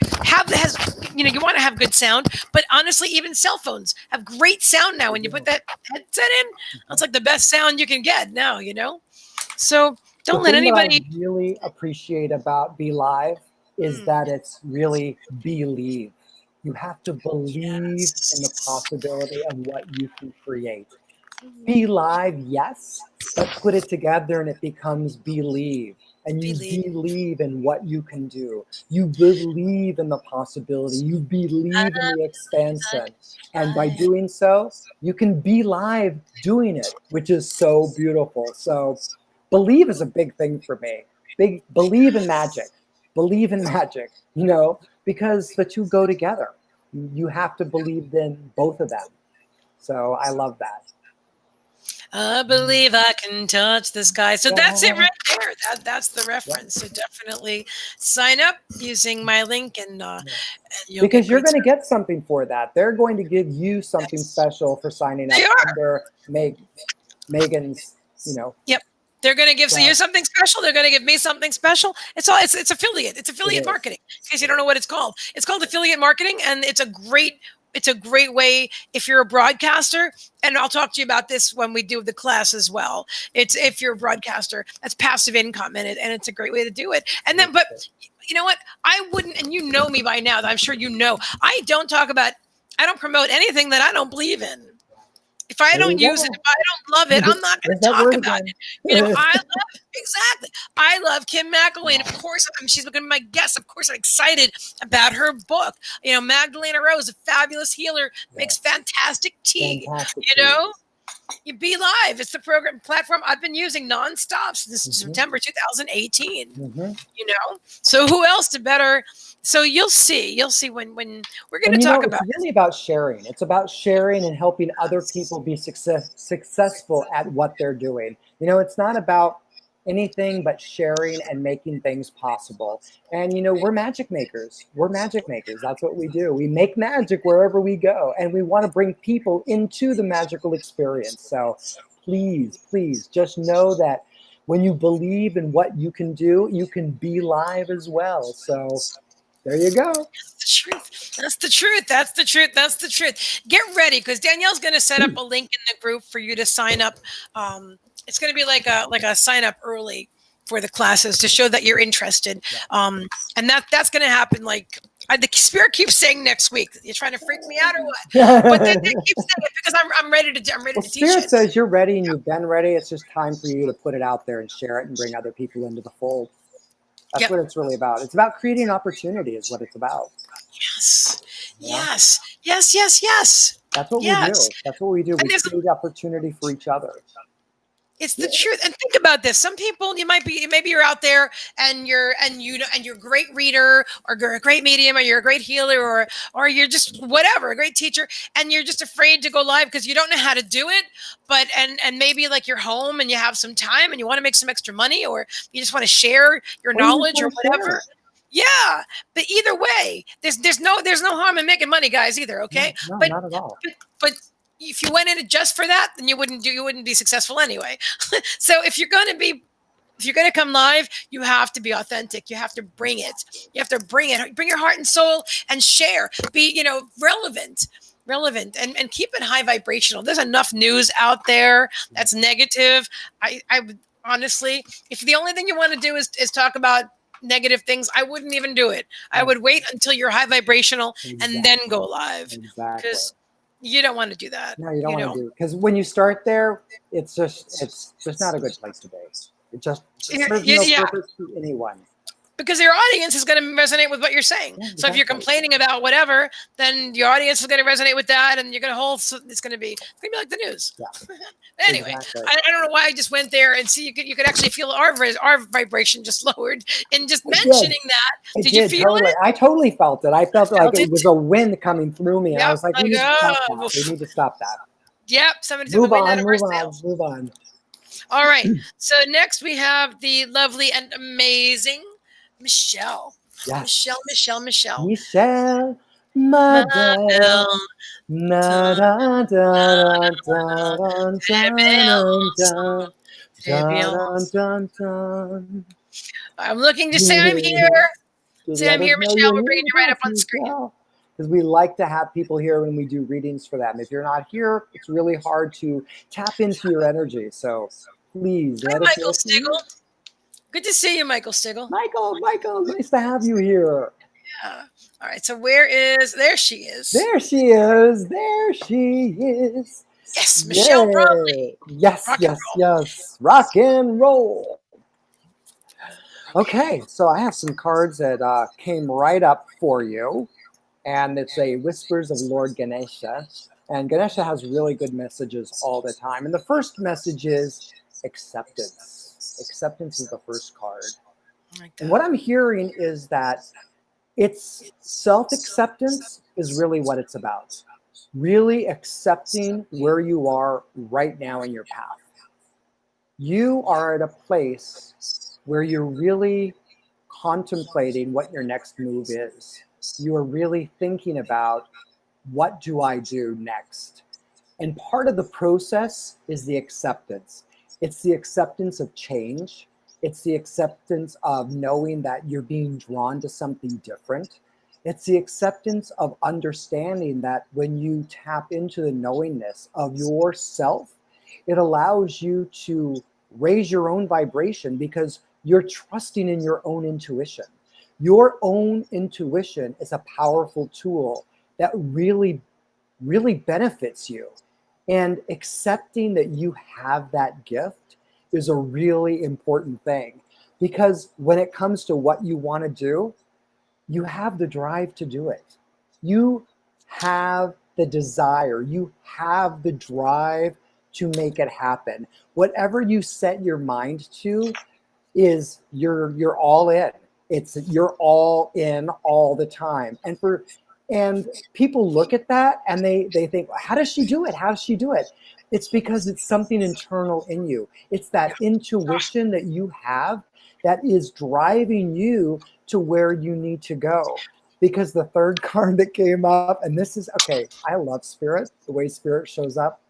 You want to have good sound, but honestly, even cell phones have great sound now. When you put that headset in, it's like the best sound you can get now, So don't let anybody. What I really appreciate about Be Live is that it's really believe. You have to believe in the possibility of what you can create. Be Live, yes, but put it together and it becomes believe. And you believe in what you can do. You believe in the possibility. You believe in the expansion. And by doing so, you can be live doing it, which is so beautiful. So believe is a big thing for me. Believe in magic. Believe in magic, because the two go together. You have to believe in both of them. So I love that. I believe I can touch the sky. So that's it right there. That's the reference. So definitely sign up using my link, and because you're going to get something for that. They're going to give you something special for signing up under Meagan's. Yep. They're going to give you something special. They're going to give me something special. It's affiliate. It's affiliate marketing. In case you don't know what it's called. It's called affiliate marketing, and it's a great way if you're a broadcaster, and I'll talk to you about this when we do the class as well. It's if you're a broadcaster, that's passive income, and it's a great way to do it. And then, but you know what? I wouldn't, and you know me by now, I'm sure I don't promote anything that I don't believe in. If I There don't you use it, go. if I don't love it, I'm not going There's to that talk word about again. it. I love exactly. I love Kim McElwain. Of course, she's going to be my guest. Of course, I'm excited about her book. Magdalena Rose, a fabulous healer, makes fantastic tea. Fantastic. You Be Live. It's the platform I've been using nonstop since September 2018. So who else to better? So you'll see when we're going to talk about. It's really about sharing. It's about sharing and helping other people be successful at what they're doing. It's not about anything but sharing and making things possible. And we're magic makers. We're magic makers. That's what we do. We make magic wherever we go, and we want to bring people into the magical experience. So please just know that when you believe in what you can do, you can be live as well. So there you go. That's the truth. That's the truth. That's the truth. That's the truth. Get ready, because Danielle's going to set up a link in the group for you to sign up. It's going to be like a sign up early for the classes to show that you're interested. And that's going to happen. Like the spirit keeps saying next week. You're trying to freak me out or what? But they keep saying it because I'm ready to teach it. Spirit says you're ready and you've been ready. It's just time for you to put it out there and share it and bring other people into the fold. That's what it's really about. It's about creating opportunity is what it's about. Yes. That's what we do. That's what we do. We create opportunity for each other. It's the truth. And think about this. Some people maybe you're out there and you're a great reader or a great medium, or you're a great healer, or you're just whatever, a great teacher, and you're just afraid to go live because you don't know how to do it. But and maybe like you're home and you have some time and you want to make some extra money, or you just want to share your knowledge or whatever. Yeah, but either way, there's no harm in making money, guys, either. Okay, no, but not at all. But if you went in it just for that, then you wouldn't be successful anyway. So if you're going to come live, you have to be authentic. You have to bring it. You have to bring it. Bring your heart and soul and share. Be relevant and keep it high vibrational. There's enough news out there that's negative. I would honestly, if the only thing you want to do is talk about negative things, I wouldn't even do it. I would wait until you're high vibrational and then go live. Exactly. You don't want to do that. No, you don't want to do it, because when you start there, it's just not a good place to be. It just serves no purpose to anyone. Because your audience is going to resonate with what you're saying. So if you're complaining about whatever, then your audience is going to resonate with that, and you're going to it's going to be like the news. Yeah. Anyway, I don't know why I just went there, and see you could actually feel our vibration just lowered in just mentioning that. Did you feel it? I totally felt it. I felt like it was a wind coming through me, and I was like, we need to stop that. We need to stop that. Yep. Somebody move on. All right. So next we have the lovely and amazing Michelle. Yes. Michelle. I'm looking to say I'm here. Say I'm here, Michelle. We're bringing you right up on screen. Because we like to have people here when we do readings for them. If you're not here, it's really hard to tap into your energy. So please let us know. Michael Stigl. Good to see you, Michael Stigl. Michael, nice to have you here. Yeah. All right. So there she is. There she is. Yes, Michelle Bromley. Yes. Rock and roll. Okay, so I have some cards that came right up for you. And it's a Whispers of Lord Ganesha. And Ganesha has really good messages all the time. And the first message is acceptance. Acceptance is the first card. And what I'm hearing is that it's self-acceptance is really what it's about. Really accepting where you are right now in your path. You are at a place where you're really contemplating what your next move is. You are really thinking about, what do I do next? And part of the process is the acceptance. It's the acceptance of change. It's the acceptance of knowing that you're being drawn to something different. It's the acceptance of understanding that when you tap into the knowingness of yourself, it allows you to raise your own vibration because you're trusting in your own intuition. Your own intuition is a powerful tool that really, really benefits you. And accepting that you have that gift is a really important thing, because when it comes to what you want to do, you have the drive to do it. You have the desire, you have the drive to make it happen. Whatever you set your mind to is you're all in. It's you're all in all the time. And people look at that and they think, how does she do it? How does she do it? It's because it's something internal in you. It's that intuition that you have that is driving you to where you need to go. Because the third card that came up, and this is okay, I love spirit, the way spirit shows up.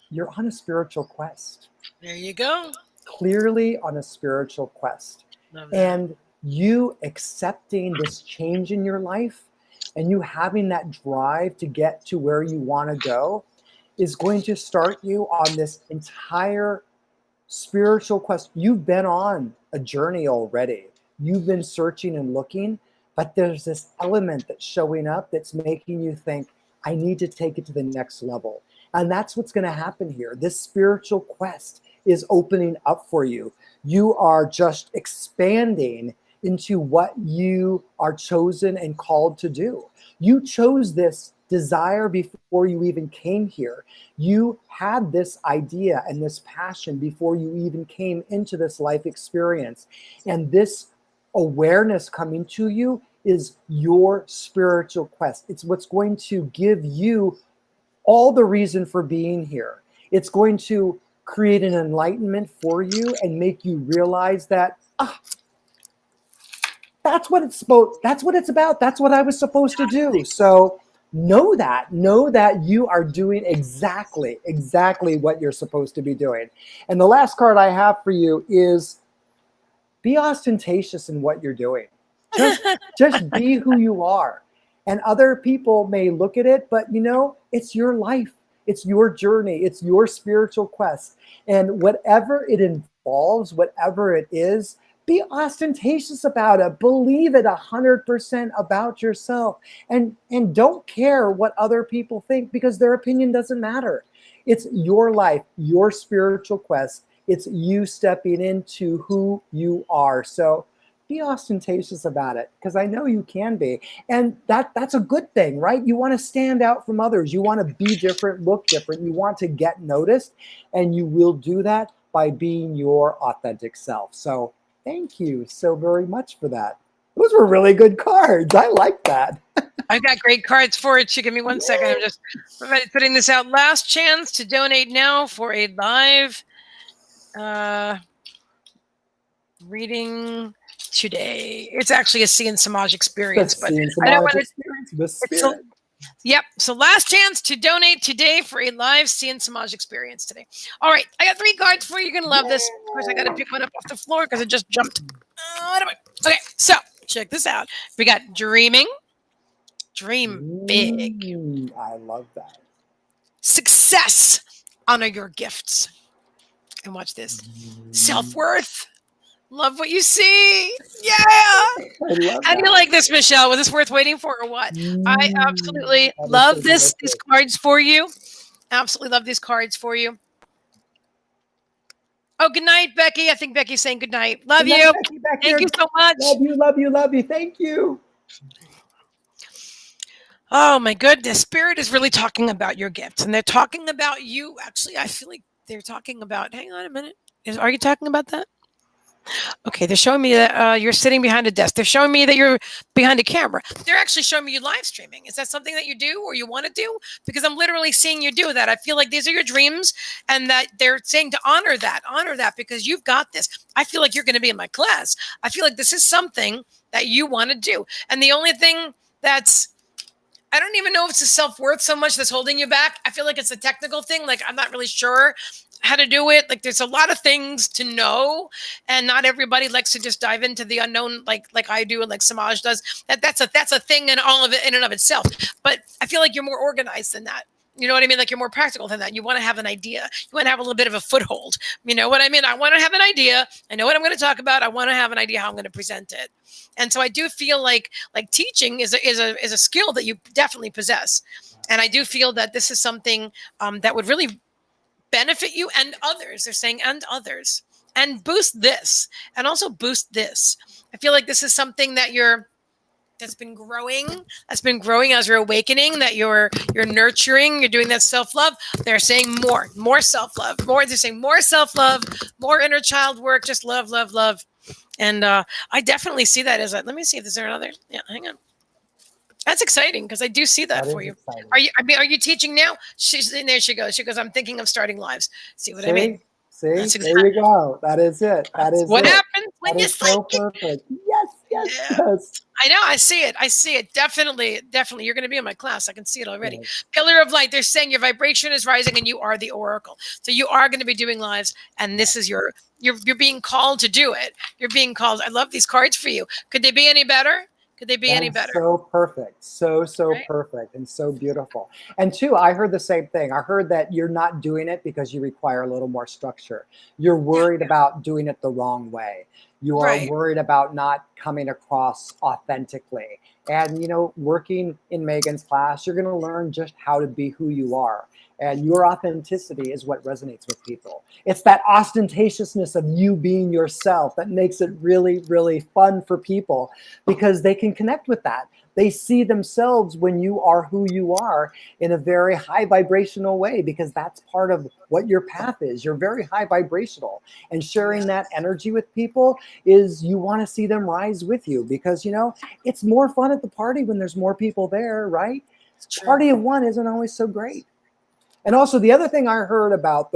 You're on a spiritual quest. There you go. Clearly on a spiritual quest. And you accepting this change in your life and you having that drive to get to where you want to go is going to start you on this entire spiritual quest. You've been on a journey already. You've been searching and looking, but there's this element that's showing up that's making you think, I need to take it to the next level. And that's what's going to happen here. This spiritual quest is opening up for you. You are just expanding into what you are chosen and called to do. You chose this desire before you even came here. You had this idea and this passion before you even came into this life experience. And this awareness coming to you is your spiritual quest. It's what's going to give you all the reason for being here. It's going to create an enlightenment for you and make you realize that that's what it's about. That's what I was supposed to do. So know that you are doing exactly what you're supposed to be doing. And the last card I have for you is be ostentatious in what you're doing. Just be who you are. And other people may look at it, but it's your life. It's your journey. It's your spiritual quest. And whatever it involves, whatever it is, be ostentatious about it. Believe it 100% about yourself. And don't care what other people think, because their opinion doesn't matter. It's your life, your spiritual quest. It's you stepping into who you are. So be ostentatious about it, because I know you can be. And that's a good thing, right? You want to stand out from others. You want to be different, look different. You want to get noticed, and you will do that by being your authentic self. So thank you so very much for that. Those were really good cards. I like that. I've got great cards for it. Give me 1 second. I'm just putting this out. Last chance to donate now for a live reading today. It's actually a C and Semaj Experience, but I don't want to. Yep. So last chance to donate today for a live C and Semaj Experience today. All right. I got 3 cards for you. You're going to love this. Of course, I got to pick one up off the floor because it just jumped. Okay. So check this out. We got dreaming. Dream big. I love that. Success. Honor your gifts. And watch this. Self-worth. Love what you see. Yeah. How do you like this, Michelle? Was this worth waiting for or what? I absolutely love these cards for you. Absolutely love these cards for you. Oh, good night, Becky. I think Becky's saying good night. Love you. Becky, thank you so much. Love you. Thank you. Oh, my goodness. Spirit is really talking about your gifts, and they're talking about you. Actually, I feel like they're talking about, hang on a minute. Are you talking about that? Okay, they're showing me that you're sitting behind a desk. They're showing me that you're behind a camera. They're actually showing me you live streaming. Is that something that you do or you want to do? Because I'm literally seeing you do that. I feel like these are your dreams, and that they're saying to honor that because you've got this. I feel like you're going to be in my class. I feel like this is something that you want to do. And the only thing I don't even know if it's the self-worth so much that's holding you back. I feel like it's a technical thing. Like, I'm not really sure how to do it. Like, there's a lot of things to know, and not everybody likes to just dive into the unknown like I do and like Semaj does. That's a thing in all of it in and of itself. But I feel like you're more organized than that. You know what I mean? Like, you're more practical than that. You want to have an idea. You want to have a little bit of a foothold. You know what I mean? I want to have an idea. I know what I'm going to talk about. I want to have an idea how I'm going to present it. And so I do feel like teaching is a skill that you definitely possess. And I do feel that this is something that would really benefit you and others. They're saying, and others, and boost this, and also boost this. I feel like this is something that that's been growing as you're awakening, that you're nurturing, you're doing that self-love. They're saying more self-love, they're saying more self-love, more inner child work, just love, love, love. And I definitely see that as let me see if there's another. Yeah, hang on. That's exciting because I do see that for you. Exciting. Are you teaching now? There she goes. She goes, I'm thinking of starting lives. See what I mean? See, there you go. That is it. That is what it. happens when That you is so perfect. Yes. I know. I see it. Definitely. You're going to be in my class. I can see it already. Yes. Pillar of light. They're saying your vibration is rising and you are the oracle. So you are going to be doing lives. And this is you're being called to do it. You're being called. I love these cards for you. Could they be any better? Could they be any better? So perfect. So right? Perfect and so beautiful. And two, I heard the same thing. I heard that you're not doing it because you require a little more structure. You're worried about doing it the wrong way. You are worried about not coming across authentically. And, working in Meagan's class, you're going to learn just how to be who you are. And your authenticity is what resonates with people. It's that ostentatiousness of you being yourself that makes it really, really fun for people because they can connect with that. They see themselves when you are who you are in a very high vibrational way because that's part of what your path is. You're very high vibrational. And sharing that energy with people is you want to see them rise with you because, it's more fun at the party when there's more people there, right? Party of one isn't always so great. And also the other thing I heard about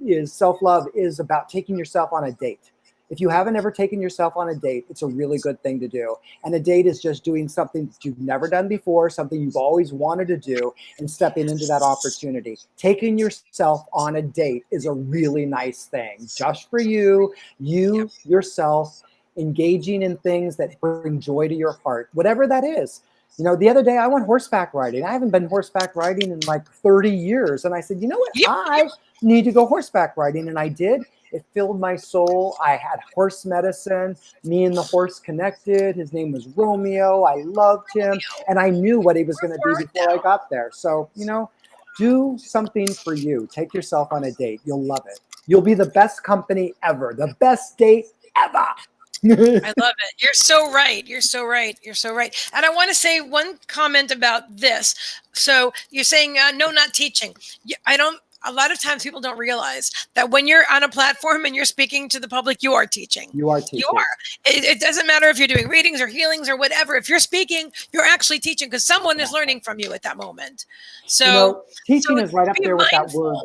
is self-love is about taking yourself on a date. If you haven't ever taken yourself on a date, it's a really good thing to do. And a date is just doing something that you've never done before, something you've always wanted to do, and stepping into that opportunity. Taking yourself on a date is a really nice thing, just for you, yourself, engaging in things that bring joy to your heart, whatever that is. The other day I went horseback riding. I haven't been horseback riding in like 30 years. And I said, you know what? I need to go horseback riding. And I did. It filled my soul. I had horse medicine. Me and the horse connected. His name was Romeo. I loved him. And I knew what he was going to be before I got there. So, do something for you. Take yourself on a date. You'll love it. You'll be the best company ever. The best date ever. I love it. You're so right. And I want to say one comment about this. So you're saying, no, not teaching. A lot of times people don't realize that when you're on a platform and you're speaking to the public, you are teaching. You are teaching. It doesn't matter if you're doing readings or healings or whatever. If you're speaking, you're actually teaching because someone is learning from you at that moment. So teaching is right up there with that word.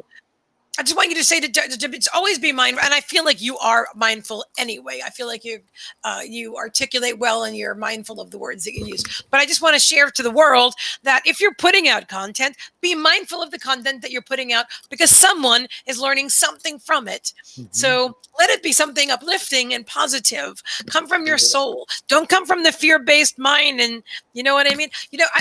I just want you to say to always be mindful, and I feel like you are mindful anyway. I feel like you articulate well, and you're mindful of the words that you use. But I just want to share to the world that if you're putting out content, be mindful of the content that you're putting out because someone is learning something from it. Mm-hmm. So let it be something uplifting and positive. Come from your soul. Don't come from the fear-based mind. And you know what I mean?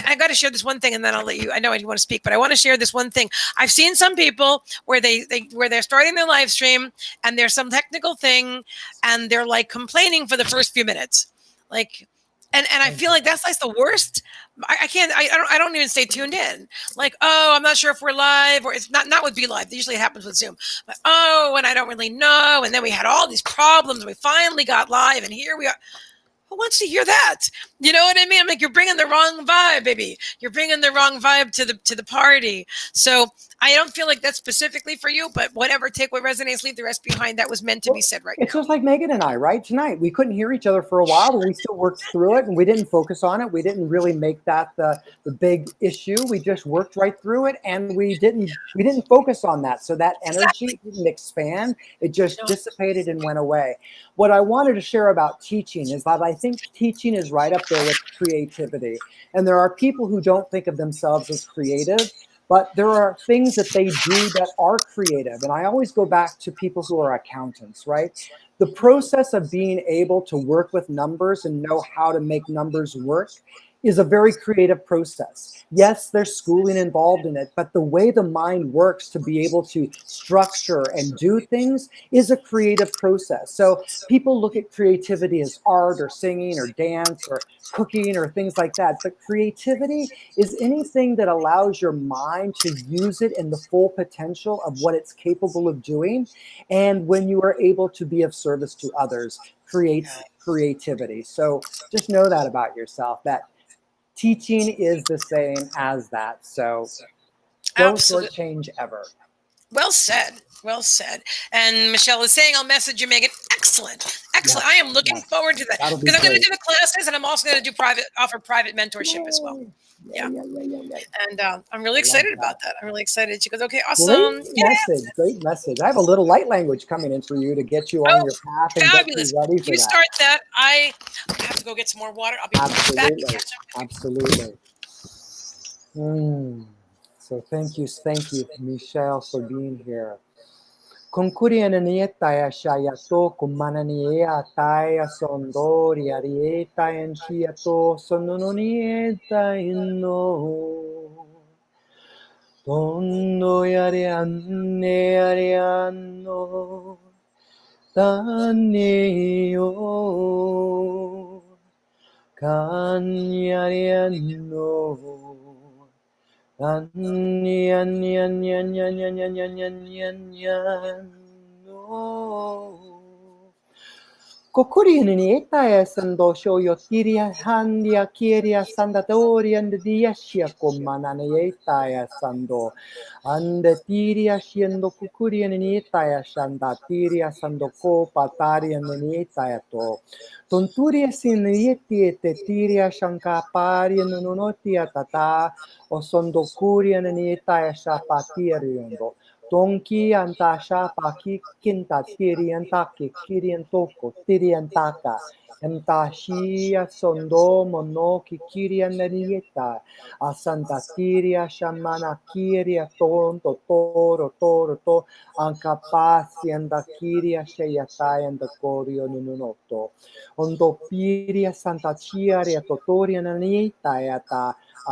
I got to share this one thing, and then I'll let you. I know you want to speak, but I want to share this one thing. I've seen some people where they're starting their live stream and there's some technical thing and they're like complaining for the first few minutes, like, and I feel like that's like the worst. I don't even stay tuned in. Like, oh, I'm not sure if we're live or it's not with Be Live. Usually it happens with Zoom. But and I don't really know. And then we had all these problems. And we finally got live, and here we are. Who wants to hear that? You know what I mean? I'm like, you're bringing the wrong vibe, baby. You're bringing the wrong vibe to the party. So I don't feel like that's specifically for you, but whatever, take what resonates, leave the rest behind. That was meant to be said right now. It's just like Meagan and I, right? Tonight, we couldn't hear each other for a while, but we still worked through it, and we didn't focus on it. We didn't really make that the big issue. We just worked right through it, and we didn't focus on that. So that energy didn't expand. It just dissipated and went away. What I wanted to share about teaching is that I think teaching is right up there with creativity. And there are people who don't think of themselves as creative, but there are things that they do that are creative. And I always go back to people who are accountants, right? The process of being able to work with numbers and know how to make numbers work is a very creative process. Yes, there's schooling involved in it, but the way the mind works to be able to structure and do things is a creative process. So people look at creativity as art or singing or dance or cooking or things like that. But creativity is anything that allows your mind to use it in the full potential of what it's capable of doing. And when you are able to be of service to others, creates creativity. So just know that about yourself, that teaching is the same as that. So don't shortchange ever. Well said. Well said. And Michelle is saying, I'll message you, Meagan. Excellent. Excellent. Yes, I am looking yes. forward to that. That'll be Because I'm going to great. do the classes and I'm also going to do offer private mentorship as well. Yeah. And I'm really excited about that. I'm really excited. She goes, okay, Great awesome. message. Great message. I have a little light language coming in for you to get you on Oh, your path and fabulous. get you ready for You that. start that. I have to go get some more water. I'll be back to catch up. Absolutely. So thank you, Michelle, for being here. Concuriana nieta shayato kumanania taya sondori arieta en shiato sononieta inno. Tondo arianne arianno. Taneo Kanyariano Kokurininita sando shoyo tiria handia kiria sandatori and dia shiako mananeta sando and tiria shiendo kukurininita shanda tiria sando ko patari and nita to tonturia sinieti te tiria shanka pari and nonotia tata o sondo kuria nita shapatiriando Donki antasha paki kinta tiriantaki kiriantoko tiriantaka entashia sondo monoki kirianarieta asanta tiria shamana kiria tonto toro to ankapasi anda kiria sheyataya anda korio nunoto ondo piria santa chiaria totoria nanieta yata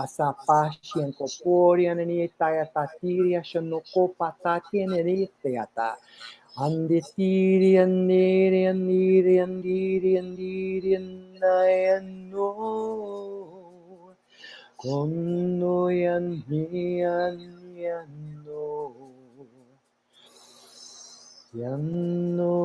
asapashi and koporian and yata tiria shanoko patati and yata and the tirian nirian no kono yan no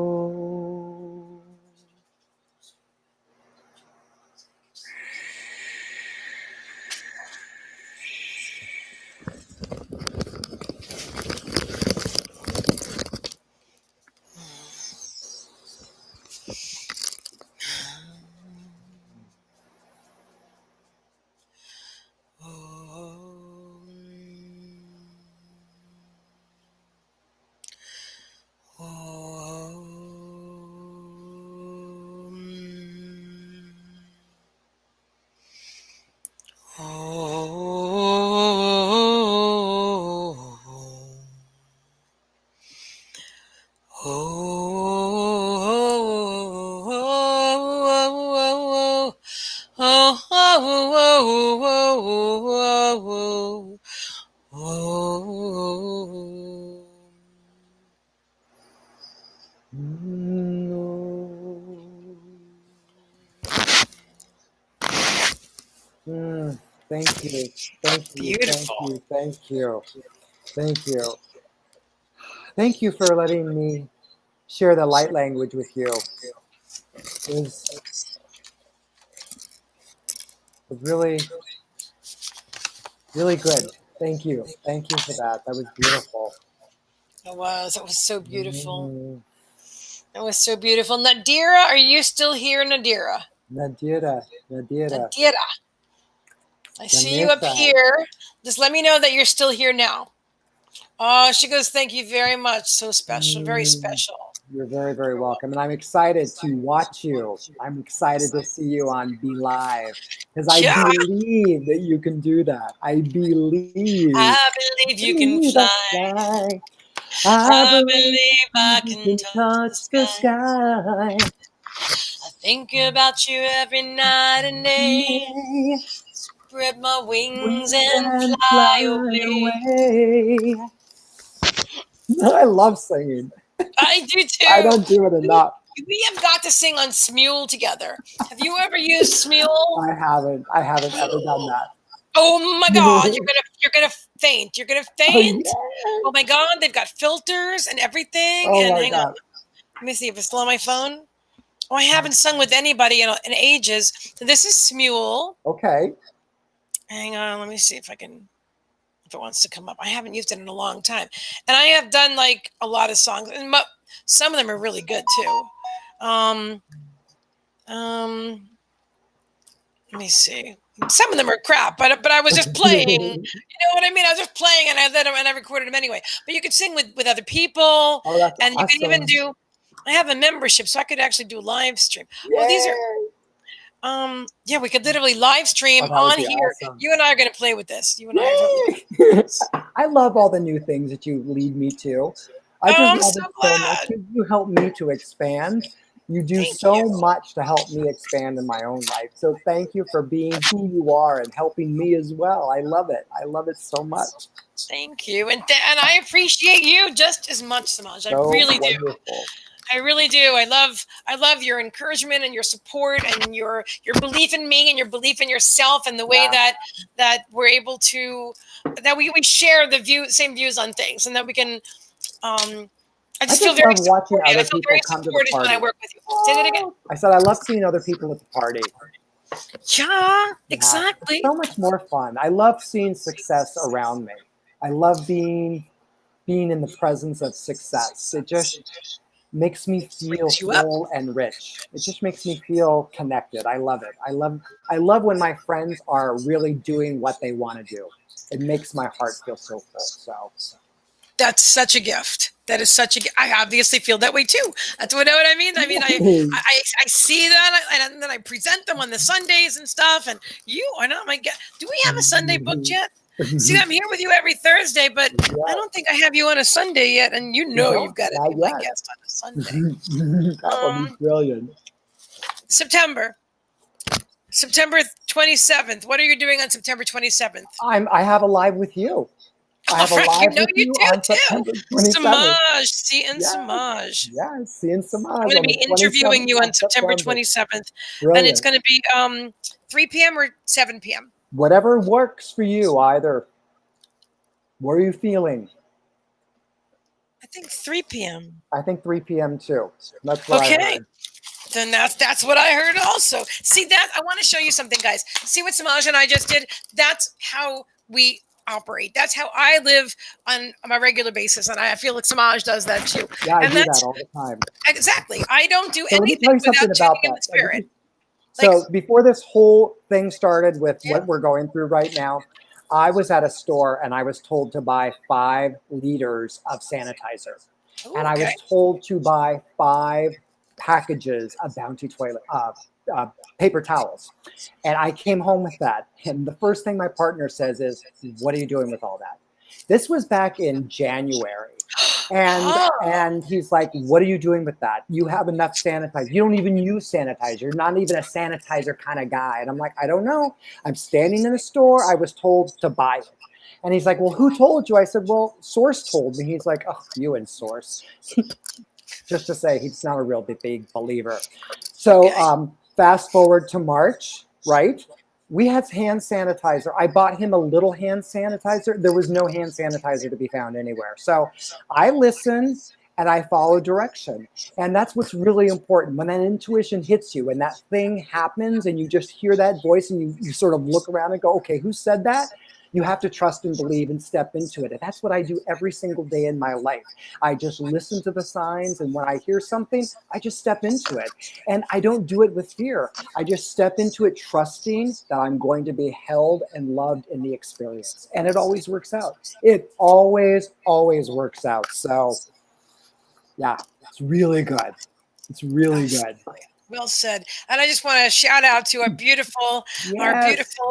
Thank you. Beautiful. Thank you for letting me share the light language with you. It was really, really good. Thank you. Thank you for that. That was beautiful. It was. It was so beautiful. It was so beautiful. Nadira, are you still here, Nadira? Nadira. I see you up here. Just let me know that you're still here now. Oh, she goes, thank you very much. So special, very special. You're very, very welcome. And I'm excited to watch you. I'm excited to see you on Be Live because I believe that you can do that. I believe you can fly. I believe I can touch the sky. I think about you every night and day. spread my wings Wings and and fly fly away. away. I love singing. I do I too. don't do it enough. We have got to sing on Smule together. Have you ever used Smule? I haven't. I haven't ever done that. Oh my God, you're gonna faint. You're gonna Oh faint. yeah. Oh my God, they've got filters and everything. Oh And my hang on, God. let me see if it's still on my phone. Oh, I haven't sung with anybody in ages. So this is Smule. Okay. Hang on, let me see if it wants to come up. I haven't used it in a long time, and I have done like a lot of songs, and some of them are really good too. Um, let me see. Some of them are crap, but I was just playing. You know what I mean? I was just playing, and I let them, and I recorded them anyway. But you could sing with other people, Oh, that's and you can even awesome. do. I have a membership, so I could actually do live stream. Oh, these are. Yay. Yeah, we could literally live stream Oh, that would on be here. awesome. You and I are going to play with this. You and I are totally. Yay. I love all the new things that you lead me to. I just Oh, I'm love so it so much. glad. You help me to expand. You do Thank so you. much to help me expand in my own life. So thank you for being who you are and helping me as well. I love it. I love it so much. Thank you, and I appreciate you just as much, Semaj. I So really do. wonderful. I really do. I love your encouragement and your support and your belief in me and your belief in yourself and the way Yeah. that we're able to that we share the same views on things and that we can. I just feel just very love watching supported. I other feel people very come to the supported when I party. work with you. Say that again. I said I love seeing other people at the party. Yeah, Yeah, it's exactly. so much more fun. I love seeing success around me. I love being in the presence of success. It just makes me feel Wakes you up. full and rich. It just makes me feel connected. I love it. I love when my friends are really doing what they want to do. It makes my heart feel so full. So That's such a gift. That is such a. I obviously feel that way too. That's what I mean. I mean, I see that, and then I present them on the Sundays and stuff. And you are not my guest. Do we have a Sunday booked yet? See, I'm here with you every Thursday, but I yeah, don't think I have you on a Sunday yet. And you know no, you've got to not be my yet. guest on a Sunday. That would be brilliant. September 27th. What are you doing on September 27th? I have a live with you. I have a live with You you do on too. September 27th. Samaj, C and Yes, Semaj. yes, C and I'm Semaj going to on the be interviewing 27th you on of September September. 27th, and it's Brilliant. going to be 3 p.m. or 7 p.m. Whatever works for you, either. What are you feeling? I think 3 p.m. I think 3 p.m. too. That's what I Okay, heard. then that's what I heard also. See that? I want to show you something, guys. See what Samaj and I just did? That's how we operate. That's how I live on a regular basis, and I feel like Samaj does that too. Yeah, I And do that that's all the time. exactly. I don't do So let me anything tell you without something about tuning in that. the spirit. Like, So before this whole thing started with yeah. what we're going through right now, I was at a store and I was told to buy 5 liters of sanitizer. Ooh, And I okay. was told to buy 5 packages of Bounty toilet paper towels. And I came home with that. And the first thing my partner says is, "What are you doing with all that?" This was back in January. And he's like, "What are you doing with that? You have enough sanitizer. You don't even use sanitizer. You're not even a sanitizer kind of guy." And I'm like, "I don't know. I'm standing in a store. I was told to buy it." And he's like, "Well, who told you?" I said, "Well, Source told me." He's like, "Oh, you and Source." Just to say, he's not a real big believer. So fast forward to March, right? We had hand sanitizer. I bought him a little hand sanitizer. There was no hand sanitizer to be found anywhere. So I listen and I follow direction. And that's what's really important. When that intuition hits you and that thing happens and you just hear that voice and you sort of look around and go, okay, who said that? You have to trust and believe and step into it. And that's what I do every single day in my life. I just listen to the signs. And when I hear something, I just step into it. And I don't do it with fear. I just step into it trusting that I'm going to be held and loved in the experience. And it always works out. It always works out. So yeah, it's really good. It's really good. Well said. And I just want to shout out to our Yes. beautiful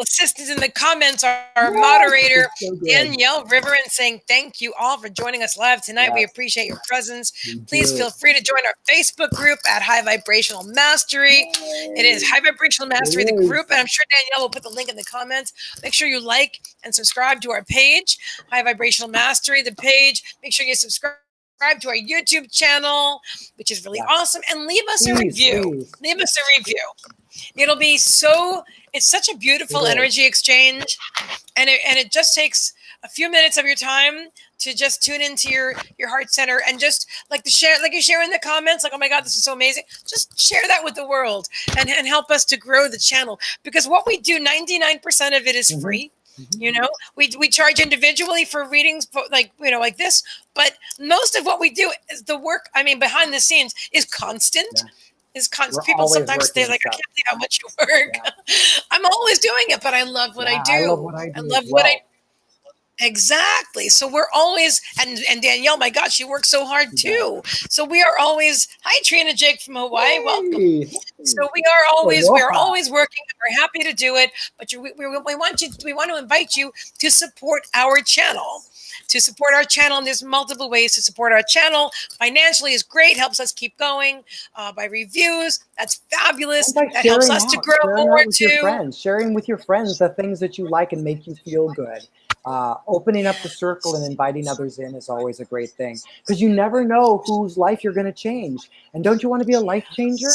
assistants in the comments, our Yes. moderator, It's so good. Danielle River, and saying thank you all for joining us live tonight. We Yes, appreciate your presence. we Please do. feel free to join our Facebook group at High Vibrational Mastery. It is Yay. High Vibrational Mastery, the It group, is. and I'm sure Danielle will put the link in the comments. Make sure you like and subscribe to our page, High Vibrational Mastery, the page. Make sure you subscribe to our YouTube channel, which is really Yes. awesome, and leave us a Please, review. please. Leave us a review. It'll be so. It's such a It beautiful is. energy exchange, and it just takes a few minutes of your time to just tune into your heart center and just like to share, like you share in the comments, like, oh my God, this is so amazing. Just share that with the world and help us to grow the channel, because what we do, 99% of it is Mhm. free. Mhm. You know, we charge individually for readings, like, you know, like this, but most of what we do is the work. I mean, behind the scenes is constant. Yeah. Is constant. We're People always sometimes say working like, I stuff. can't believe how much you work. Yeah. I'm always doing it, but I love what I Yeah. I love do. what I I do as love what I well. Exactly. So we're always, and Danielle, my God, she works so hard She does. too. So we are always, hi Trina Jake from Hawaii, welcome. Hey. So we are Aloha. always working. We're happy to do it, but we want to invite you to support our channel. To support our channel, and there's multiple ways to support our channel. Financially is great, helps us keep going. By reviews, that's fabulous. And by That helps sharing us to grow out more with your too. friends, sharing with your friends the things that you like and make you feel good. Opening up the circle and inviting others in is always a great thing, because you never know whose life you're going to change. And don't you want to be a life changer?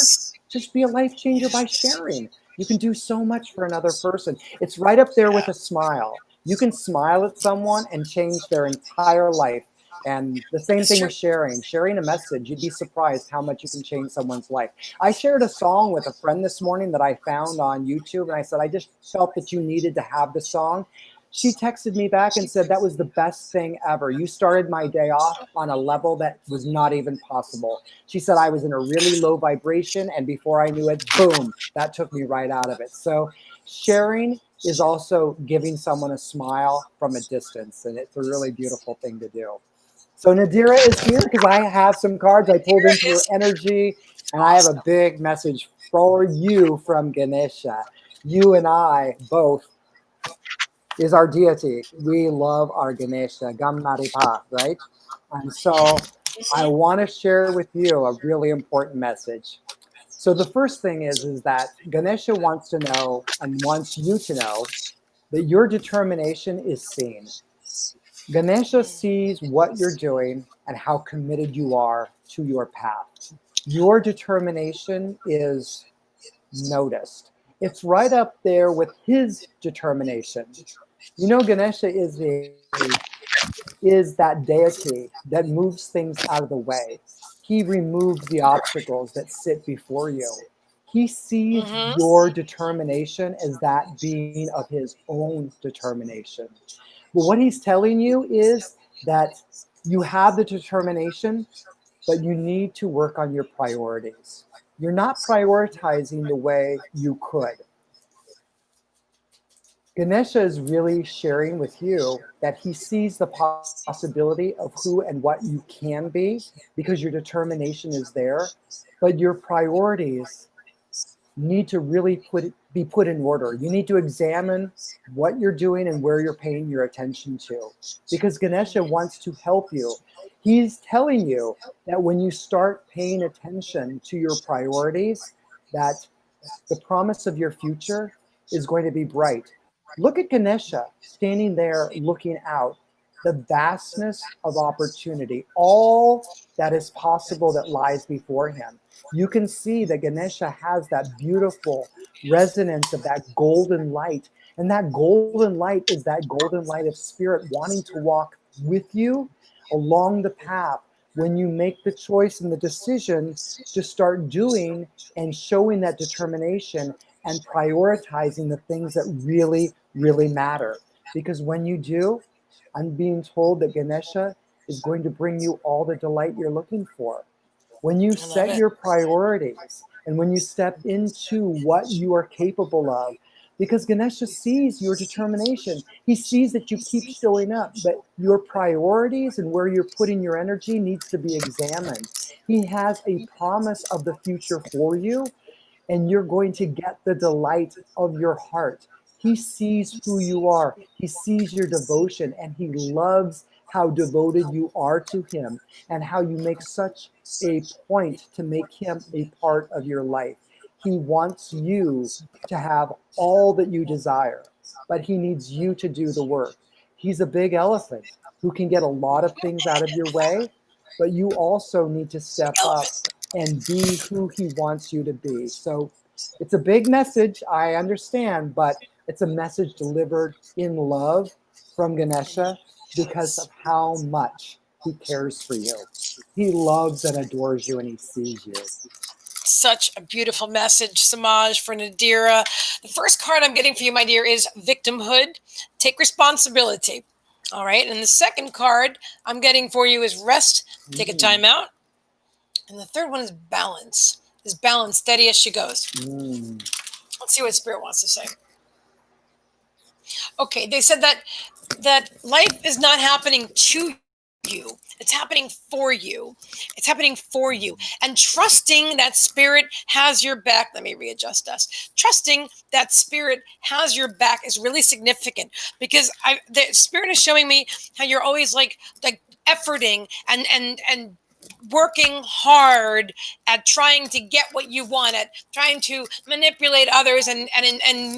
Just be a life changer by sharing. You can do so much for another person. It's right up there with a smile. You can smile at someone and change their entire life. And the same That's thing true. with sharing a message. You'd be surprised how much you can change someone's life. I shared a song with a friend this morning that I found on YouTube, and I said, I just felt that you needed to have the song. She texted me back and said, that was the best thing ever. You started my day off on a level that was not even possible. She said, I was in a really low vibration, and before I knew it, boom, that took me right out of it. So sharing is also giving someone a smile from a distance, and it's a really beautiful thing to do. So Nadira is here because I have some cards. I pulled into her Is energy, and I have a big message for you from Ganesha. You and I both is our deity. We love our Ganesha, Gamnaripa, right? And so I want to share with you a really important message. So the first thing is that Ganesha wants to know and wants you to know that your determination is seen. Ganesha sees what you're doing and how committed you are to your path. Your determination is noticed. It's right up there with his determination. You know, Ganesha is that deity that moves things out of the way. He removes the obstacles that sit before you. He sees mm-hmm. your determination as that being of his own determination. But what he's telling you is that you have the determination, but you need to work on your priorities. You're not prioritizing the way you could. Ganesha is really sharing with you that he sees the possibility of who and what you can be because your determination is there, but your priorities need to really be put in order. You need to examine what you're doing and where you're paying your attention to, because Ganesha wants to help you. He's telling you that when you start paying attention to your priorities, that the promise of your future is going to be bright. Look at Ganesha standing there looking out, the vastness of opportunity, all that is possible that lies before him. You can see that Ganesha has that beautiful resonance of that golden light. And that golden light is that golden light of spirit wanting to walk with you along the path when you make the choice and the decision to start doing and showing that determination and prioritizing the things that really, really matter. Because when you do, I'm being told that Ganesha is going to bring you all the delight you're looking for. When you I love set it. your priorities and when you step into what you are capable of, because Ganesha sees your determination. He sees that you keep showing up, but your priorities and where you're putting your energy needs to be examined. He has a promise of the future for you, and you're going to get the delight of your heart. He sees who you are. He sees your devotion, and he loves how devoted you are to him and how you make such a point to make him a part of your life. He wants you to have all that you desire, but he needs you to do the work. He's a big elephant who can get a lot of things out of your way, but you also need to step up and be who he wants you to be. So it's a big message, I understand, but it's a message delivered in love from Ganesha because of how much he cares for you. He loves and adores you, and he sees you. Such a beautiful message, Semaj, for Nadira. The first card I'm getting for you, my dear, is victimhood. Take responsibility. All right. And the second card I'm getting for you is rest. Take a time out. And the third one is balance. Is balance, steady as she goes. Let's see what Spirit wants to say. Okay, they said that life is not happening to you. It's happening for you. It's happening for you. And trusting that Spirit has your back. Let me readjust us. Trusting that Spirit has your back is really significant, because the Spirit is showing me how you're always like efforting and working hard at trying to get what you want, at trying to manipulate others and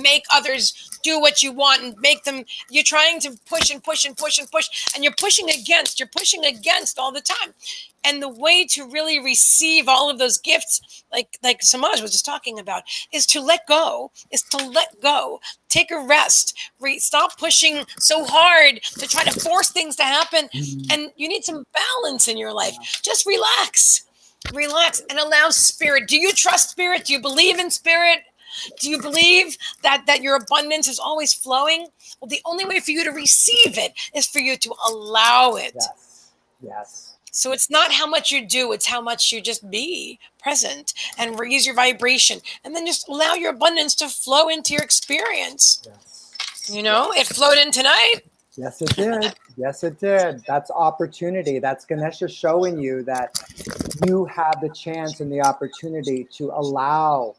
make others do what you want and make them. You're trying to push and push and push and push, and you're pushing against all the time. And the way to really receive all of those gifts, like Semaj was just talking about, is to let go. Take a rest. Stop pushing so hard to try to force things to happen. And you need some balance in your life. Just relax and allow Spirit. Do you trust Spirit? Do you believe in Spirit? Do you believe that your abundance is always flowing? Well, the only way for you to receive it is for you to allow it. Yes. So it's not how much you do, it's how much you just be present and raise your vibration, and then just allow your abundance to flow into your experience. Yes. You know, it flowed in tonight. Yes, it did. Yes, it did. That's opportunity. That's Ganesha showing you that you have the chance and the opportunity to allow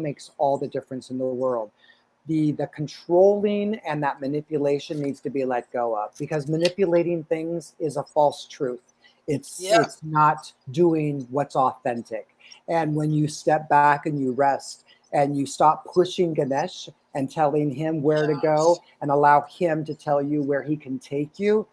makes all the difference in the world. The controlling and that manipulation needs to be let go of, because manipulating things is a false truth. It's not doing what's authentic. And when you step back and you rest and you stop pushing Ganesh and telling him where to go and allow him to tell you where he can take you,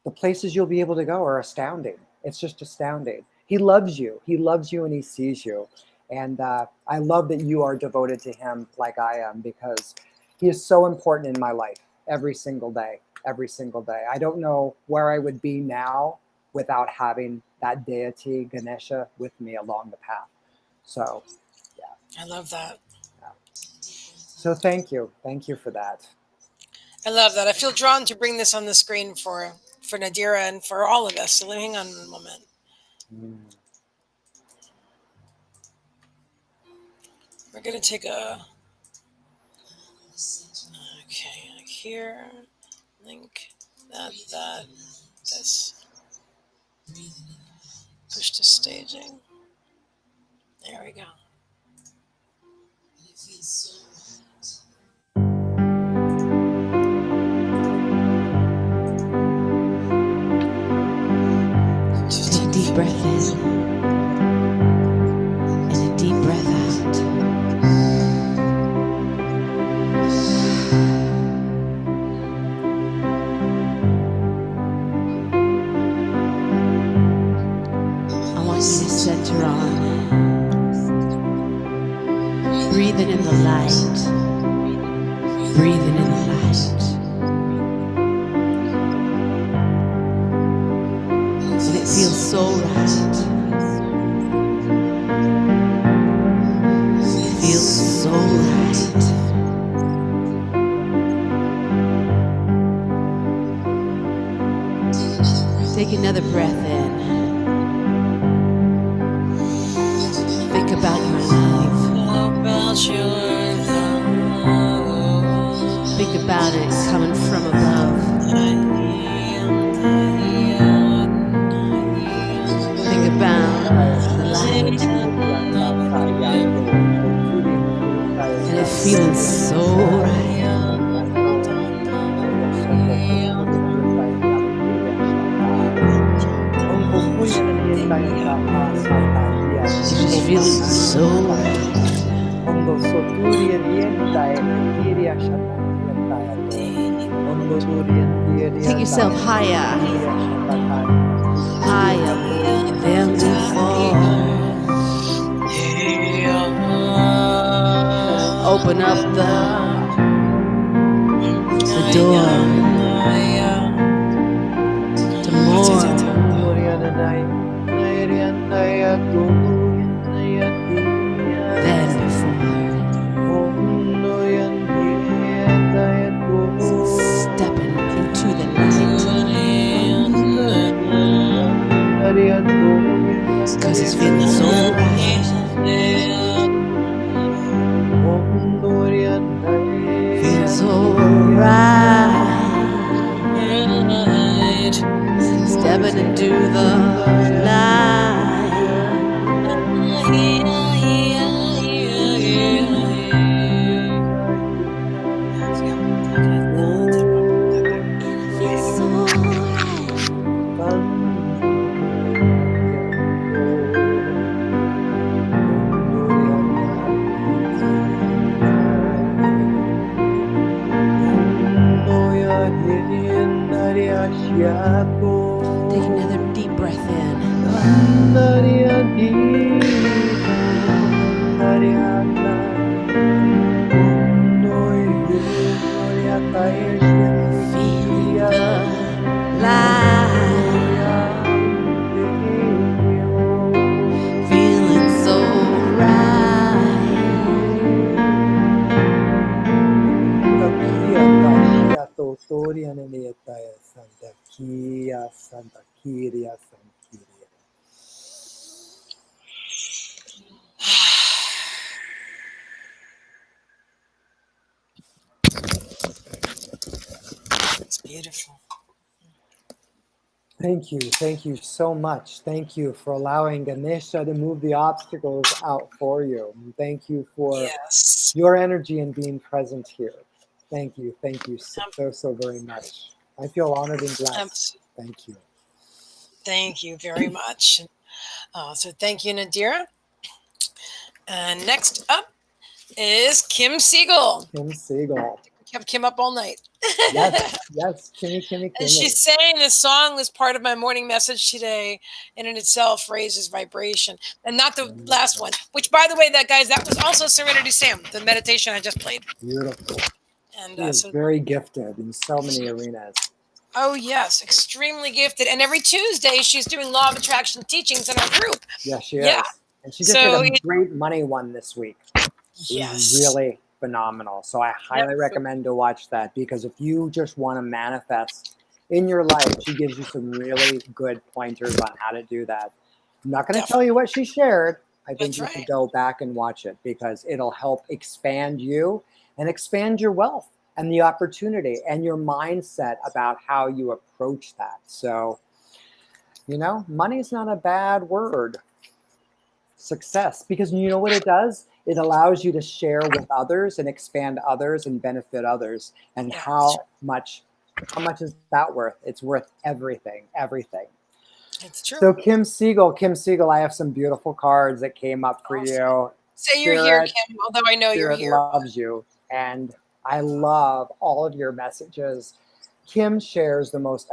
the places you'll be able to go are astounding. It's just astounding. He loves you. He loves you and he sees you. And I love that you are devoted to him like I am, because he is so important in my life every single day. I don't know where I would be now without having that deity, Ganesha, with me along the path. So, yeah. I love that. Yeah. So thank you. Thank you for that. I love that. I feel drawn to bring this on the screen for Nadira and for all of us. So let me hang on a moment. We're going to take a, okay, like here, link, this, push to staging. There we go. Take a deep breath in and a deep breath out. I want you to center on breathing in the light, breathing in the light. And it feels so right. It feels so right. Take another breath in. Think about your love. Think about it coming from above. Think about the light. You're just feeling so take yourself higher, higher than before. Open up the door to more than before. Stepping into the light, 'cause it's feeling so right. Feels so right. Stepping into the light. Feels so right. Take another deep breath in. Feeling the light. Feeling so It's beautiful. Thank you so much. Thank you for allowing Ganesha to move the obstacles out for you. And thank you for Yes. your energy and being present here. Thank you so very much. I feel honored and blessed. Thank you. Thank you very much. So thank you, Nadira. And next up is Kim Siegel. Kim Siegel. Kept Kim up all night. Yes, Kimmy. And she's saying this song is part of my morning message today, and in itself raises vibration. And not the last one, which, by the way, that was also Serenity Sam, the meditation I just played. Beautiful. And She is very gifted in so many arenas. Oh, yes, extremely gifted. And every Tuesday, she's doing Law of Attraction teachings in our group. Yeah, she is. And she just did a great money one this week. Yes. It was really phenomenal. So I highly recommend to watch that, because if you just want to manifest in your life, she gives you some really good pointers on how to do that. I'm not going to tell you what she shared. I think you should go back and watch it, because it'll help expand you and expand your wealth and the opportunity and your mindset about how you approach that. So, money is not a bad word. Success, because you know what it does? It allows you to share with others and expand others and benefit others. And how much is that worth? It's worth everything. It's true. So Kim Siegel, I have some beautiful cards that came up for you. Say you're here, Kim, although I know you're here. Loves you, and I love all of your messages. Kim shares the most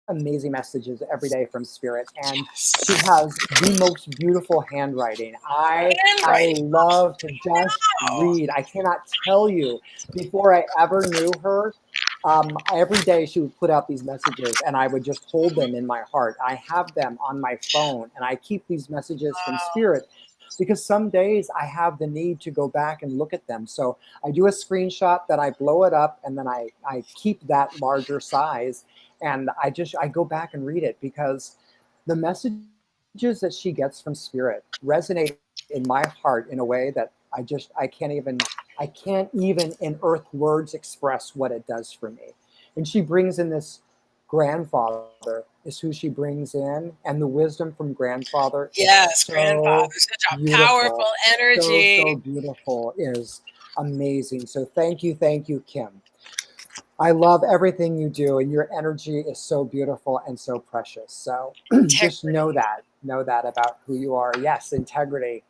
amazing messages every day from Spirit, and she has the most beautiful handwriting. I love to just read. I cannot tell you, before I ever knew her, every day she would put out these messages, and I would just hold them in my heart. I have them on my phone, and I keep these messages from Spirit, because some days I have the need to go back and look at them. So I do a screenshot, then I blow it up, and then I keep that larger size. And I go back and read it, because the messages that she gets from Spirit resonate in my heart in a way that I can't even in earth words express what it does for me. And she brings in this grandfather is who she brings in, and the wisdom from grandfather. Yes, grandfather, such a powerful energy. So beautiful, is amazing. So thank you, Kim. I love everything you do, and your energy is so beautiful and so precious. So just know that about who you are. Yes, integrity,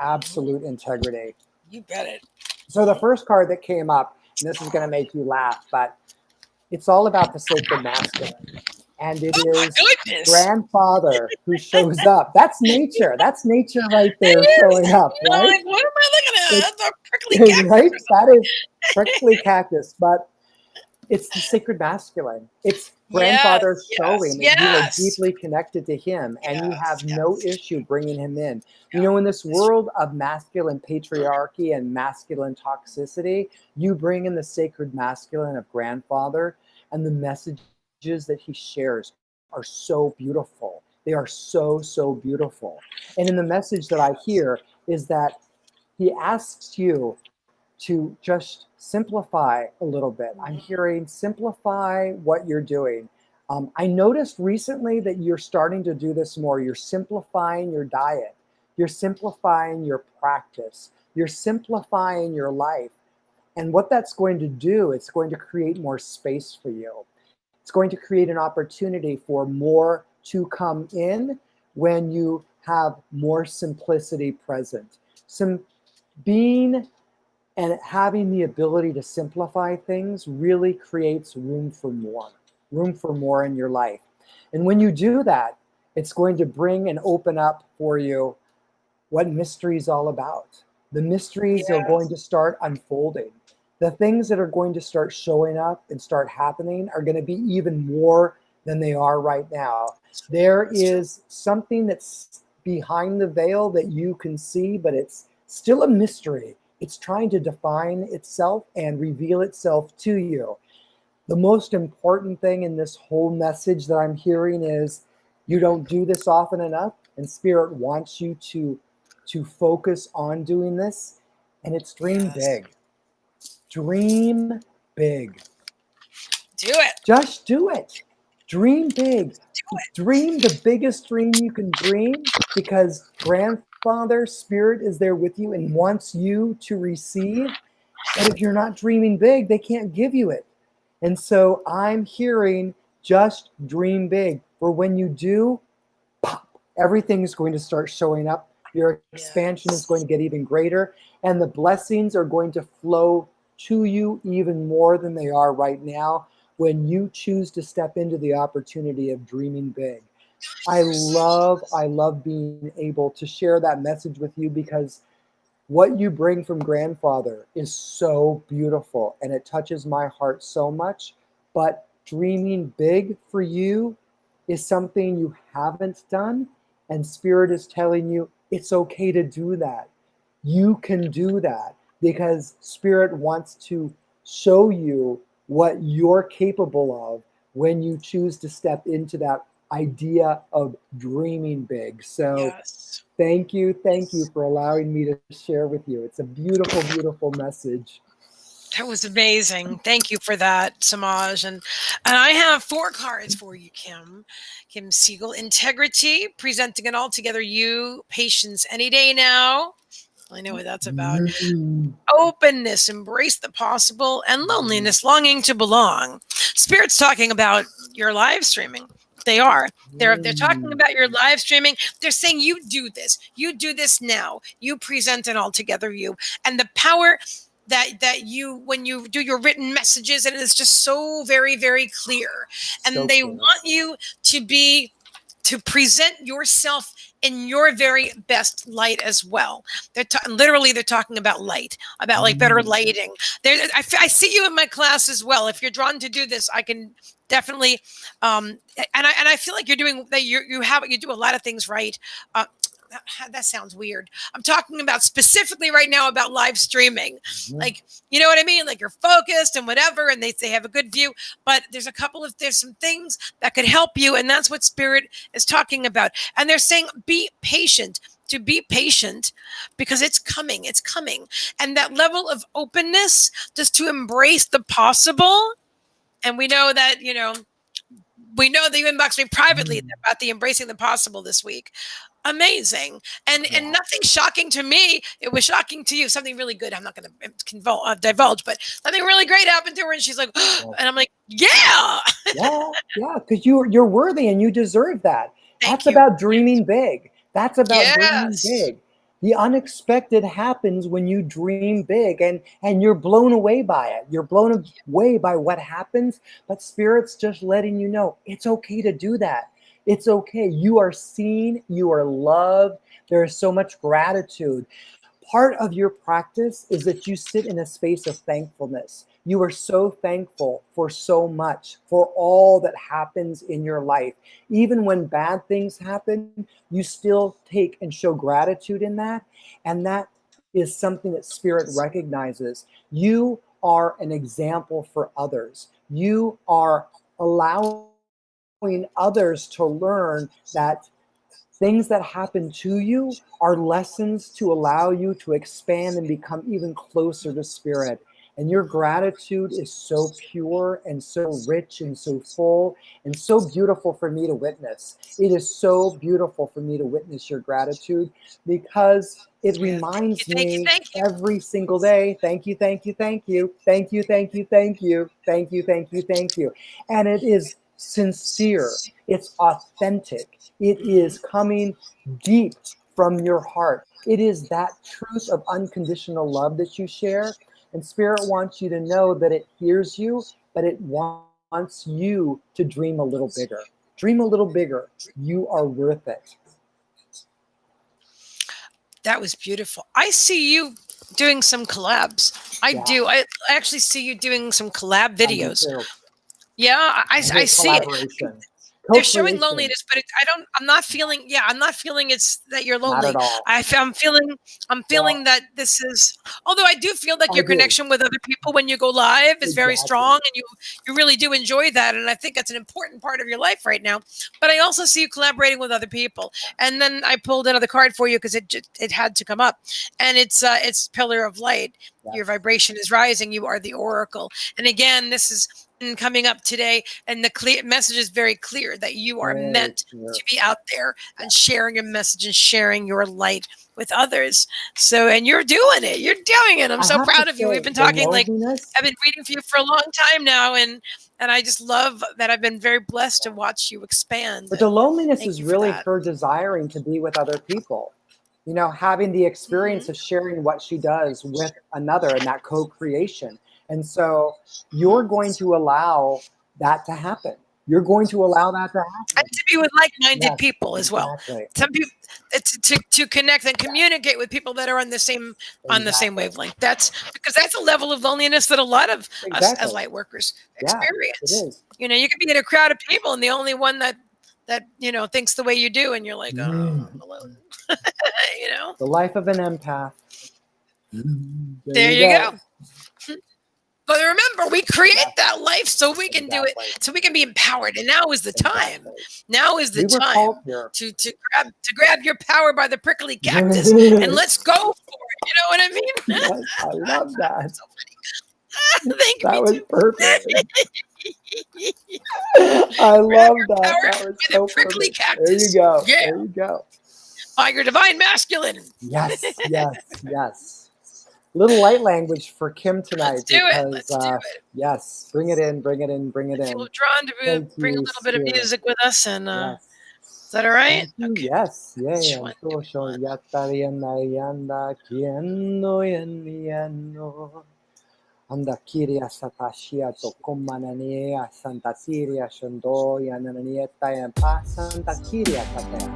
absolute integrity. You bet it. So the first card that came up, and this is going to make you laugh, but it's all about the sacred masculine. And it Oh my is goodness. grandfather who shows up. That's nature. That's nature right there It is. showing up, No, right? like, what am I looking at? It's, That's a prickly cactus right? or That something. is prickly cactus, but it's the sacred masculine. It's grandfather Yes, yes, showing that you are yes. deeply connected to him and you Yes, have no yes. issue bringing him in. You Yeah. know, in this world of masculine patriarchy and masculine toxicity, you bring in the sacred masculine of grandfather, and the messages that he shares are so beautiful. They are so, so beautiful. And in the message that I hear is that he asks you to just simplify a little bit. I'm hearing simplify what you're doing. I noticed recently that you're starting to do this more. You're simplifying your diet, you're simplifying your practice, you're simplifying your life. And what that's going to do, it's going to create more space for you. It's going to create an opportunity for more to come in when you have more simplicity present. Some being and having the ability to simplify things really creates room for more in your life. And when you do that, it's going to bring and open up for you what mystery is all about. The mysteries are going Yes. to start unfolding. The things that are going to start showing up and start happening are going to be even more than they are right now. There That's true. is something that's behind the veil that you can see, but it's still a mystery. It's trying to define itself and reveal itself to you. The most important thing in this whole message that I'm hearing is you don't do this often enough, and spirit wants you to focus on doing this, and it's dream Yes. big. Dream big. Do it. Just do it. Dream big. Do it. Dream the biggest dream you can dream, because grandfather spirit is there with you and wants you to receive. But if you're not dreaming big, they can't give you it. And so I'm hearing just dream big. For when you do, pop, everything is going to start showing up. Your expansion is Yes. going to get even greater, and the blessings are going to flow to you even more than they are right now when you choose to step into the opportunity of dreaming big. I love being able to share that message with you, because what you bring from grandfather is so beautiful and it touches my heart so much. But dreaming big for you is something you haven't done, and spirit is telling you it's okay to do that. You can do that because spirit wants to show you what you're capable of when you choose to step into that idea of dreaming big. So Yes. thank you for allowing me to share with you. It's a beautiful, beautiful message. That was amazing. Thank you for that, Samaj. And I have 4 cards for you, Kim. Kim Siegel, integrity, presenting an altogether you, patience any day now. I know what that's about. Mm. Openness, embrace the possible, and loneliness, longing to belong. Spirit's talking about your live streaming. They are. They're talking Mm. about your live streaming. They're saying you do this. You do this now. You present an altogether you. And the power that you, when you do your written messages, and it's just so very, very clear. So And they clear. want you to present yourself in your very best light as well. Literally they're talking about light, about like better Mm. lighting. I see you in my class as well. If you're drawn to do this, I can definitely, and I feel like you're doing that. You do a lot of things right. That sounds weird. I'm talking about specifically right now about live streaming. Mhm. Like, you know what I mean? Like you're focused and whatever, and they have a good view, but there's some things that could help you. And that's what Spirit is talking about. And they're saying, be patient, to be patient, because it's coming. It's coming. And that level of openness, just to embrace the possible. And we know that, we know that you inboxed me privately Mm. about the embracing the possible this week. amazing. And nothing shocking to me. It was shocking to you. Something really good. I'm not going to divulge, but something really great happened to her. And she's like, and I'm like, yeah. Because you're worthy and you deserve that. That's about dreaming big. That's about dreaming big. The unexpected happens when you dream big, and you're blown away by it. You're blown away by what happens, but Spirit's just letting you know it's okay to do that. It's okay. You are seen. You are loved. There is so much gratitude. Part of your practice is that you sit in a space of thankfulness. You are so thankful for so much, for all that happens in your life. Even when bad things happen, you still take and show gratitude in that. And that is something that Spirit recognizes. You are an example for others. You are allowing others to learn that things that happen to you are lessons to allow you to expand and become even closer to Spirit. And your gratitude is so pure and so rich and so full and so beautiful for me to witness. It is so beautiful for me to witness your gratitude because it reminds me every single day, thank you, thank you, thank you, thank you, thank you, thank you, thank you, thank you, thank you. And it is sincere. It's authentic. It is coming deep from your heart. It is that truth of unconditional love that you share. And Spirit wants you to know that it hears you, but it wants you to dream a little bigger. Dream a little bigger. You are worth it. That was beautiful. I see you doing some collabs. I do. I actually see you doing some collab videos. Yeah, I see it. They're showing loneliness, but I'm not feeling it's that you're lonely. Not at all. I'm feeling that this is, although I do feel like your connection with other people when you go live is very strong, and you really do enjoy that. And I think that's an important part of your life right now. But I also see you collaborating with other people. And then I pulled another card for you because it had to come up, and it's Pillar of Light. Your vibration is rising. You are the Oracle. And again, this is coming up today, and the message is very clear that you are meant to be out there and sharing your message and sharing your light with others. So, and you're doing it. I'm so proud of you. We've been talking, I've been reading for you for a long time now, and I just love that I've been very blessed to watch you expand. But the loneliness is really her desiring to be with other people. You know, having the experience of sharing what she does with another and that co-creation. And so you're going to allow that to happen. You're going to allow that to happen. And to be with like-minded people as well. Some people, to connect and communicate with people that are on the same wavelength. That's because that's a level of loneliness that a lot of us as light workers experience. It is. You know, you could be in a crowd of people and the only one that thinks the way you do, and you're like, oh, I'm alone. You know, the life of an empath. There you go. But remember, we create that life so we can do it, so we can be empowered. And now is the time. Now is the time to grab your power by the prickly cactus and let's go for it. You know what I mean? Yes, I love that. So funny. Thank you. That was perfect. I love that. That was so prickly perfect. Cactus. There you go. Yeah. There you go. By your divine masculine. Yes, yes, yes. Little light language for Kim tonight. Let's do it. Yes, bring it in, bring it in, bring it in. I feel drawn to bring a little bit of music with us, and is that all right? Okay. Yes, yeah. Anda kiria satashia to komanania Santa Siria shondo yananieta and pa Santa Kiria Kata.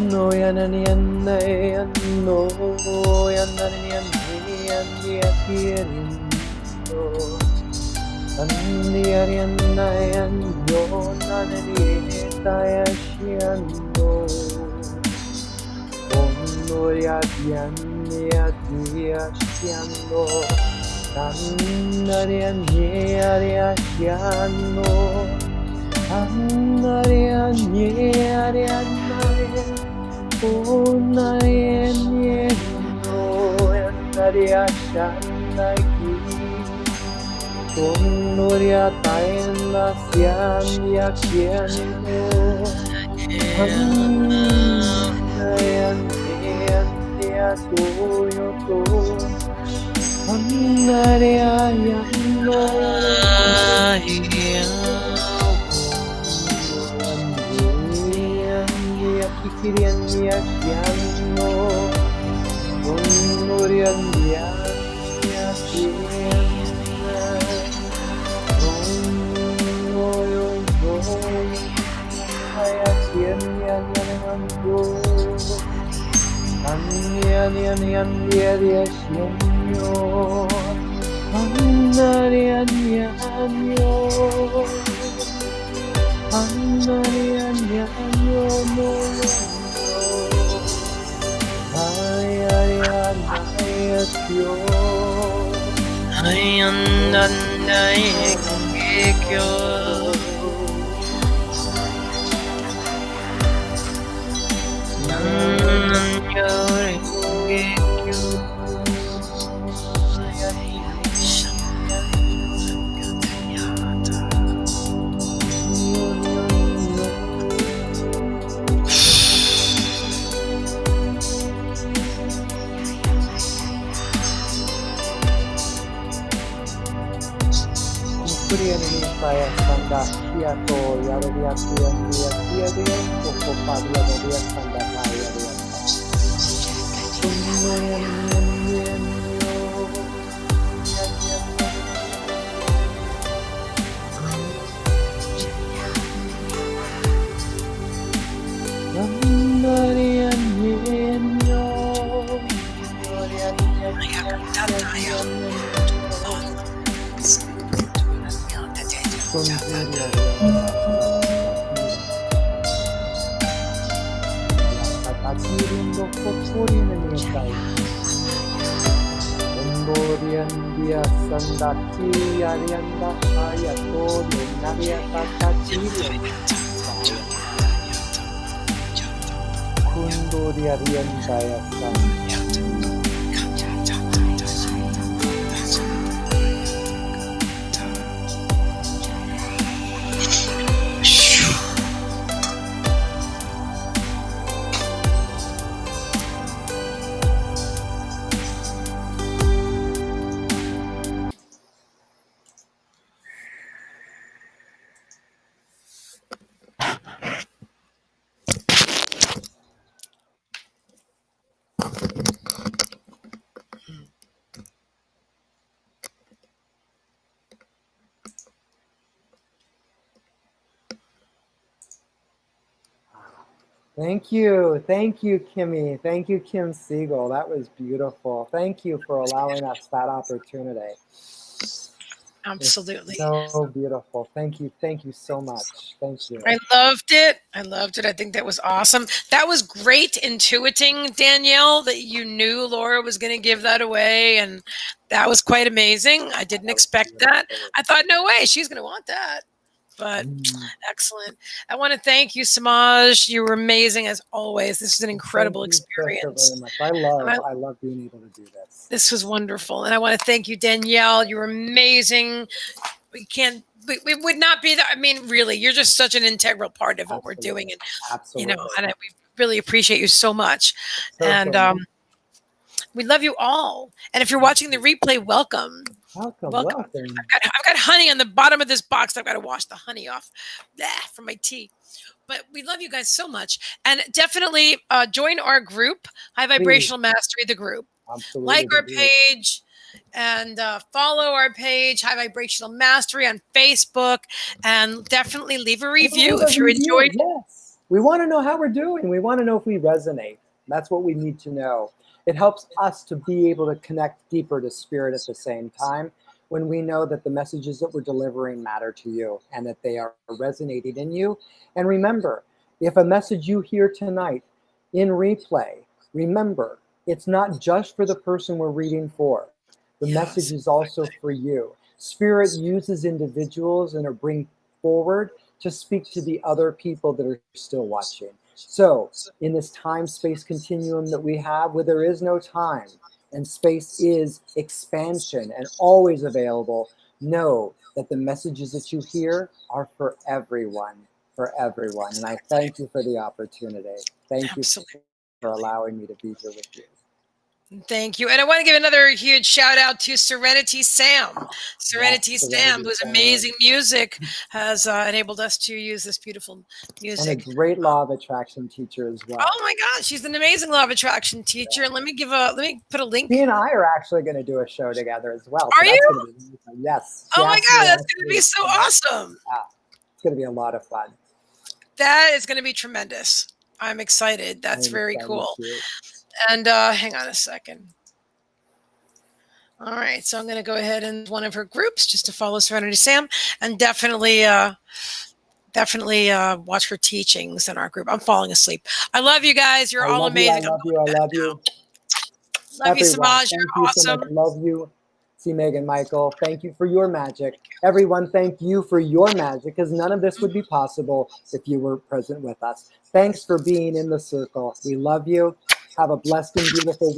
No yananiana no yananiana kirin Andiariana and yo nananieta yashiando Onoria Diania Diashiando Andaria Niaria Shiano Andaria Niaria Onaria Nieno Andaria Shandaki Noria taenda sian yakiendo. Handayan dia toyo to. Handaria yando. Handaria kikirian yakiando. Norian Thank you, Kimmy. Thank you, Kim Siegel. That was beautiful. Thank you for allowing us that opportunity. Absolutely. It's so beautiful. Thank you so much. Thank you. I loved it. I think that was awesome. That was great intuiting, Danielle, that you knew Laura was going to give that away, and that was quite amazing. I didn't expect that. I thought, no way, she's going to want that. But excellent. I want to thank you, Semaj. You were amazing as always. This is an incredible experience. So very much. I love being able to do this. This was wonderful. And I want to thank you, Danielle. You're amazing. We would not be there. I mean, really, you're just such an integral part of what we're doing. And, you know, and we really appreciate you so much. And we love you all. And if you're watching the replay, welcome. Welcome. I've got honey on the bottom of this box. I've got to wash the honey off from my tea. But we love you guys so much. And definitely join our group, High Vibrational Mastery, the group. Absolutely. Like our page and follow our page, High Vibrational Mastery, on Facebook. And definitely leave a review if you enjoyed. Yes. We want to know how we're doing. We want to know if we resonate. That's what we need to know. It helps us to be able to connect deeper to spirit at the same time when we know that the messages that we're delivering matter to you and that they are resonating in you. And remember, if a message you hear tonight in replay, remember, it's not just for the person we're reading for. The message is also for you. Spirit uses individuals and are bring forward to speak to the other people that are still watching. So in this time-space continuum that we have, where there is no time, and space is expansion and always available. Know that the messages that you hear are for everyone, And I thank you for the opportunity. Thank you for allowing me to be here with you. Thank you. And I want to give another huge shout out to Serenity Sam. Serenity Sam, whose amazing music has enabled us to use this beautiful music. And a great law of attraction teacher as well. Oh my gosh, she's an amazing law of attraction teacher. Let me put a link. She and I are actually going to do a show together as well. Are you? Yes. Oh my God, that's going to be so awesome. Yeah, it's going to be a lot of fun. That is going to be tremendous. I'm excited. That's very cool. And hang on a second. All right, so I'm going to go ahead and one of her groups just to follow Serenity Sam, and definitely watch her teachings in our group. I'm falling asleep. I love you guys. You're all amazing. I love you. Love you, Semaj. You're awesome. Love you. See, Meagan, Michael, thank you for your magic. Everyone, thank you for your magic, because none of this would be possible if you were present with us. Thanks for being in the circle. We love you. Have a blessed and beautiful week.